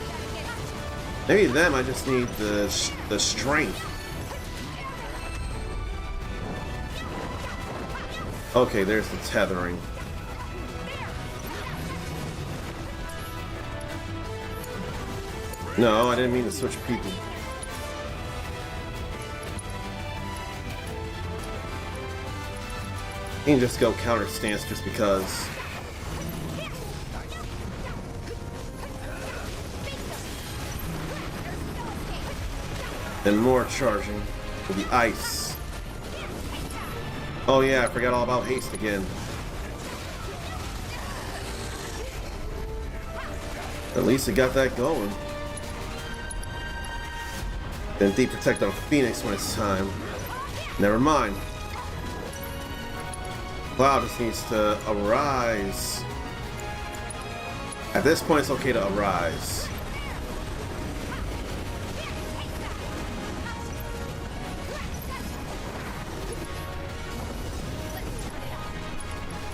Maybe them, I just need the strength. Okay, there's the tethering. No, I didn't mean to switch people. You can just go counter stance just because. And more charging for the ice. Oh yeah, I forgot all about haste again. At least it got that going. Then deep protect on Phoenix when it's time. Never mind. Cloud just needs to arise. At this point, it's okay to arise.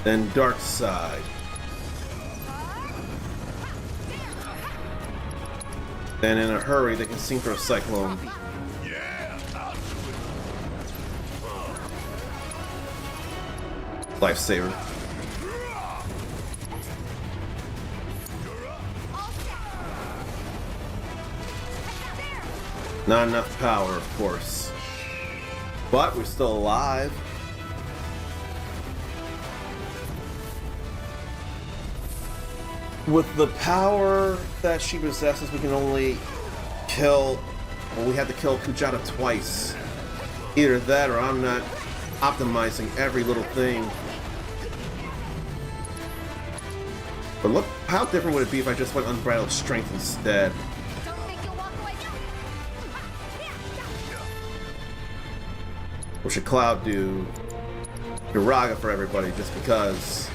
Then Dark Side. Then in a hurry, they can Synchro Cyclone. Lifesaver. Not enough power, of course. But we're still alive. With the power that she possesses, we can only kill... Well, we had to kill Kujata twice. Either that or I'm not optimizing every little thing. But look, how different would it be if I just went Unbridled Strength instead? What should Cloud do? Uraga for everybody, just because.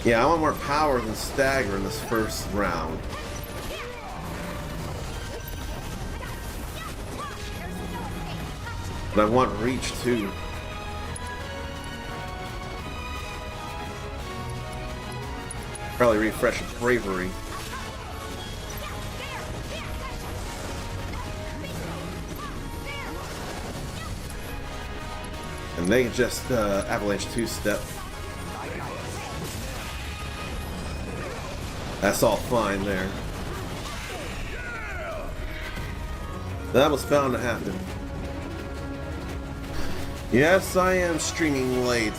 Yeah, I want more power than Stagger in this first round. But I want Reach too. Probably refresh Bravery. And they can just Avalanche 2-step. That's all fine there. That was bound to happen. Yes, I am streaming late.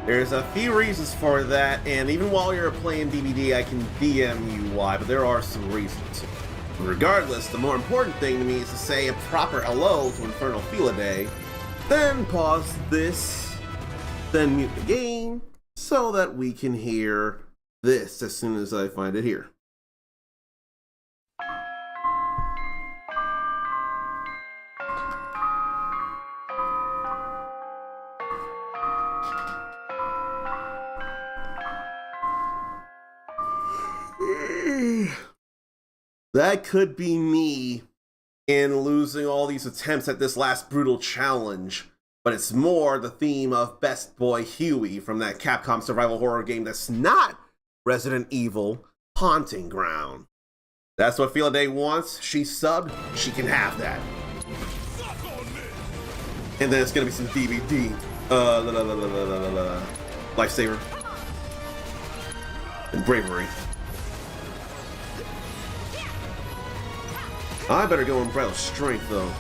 There's a few reasons for that, and even while you're playing DVD, I can DM you why, but there are some reasons. Regardless, the more important thing to me is to say a proper hello to Infernal Felidae, then pause this, then mute the game, so that we can hear this as soon as I find it here. That could be me in losing all these attempts at this last brutal challenge, but it's more the theme of Best Boy Huey from that Capcom survival horror game that's not Resident Evil Haunting Ground. That's what Felidae wants. She subbed, she can have that. And then it's gonna be some DVD. Lifesaver. And Bravery. I better go Unbridled Strength though.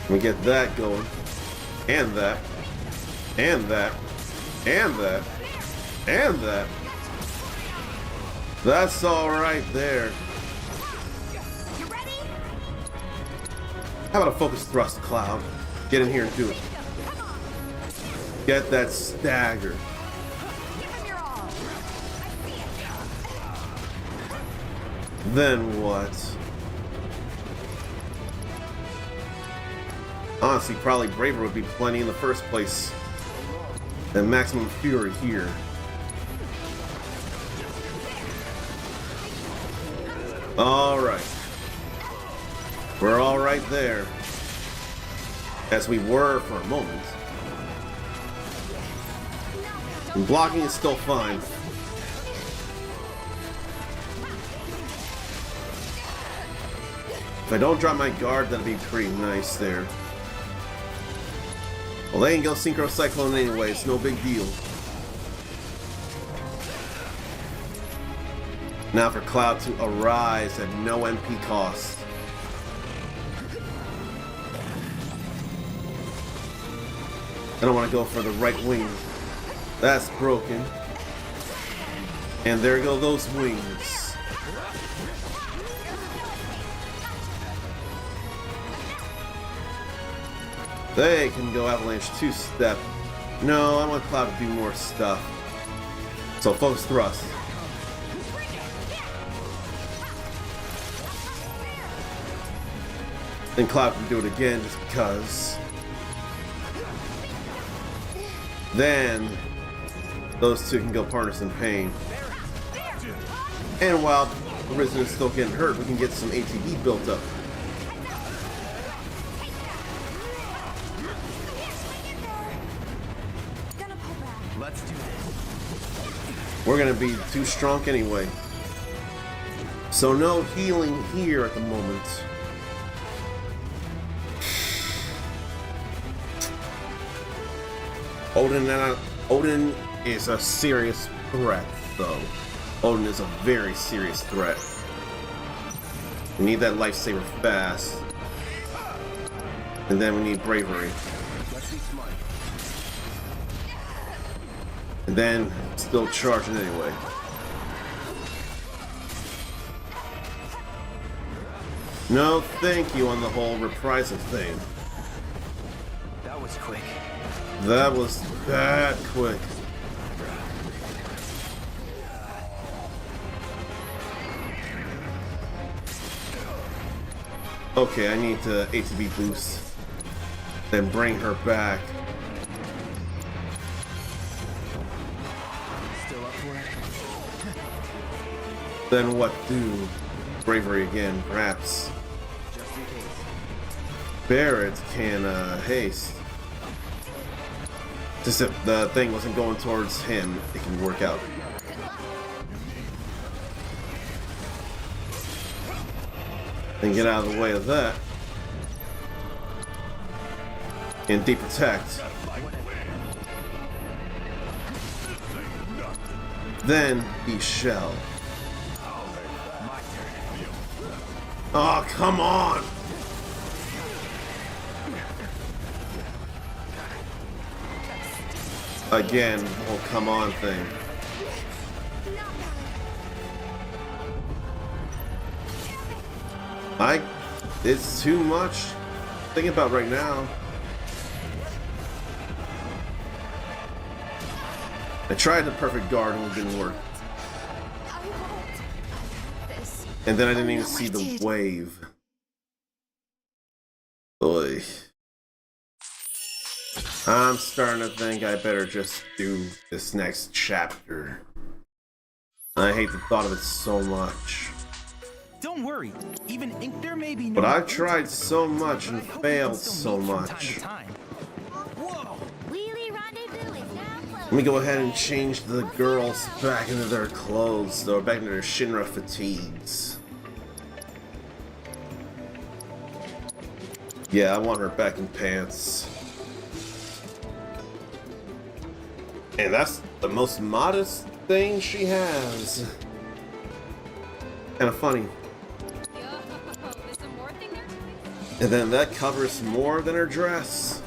Let me get that going. And that. And that. And that. And that. That's all right there. You ready? How about a focus thrust, Cloud? Get in here and do it. Get that stagger. Then what? Honestly, probably Braver would be plenty in the first place. And Maximum Fury here. Alright. We're alright there. As we were for a moment. And blocking is still fine. If I don't drop my guard, that'd be pretty nice there. Well, they ain't gonna Synchro Cyclone anyway, it's no big deal. Now for Cloud to arise at no MP cost. I don't want to go for the right wing. That's broken. And there go those wings. They can go Avalanche 2-step. No, I want Cloud to do more stuff. So focus thrust. Then Cloud can do it again just because. Then those two can go Partners in Pain. And while Arisen is still getting hurt, we can get some ATB built up. Let's do this. We're gonna be too strong anyway. So no healing here at the moment. Odin is a serious threat, though. Odin is a very serious threat. We need that lifesaver fast. And then we need bravery. Let's be smart. And then still charging anyway. No thank you on the whole reprisal thing. That was quick. That was that quick. Okay, I need to ATB boost. Then bring her back. Still up for it? Then what do? Bravery again, perhaps. Just in case. Barrett can haste. Just if the thing wasn't going towards him, it can work out. And get out of the way of that. And deprotect. Then he shall. Oh, come on! Again, oh come on thing. It's too much to think about right now. I tried the perfect guard and it didn't work. And then I didn't even see the wave. Boy. I'm starting to think I better just do this next chapter. I hate the thought of it so much. Don't worry, even there may be no. But I've tried so much and failed so much. Let me go ahead and change the girls back into their clothes, or back into their Shinra fatigues. Yeah, I want her back in pants. And that's the most modest thing she has. Kind of funny. And then that covers more than her dress.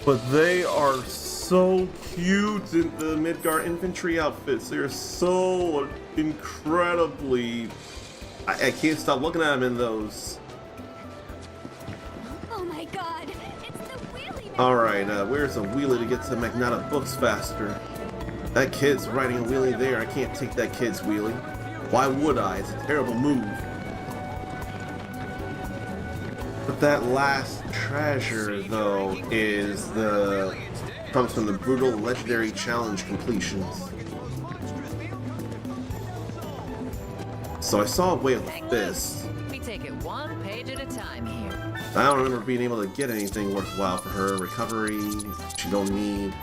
But they are so cute in the Midgar infantry outfits. They're so incredibly... I can't stop looking at them in those. Oh my god, it's the wheelie man. Alright, where's a wheelie to get to Magnata books faster? That kid's riding a wheelie there. I can't take that kid's wheelie. Why would I? It's a terrible move. But that last treasure, though, comes from the brutal legendary challenge completions. So I saw a way of the fist. We take it one page at a time here. I don't remember being able to get anything worthwhile for her. Recovery, she don't need.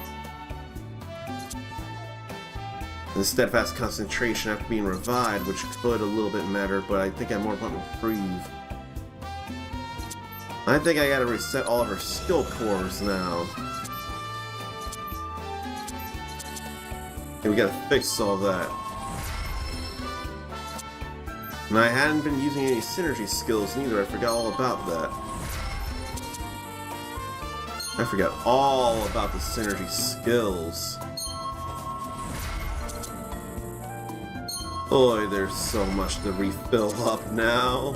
And steadfast concentration after being revived, which could a little bit matter, but I think I more want reprieve. I think I gotta reset all of her skill cores now. And we gotta fix all that. And I hadn't been using any synergy skills neither. I forgot all about that. I forgot all about the synergy skills. Boy, there's so much to refill up now.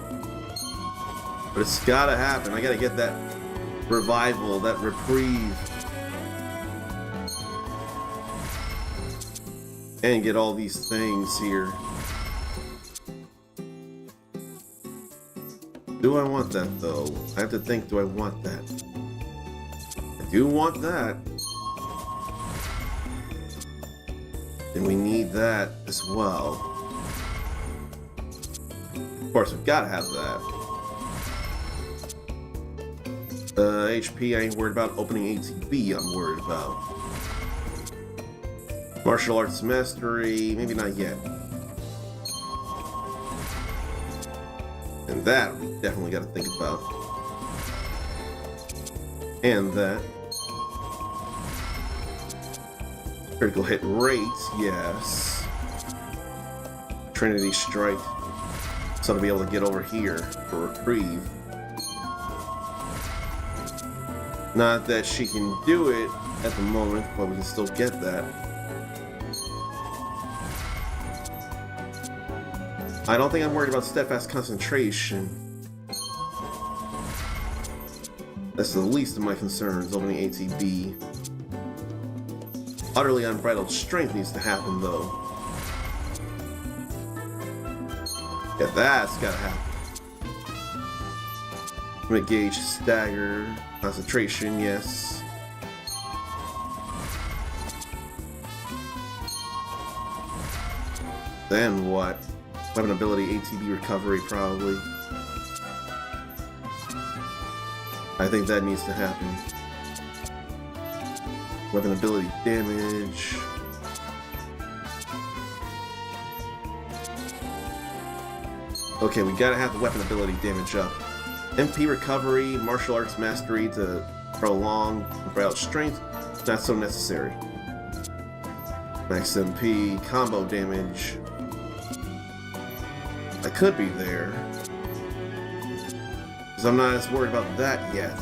But it's gotta happen. I gotta get that revival, that reprieve. And get all these things here. Do I want that though? I have to think, do I want that? I do want that. And we need that as well. Of course, we've got to have that. HP, I ain't worried about. Opening ATB, I'm worried about. Martial arts mastery, maybe not yet. And that we definitely got to think about. And that. Critical hit rate, yes. Trinity strike. So to be able to get over here for reprieve. Not that she can do it at the moment, but we can still get that. I don't think I'm worried about steadfast concentration. That's the least of my concerns, opening ATB. Utterly unbridled strength needs to happen though. Yeah, that's gotta happen. Limit gauge, stagger, concentration, yes. Then what? Weapon ability, ATB recovery, probably. I think that needs to happen. Weapon ability damage. Okay, we gotta have the weapon ability damage up. MP recovery, martial arts mastery to prolong unbridled strength, not so necessary. Max MP, combo damage. I could be there. Because I'm not as worried about that yet.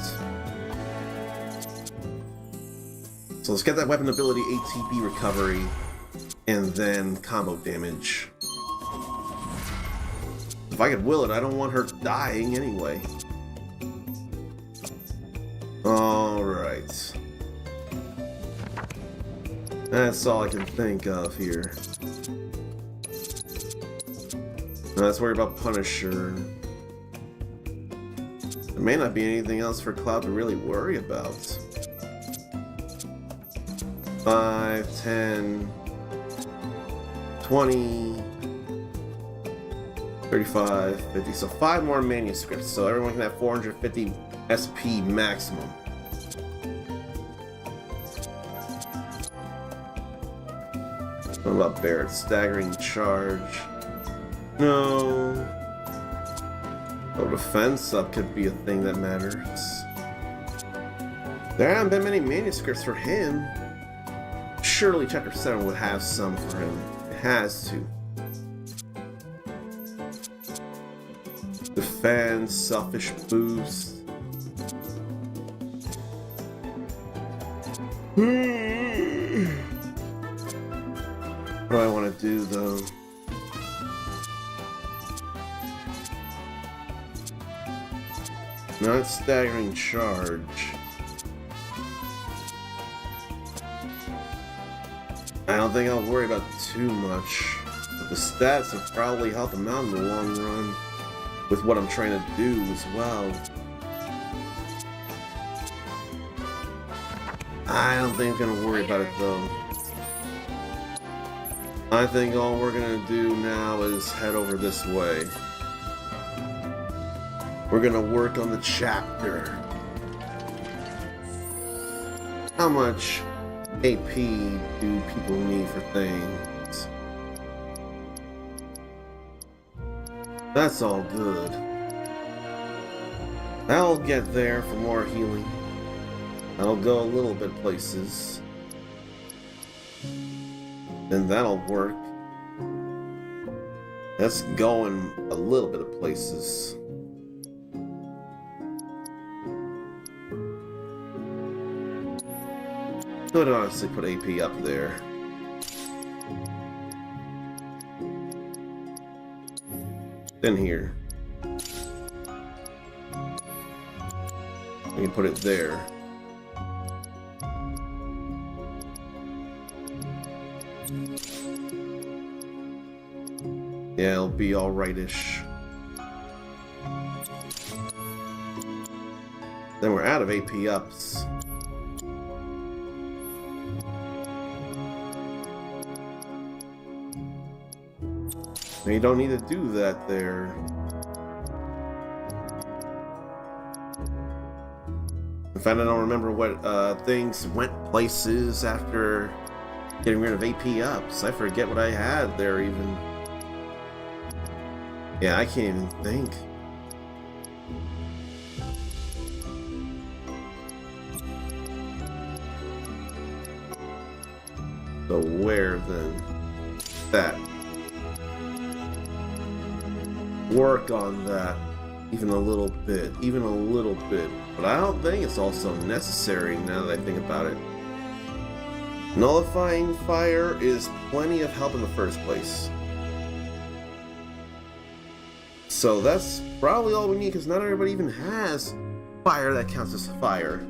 So let's get that weapon ability ATB recovery and then combo damage. If I could will it, I don't want her dying anyway. Alright. That's all I can think of here. Let's worry about Punisher. There may not be anything else for Cloud to really worry about. 5, 10, 20, 35, 50. So 5 more manuscripts. So everyone can have 450 SP maximum. What about Barrett? Staggering charge. No. Oh, defense up could be a thing that matters. There haven't been many manuscripts for him. Surely Chapter 7 would have some for him. It has to. Defense, selfish boost. What do I want to do though? Not staggering charge. I don't think I'll worry about too much. But the stats have probably helped them out in the long run with what I'm trying to do as well. I don't think I'm gonna worry about it though. I think all we're gonna do now is head over this way. We're gonna work on the chapter. How much AP do people need for things? That's all good. I'll get there for more healing. I'll go a little bit places. Then that'll work. That's going a little bit of places. Could honestly put AP up there. Then here. We can put it there. Yeah, it'll be alright-ish. Then we're out of AP ups. You don't need to do that there. In fact, I don't remember what things went places after getting rid of AP ups. I forget what I had there even. Yeah, I can't even think. So where then? That. Work on that even a little bit, but I don't think it's also necessary now that I think about it. Nullifying fire is plenty of help in the first place. So that's probably all we need, because not everybody even has fire that counts as fire.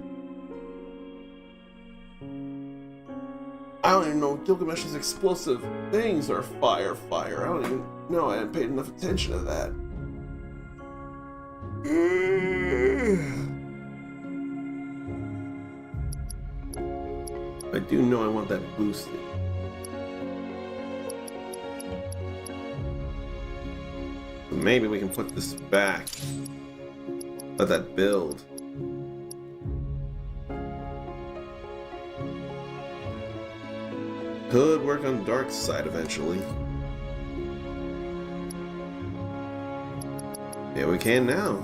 I don't even know Gilgamesh's explosive things are fire. I don't even know. I haven't paid enough attention to that. I do know I want that boosted. Maybe we can put this back. Let that build. Could work on dark side eventually. Yeah, we can now.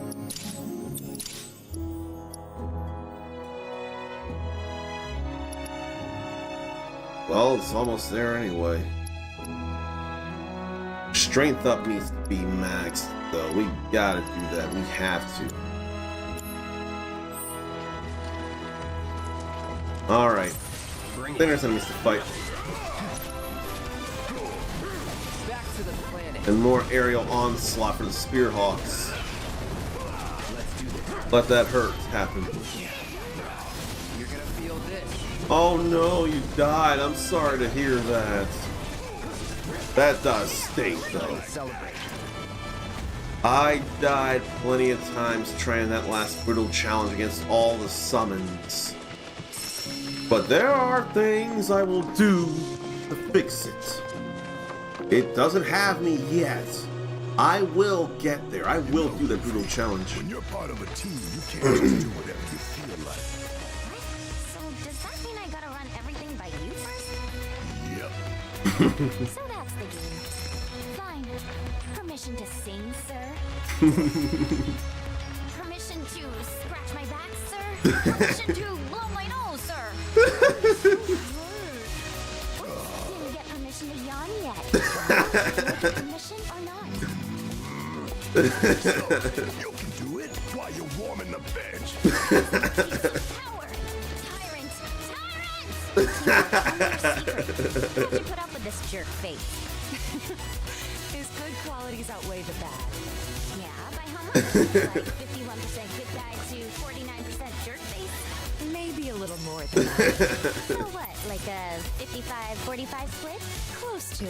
Well, it's almost there anyway. Strength up needs to be maxed, though. We gotta do that. We have to. Alright. Then there's enemies to fight. And more aerial onslaught for the Spearhawks. Let that hurt happen. Oh no, you died. I'm sorry to hear that. That does stink though. I died plenty of times trying that last brutal challenge against all the summons. But there are things I will do to fix it. It doesn't have me yet. I will get there. I will do the brutal challenge. When you're part of a team, you can't just do whatever you feel like. So does that mean I gotta run everything by you first? Yep. So that's the game. Fine. Permission to sing, sir. Permission to scratch my back, sir. Permission to blow my nose, sir. Didn't get permission to yawn yet. Permission or not? You can do it while you're warming the bench. Power! Tyrant! Tyrant! How'd you put up with this jerk face? His good qualities outweigh the bad. Yeah, by how much? Like 51% good guy to 49% jerk face? Maybe a little more than that. So what, like a 55-45 split? Close to.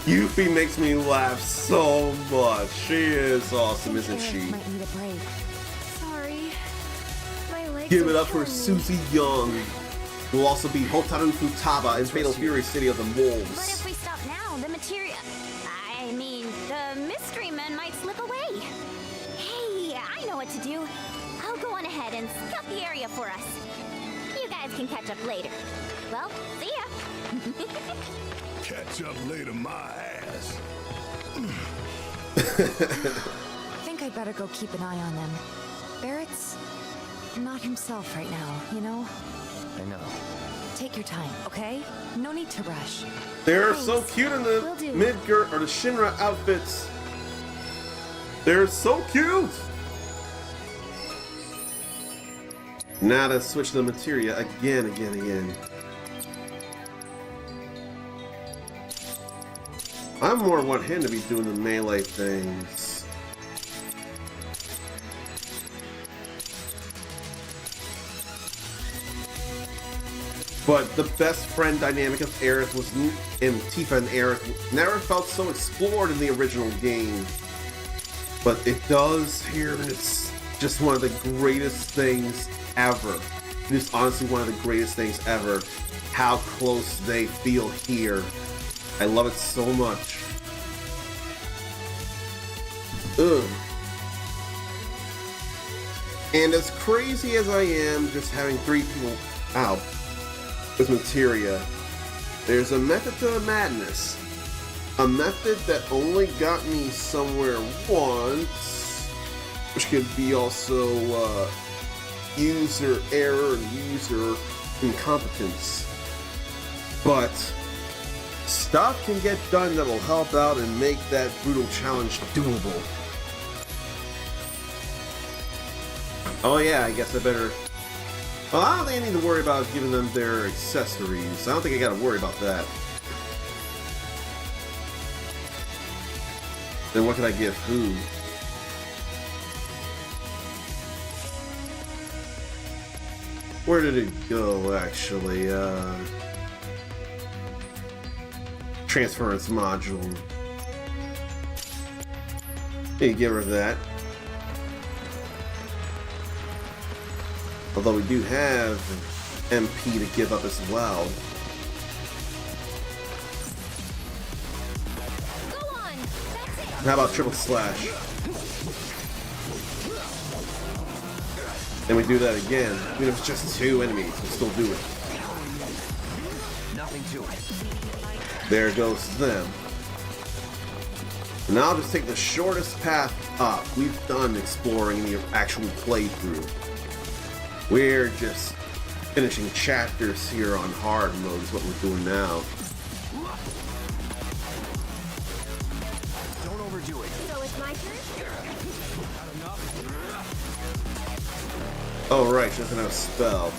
Yuffie makes me laugh so much. She is awesome, isn't she? Might need a break. Sorry. My legs Give it are up for killing me. Susie Young, who will also be Hotaru Futaba in Fatal Fury City of the But Wolves. if we stop now, the materia... I mean, the mystery men might slip away. Hey, I know what to do. I'll go on ahead and scout the area for us. You guys can catch up later. Well, see ya. Catch up later, my ass. I think I'd better go keep an eye on them. Barrett's not himself right now, you know? I know. Take your time, okay? No need to rush. They're so cute in the Midgar or the Shinra outfits. They're so cute. Now to switch the materia again. I more want him to be doing the melee things. But the best friend dynamic of Aerith was, and Tifa and Aerith never felt so explored in the original game. But it does here, and it's just one of the greatest things ever. It is honestly one of the greatest things ever. How close they feel here. I love it so much. Ugh. And as crazy as I am just having 3 people out with materia, there's a method to the madness. A method that only got me somewhere once, which could be also user error and user incompetence. But stuff can get done that'll help out and make that brutal challenge doable. Oh yeah, I guess I better... Well, I don't think I need to worry about giving them their accessories. I don't think I gotta worry about that. Then what can I give who? Where did it go, actually? Transference module. Hey, give her that. Although we do have MP to give up as well. Go on. That's it. How about triple slash? And we do that again. Even if it's just 2 enemies, we'll still do it. Nothing to it. There goes them. Now I'll just take the shortest path up. We've done exploring the actual playthrough. We're just finishing chapters here on hard mode is what we're doing now. Don't overdo it. So it's my turn? Oh right, she doesn't have a spell.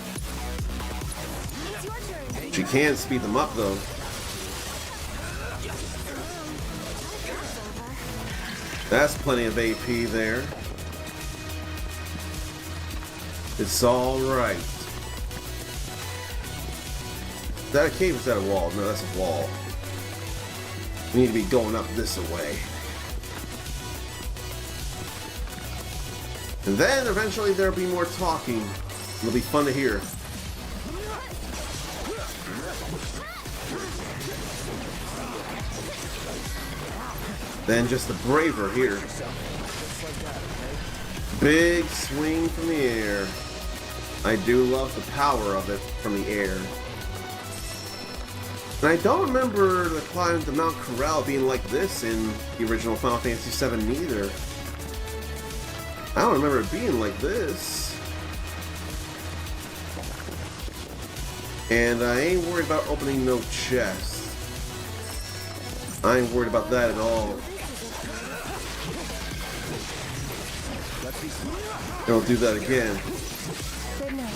It's your turn. She can speed them up though. That's plenty of AP there. It's all right. Is that a cave or is that a wall? No, that's a wall. We need to be going up this way. And then eventually there'll be more talking. It'll be fun to hear. Then just the braver here. Big swing from the air. I do love the power of it from the air. And I don't remember the climb to Mount Corral being like this in the original Final Fantasy VII either. I don't remember it being like this. And I ain't worried about opening no chests. I ain't worried about that at all. Don't do that again. Good night.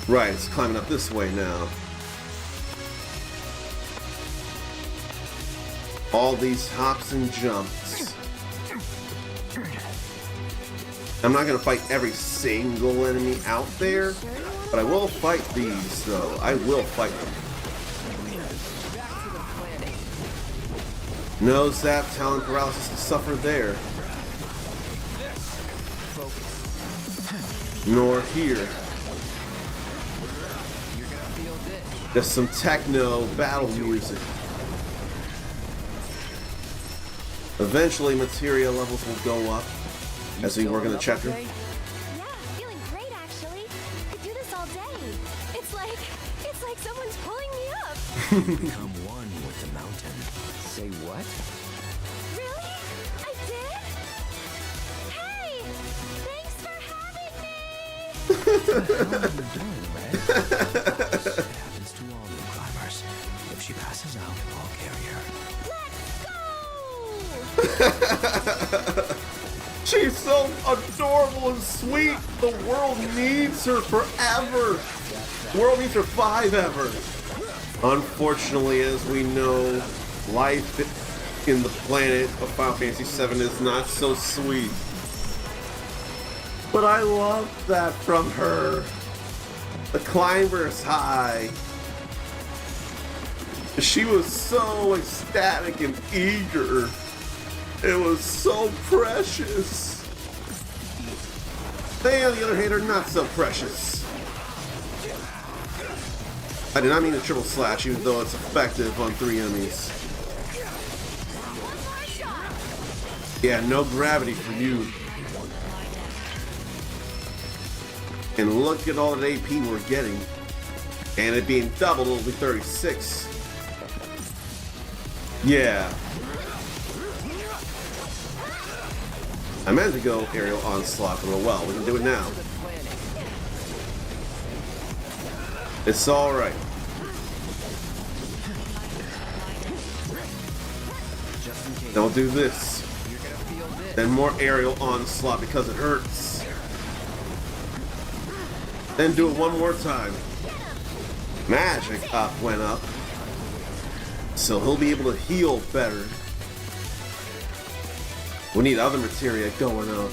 Right, it's climbing up this way now. All these hops and jumps. I'm not gonna fight every single enemy out there, but I will fight these though. I will fight them. No zap talent paralysis to suffer there. Nor here. Just some techno battle music. Eventually materia levels will go up as we work in the chapter. Yeah, feeling great actually. Could do this all day. It's like someone's pulling me up. Become one with the mountain. Say what? Really? I did? Hey! Thanks for having me! It happens to all new climbers. If she passes out, I'll carry her. She's so adorable and sweet. The world needs her forever. The world needs her forever. Unfortunately, as we know, life in the planet of Final Fantasy VII is not so sweet. But I love that from her. The climber's high. She was so ecstatic and eager. It was so precious. They, on the other hand, are not so precious. I did not mean to triple slash, even though it's effective on 3 enemies. Yeah, no gravity for you. And look at all the AP we're getting. And it being doubled, it'll be 36. Yeah. I meant to go aerial onslaught, but oh well, we can do it now. It's alright. Don't do this. Then more aerial onslaught because it hurts. Then do it one more time. Magic up went up. So he'll be able to heal better. We need other materia going up.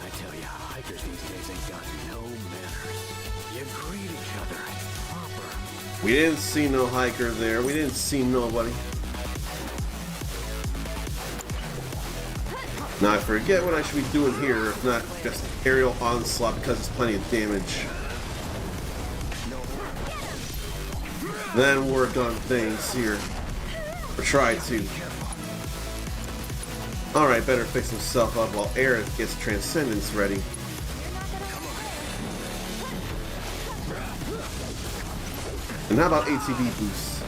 I tell ya, hikers these days ain't got no manners. You greet each other proper. We didn't see no hiker there. We didn't see nobody. Now I forget what I should be doing here, if not just aerial onslaught because it's plenty of damage. Then work on things here. Or try to. Alright, better fix himself up while Aerith gets Transcendence ready. And how about ATB boosts?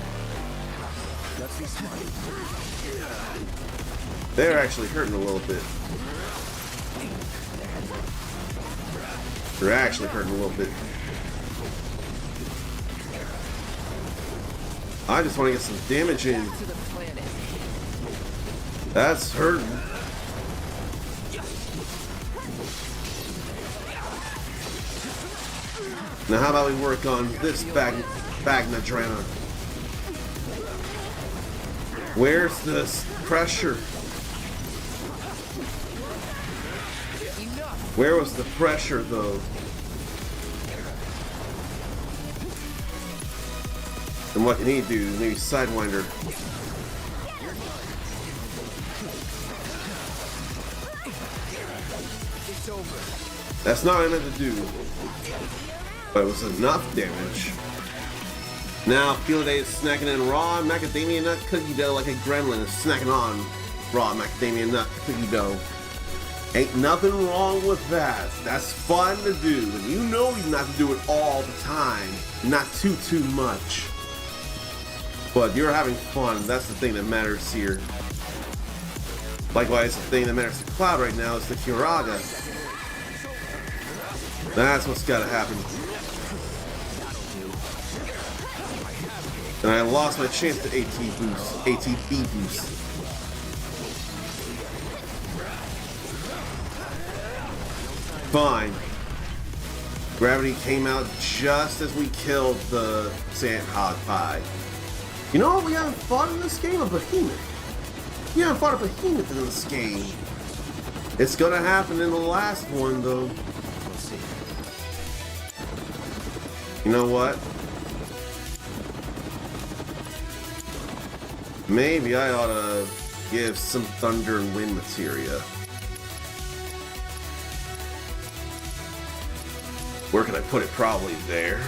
They're actually hurting a little bit. They're actually hurting a little bit. I just want to get some damage in. That's hurting. Now how about we work on this Bagnadrana? Where's this pressure? Where was the pressure though? And what can he do? Maybe Sidewinder. That's not what I meant to do. But it was enough damage. Now, Field Day is snacking in raw macadamia nut cookie dough like a gremlin is snacking on raw macadamia nut cookie dough. Ain't nothing wrong with that. That's fun to do. And you know you not to do it all the time. Not too much. But you're having fun. That's the thing that matters here. Likewise, the thing that matters to Cloud right now is the Kiraga. That's what's gotta happen. And I lost my chance to ATB boost. Fine. Gravity came out just as we killed the Sandhog Pie. You know what we haven't fought in this game? A behemoth. We haven't fought a behemoth in this game. It's gonna happen in the last one, though. We'll see. You know what? Maybe I ought to give some thunder and wind materia. Where can I put it? Probably there.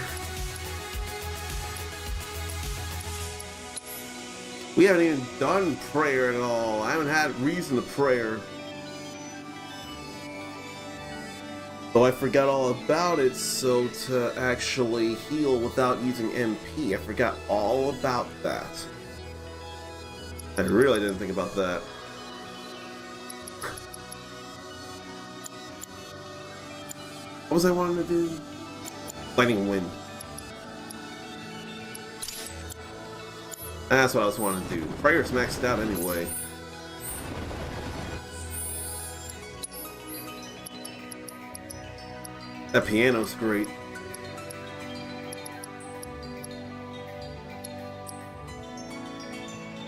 We haven't even done prayer at all. I haven't had reason to prayer. Though I forgot all about it, so to actually heal without using MP, I forgot all about that. I really didn't think about that. What was I wanting to do? Lightning Wind. That's what I was wanting to do. Prayer's maxed out anyway. That piano's great.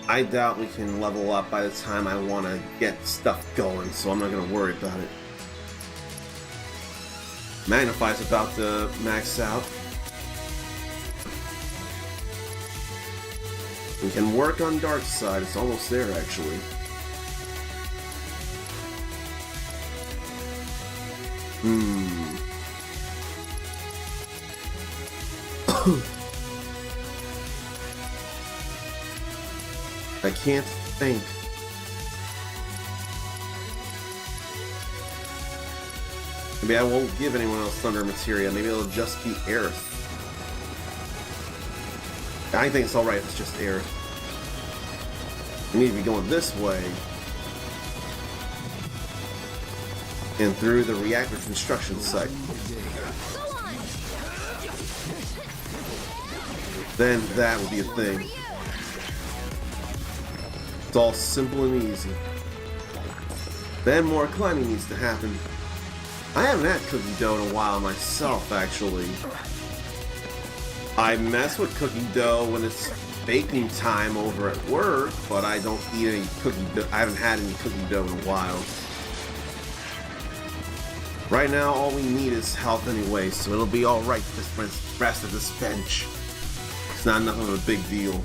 I doubt we can level up by the time I want to get stuff going, so I'm not going to worry about it. Magnify's about to max out. We can work on Dark Side. It's almost there, actually. I can't think. Maybe I won't give anyone else Thunder Materia. Maybe it'll just be Aerith. I think it's alright if it's just Aerith. We need to be going this way. And through the reactor construction site. Then that will be a thing. It's all simple and easy. Then more climbing needs to happen. I haven't had cookie dough in a while myself, actually. I mess with cookie dough when it's baking time over at work, but I don't eat any cookie dough. I haven't had any cookie dough in a while. Right now, all we need is health anyway, so it'll be alright this rest of this bench. It's not enough of a big deal.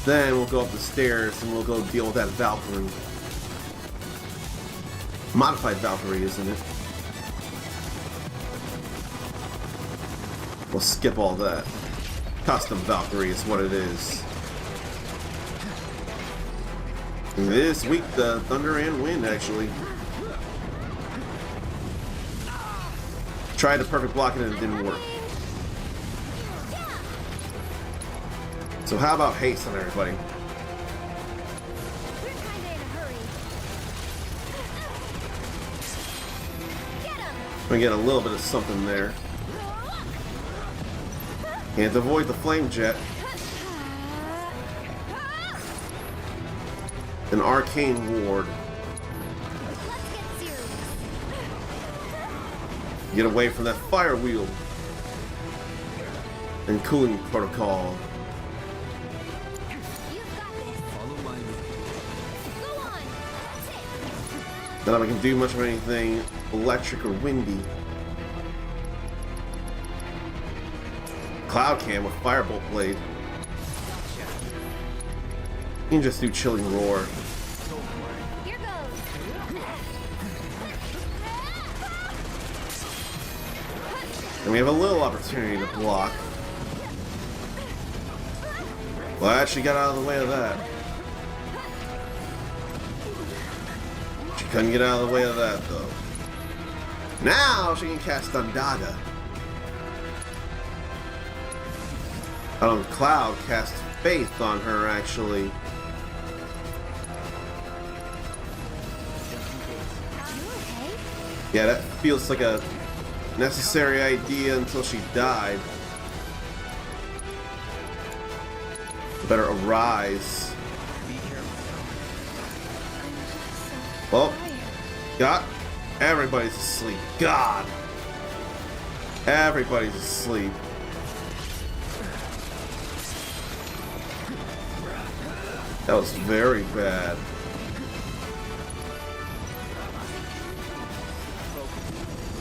Then we'll go up the stairs and we'll go deal with that Valkyrie. Modified Valkyrie, isn't it? We'll skip all that. Custom Valkyrie is what it is. And this week, the Thunder and Wind, actually. Tried a perfect block and it didn't work. So how about haste on everybody? We get a little bit of something there. Can't avoid the flame jet. An arcane ward. Get away from that fire wheel. And cooling protocol. Not that I can do much of anything electric or windy. Cloud Cam with Firebolt Blade. You can just do Chilling Roar. And we have a little opportunity to block. Well, I actually got out of the way of that. She couldn't get out of the way of that, though. Now she can cast Undaga. Cloud cast Faith on her, actually. Yeah, that feels like a necessary idea until she died. Better arise. Well, God, everybody's asleep. God, everybody's asleep. That was very bad.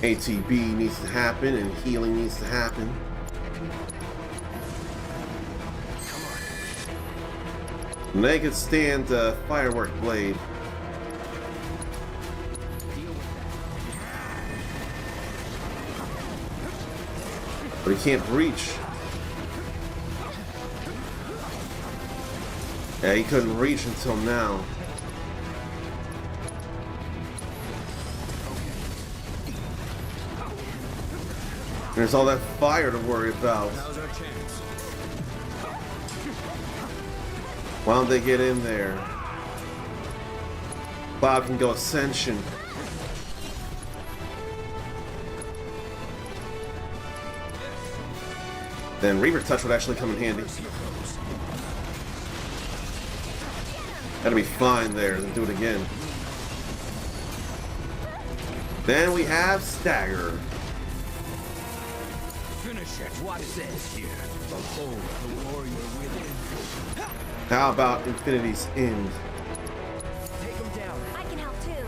ATB needs to happen and healing needs to happen. And they could stand a firework blade. But he can't reach. Yeah, he couldn't reach until now. There's all that fire to worry about. Why don't they get in there? Bob can go Ascension. Then Reaper Touch would actually come in handy. Gotta be fine there, then do it again. Then we have Stagger. Finish it. What is this here? Behold the warrior within. How about Infinity's End? Take him down. I can help too.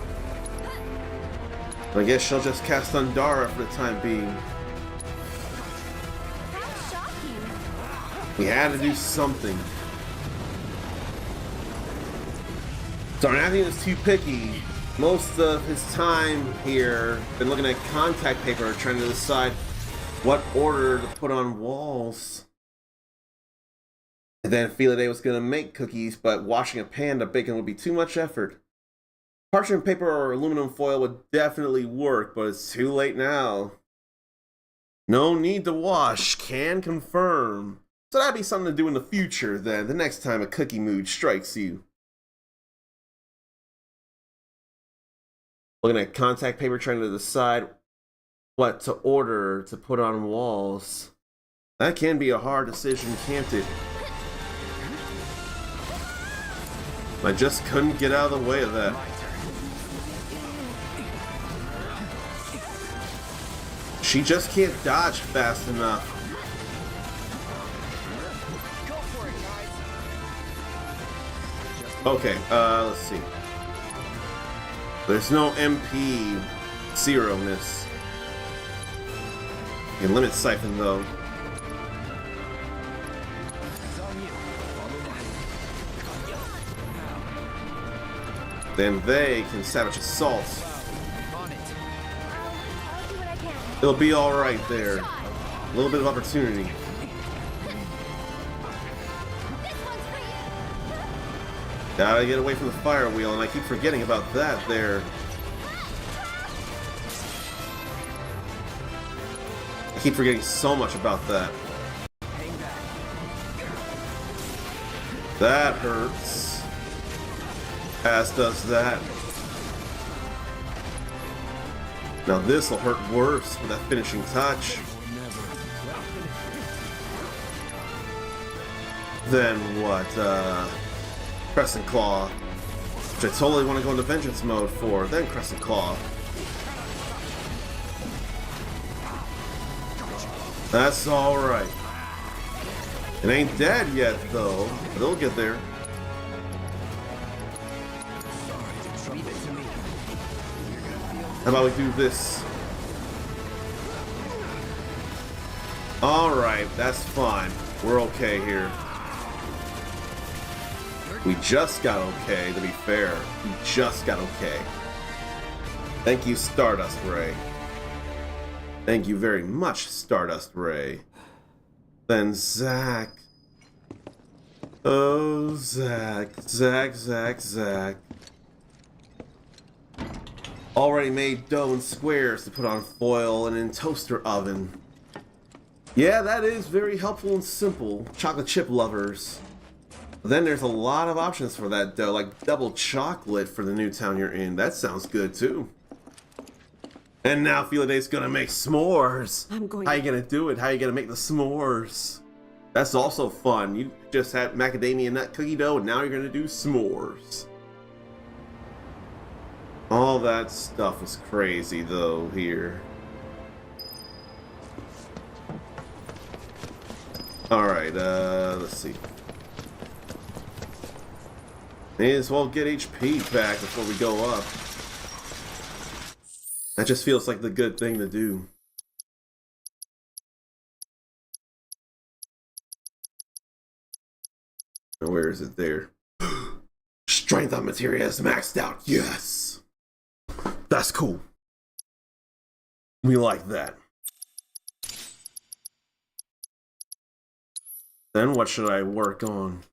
I guess she'll just cast Undara for the time being. How shocking. We had to do something. So Anthony was too picky. Most of his time here, been looking at contact paper, trying to decide what order to put on walls. And then Feliday was going to make cookies, but washing a pan to bacon would be too much effort. Parchment paper or aluminum foil would definitely work, but it's too late now. No need to wash, can confirm. So that'd be something to do in the future then, the next time a cookie mood strikes you. Looking at contact paper, trying to decide what to order to put on walls. That can be a hard decision, can't it? I just couldn't get out of the way of that. She just can't dodge fast enough. Okay, let's see. There's no MP zero-ness. You can limit Siphon though. Then they can Savage Assault. It'll be alright there. A little bit of opportunity. Gotta get away from the fire wheel, and I keep forgetting about that there. I keep forgetting so much about that. That hurts. As does that. Now this will hurt worse with that finishing touch. Then what, Crescent Claw, which I totally want to go into Vengeance mode for, then Crescent Claw. That's alright. It ain't dead yet, though. But it'll get there. How about we do this? Alright, that's fine. We're okay here. We just got okay, to be fair. We just got okay. Thank you, Stardust Ray. Thank you very much, Stardust Ray. Then Zack. Oh, Zack. Zack. Already made dough and squares to put on foil and in toaster oven. Yeah, that is very helpful and simple. Chocolate chip lovers. Then there's a lot of options for that dough, like double chocolate for the new town you're in. That sounds good too. And now Feliday's gonna make s'mores. How you gonna do it? How you gonna make the s'mores? That's also fun. You just had macadamia nut cookie dough, and now you're gonna do s'mores. All that stuff was crazy though here. Alright, let's see. May as well get HP back before we go up. That just feels like the good thing to do. Where is it there? Strength on materia is maxed out. Yes! That's cool. We like that. Then what should I work on?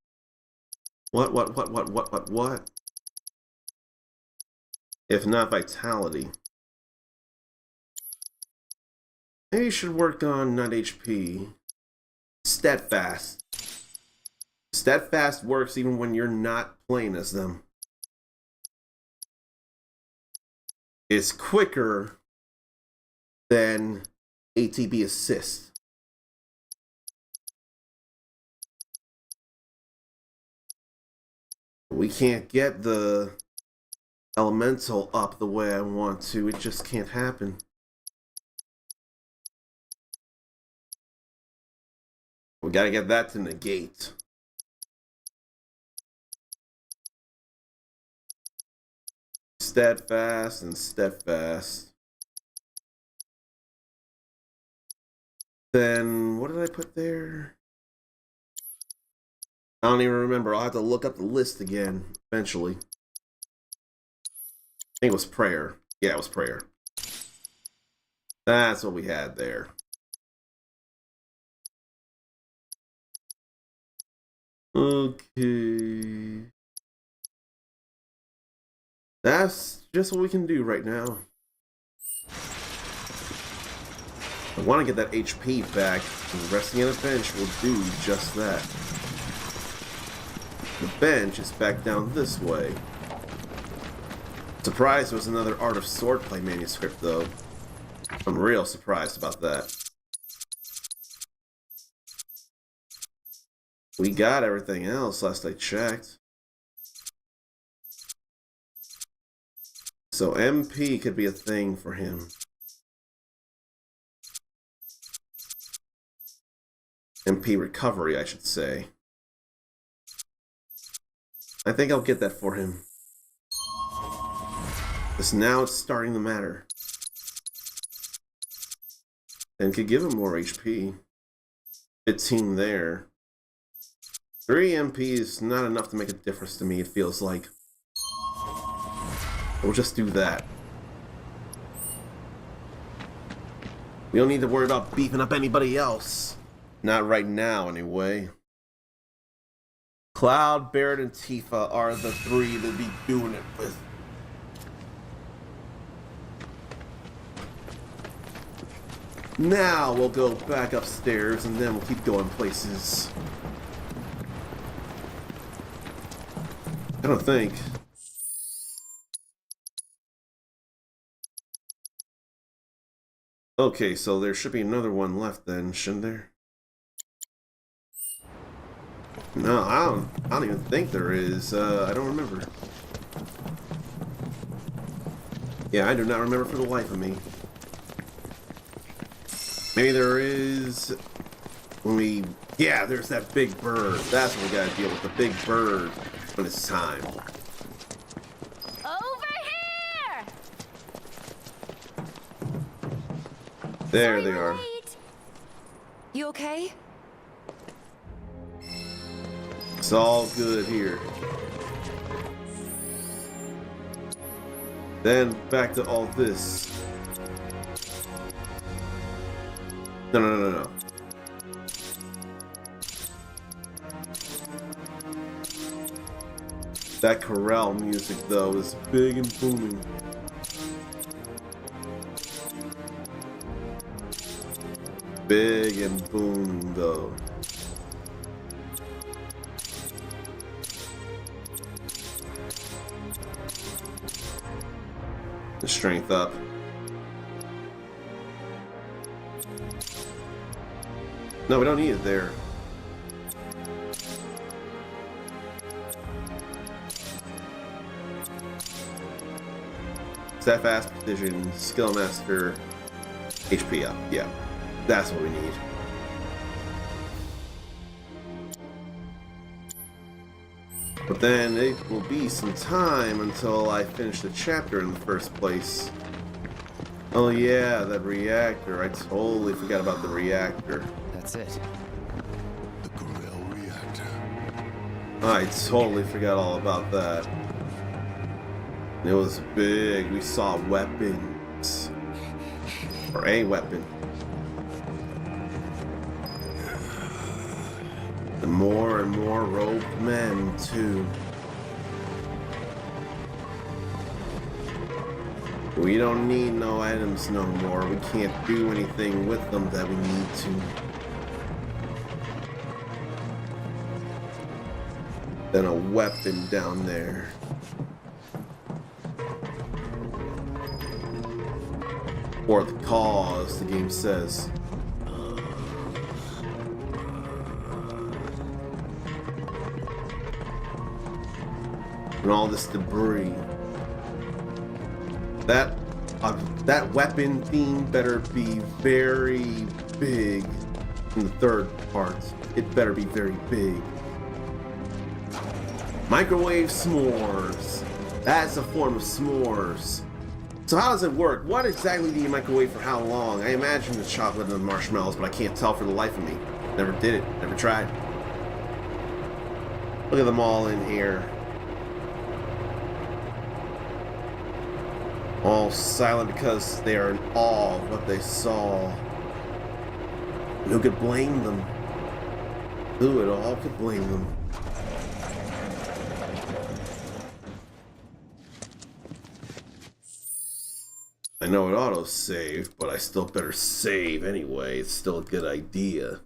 What? If not vitality. Maybe you should work on not HP. Steadfast. Steadfast works even when you're not playing as them. It's quicker than ATB assist. We can't get the elemental up the way I want to. It just can't happen. We gotta get that to negate. Steadfast and steadfast. Then what did I put there? I don't even remember. I'll have to look up the list again eventually. I think it was prayer. Yeah, it was prayer. That's what we had there. Okay. That's just what we can do right now. I want to get that HP back, and resting on a bench will do just that. The bench is back down this way. Surprised there was another Art of Swordplay manuscript, though. I'm real surprised about that. We got everything else last I checked. So MP could be a thing for him. MP recovery, I should say. I think I'll get that for him. Because now it's starting to matter. And could give him more HP. 15 there. 3 MP is not enough to make a difference to me, it feels like. We'll just do that. We don't need to worry about beefing up anybody else. Not right now, anyway. Cloud, Barret, and Tifa are the 3 to be doing it with. Now we'll go back upstairs and then we'll keep going places. I don't think. Okay, so there should be another one left then, shouldn't there? No, I don't even think there is. I don't remember. Yeah, I do not remember for the life of me. Maybe there is when we... Yeah, there's that big bird. That's what we gotta deal with, the big bird when it's time. Over here! There they are. You okay? It's all good here. Then back to all this. No. That chorale music, though, is big and booming. Big and booming, though. The strength up. No, we don't need it there. Steadfast, Precision, Skill Master, HP up. Yeah, that's what we need. But then it will be some time until I finish the chapter in the first place. Oh yeah, that reactor. I totally forgot about the reactor. That's it. The Corel reactor. I totally forgot all about that. It was big. We saw weapons. Or a weapon. And more robed men, too. We don't need no items no more. We can't do anything with them that we need to. Then a weapon down there. For the cause, the game says. And all this debris. That weapon theme better be very big in the third part. It better be very big. Microwave s'mores. That's a form of s'mores. So how does it work? What exactly do you microwave for how long? I imagine the chocolate and the marshmallows, but I can't tell for the life of me. Never did it. Never tried. Look at them all in here. All silent because they are in awe of what they saw. And who could blame them? Who at all could blame them? I know it auto-saved, but I still better save anyway. It's still a good idea.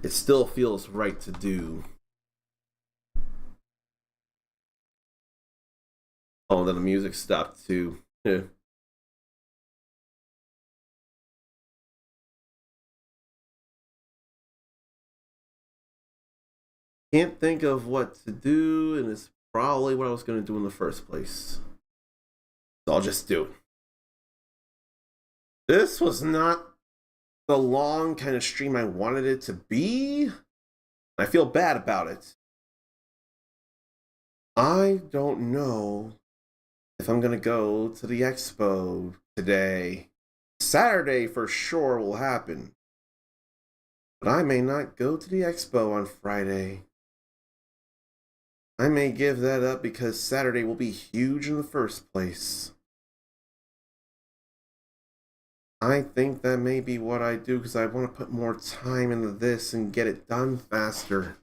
It still feels right to do. Oh, and then the music stopped too. Yeah. Can't think of what to do, and it's probably what I was going to do in the first place. So I'll just do it. This was not the long kind of stream I wanted it to be. I feel bad about it. I don't know if I'm gonna go to the expo today. Saturday for sure will happen. But I may not go to the expo on Friday. I may give that up because Saturday will be huge in the first place. I think that may be what I do because I want to put more time into this and get it done faster.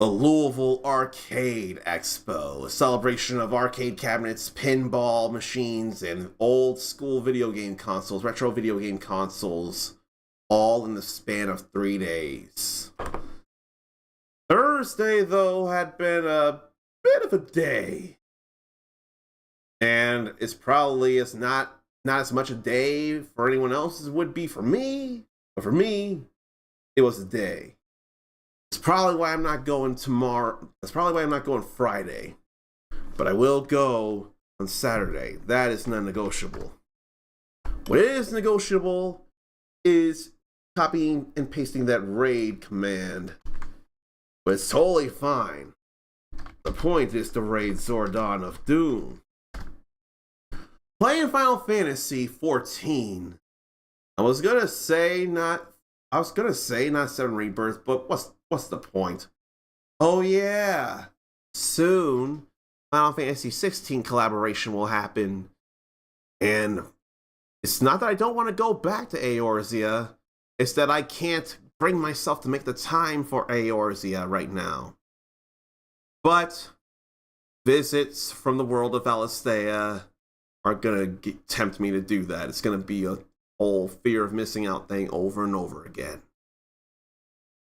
The Louisville Arcade Expo, a celebration of arcade cabinets, pinball machines, and old school video game consoles, retro video game consoles, all in the span of 3 days. Thursday, though, had been a bit of a day. And it's probably not as much a day for anyone else as it would be for me. But for me, it was a day. It's probably why I'm not going tomorrow. That's probably why I'm not going Friday. But I will go on Saturday. That is non-negotiable. What is negotiable is copying and pasting that raid command. But it's totally fine. The point is to raid Zordon of Doom. Playing Final Fantasy 14. I was gonna say not 7 Rebirth, but what's the point? Oh yeah, soon Final Fantasy 16 collaboration will happen, and it's not that I don't want to go back to Eorzea, it's that I can't bring myself to make the time for Eorzea right now. But visits from the world of Alistea are gonna tempt me to do that. It's gonna be a whole fear of missing out thing over and over again.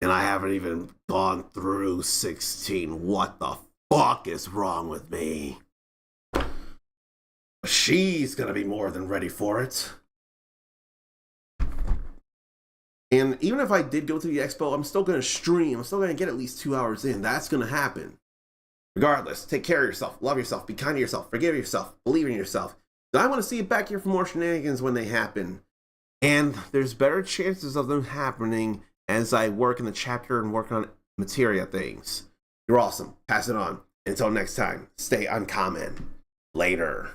And I haven't even gone through 16. What the fuck is wrong with me? She's gonna be more than ready for it. And even if I did go to the expo, I'm still gonna stream. I'm still gonna get at least 2 hours in. That's gonna happen. Regardless, take care of yourself, love yourself, be kind to yourself, forgive yourself, believe in yourself. I want to see you back here for more shenanigans when they happen. And there's better chances of them happening as I work in the chapter and work on materia things. You're awesome. Pass it on. Until next time, stay uncommon. Later.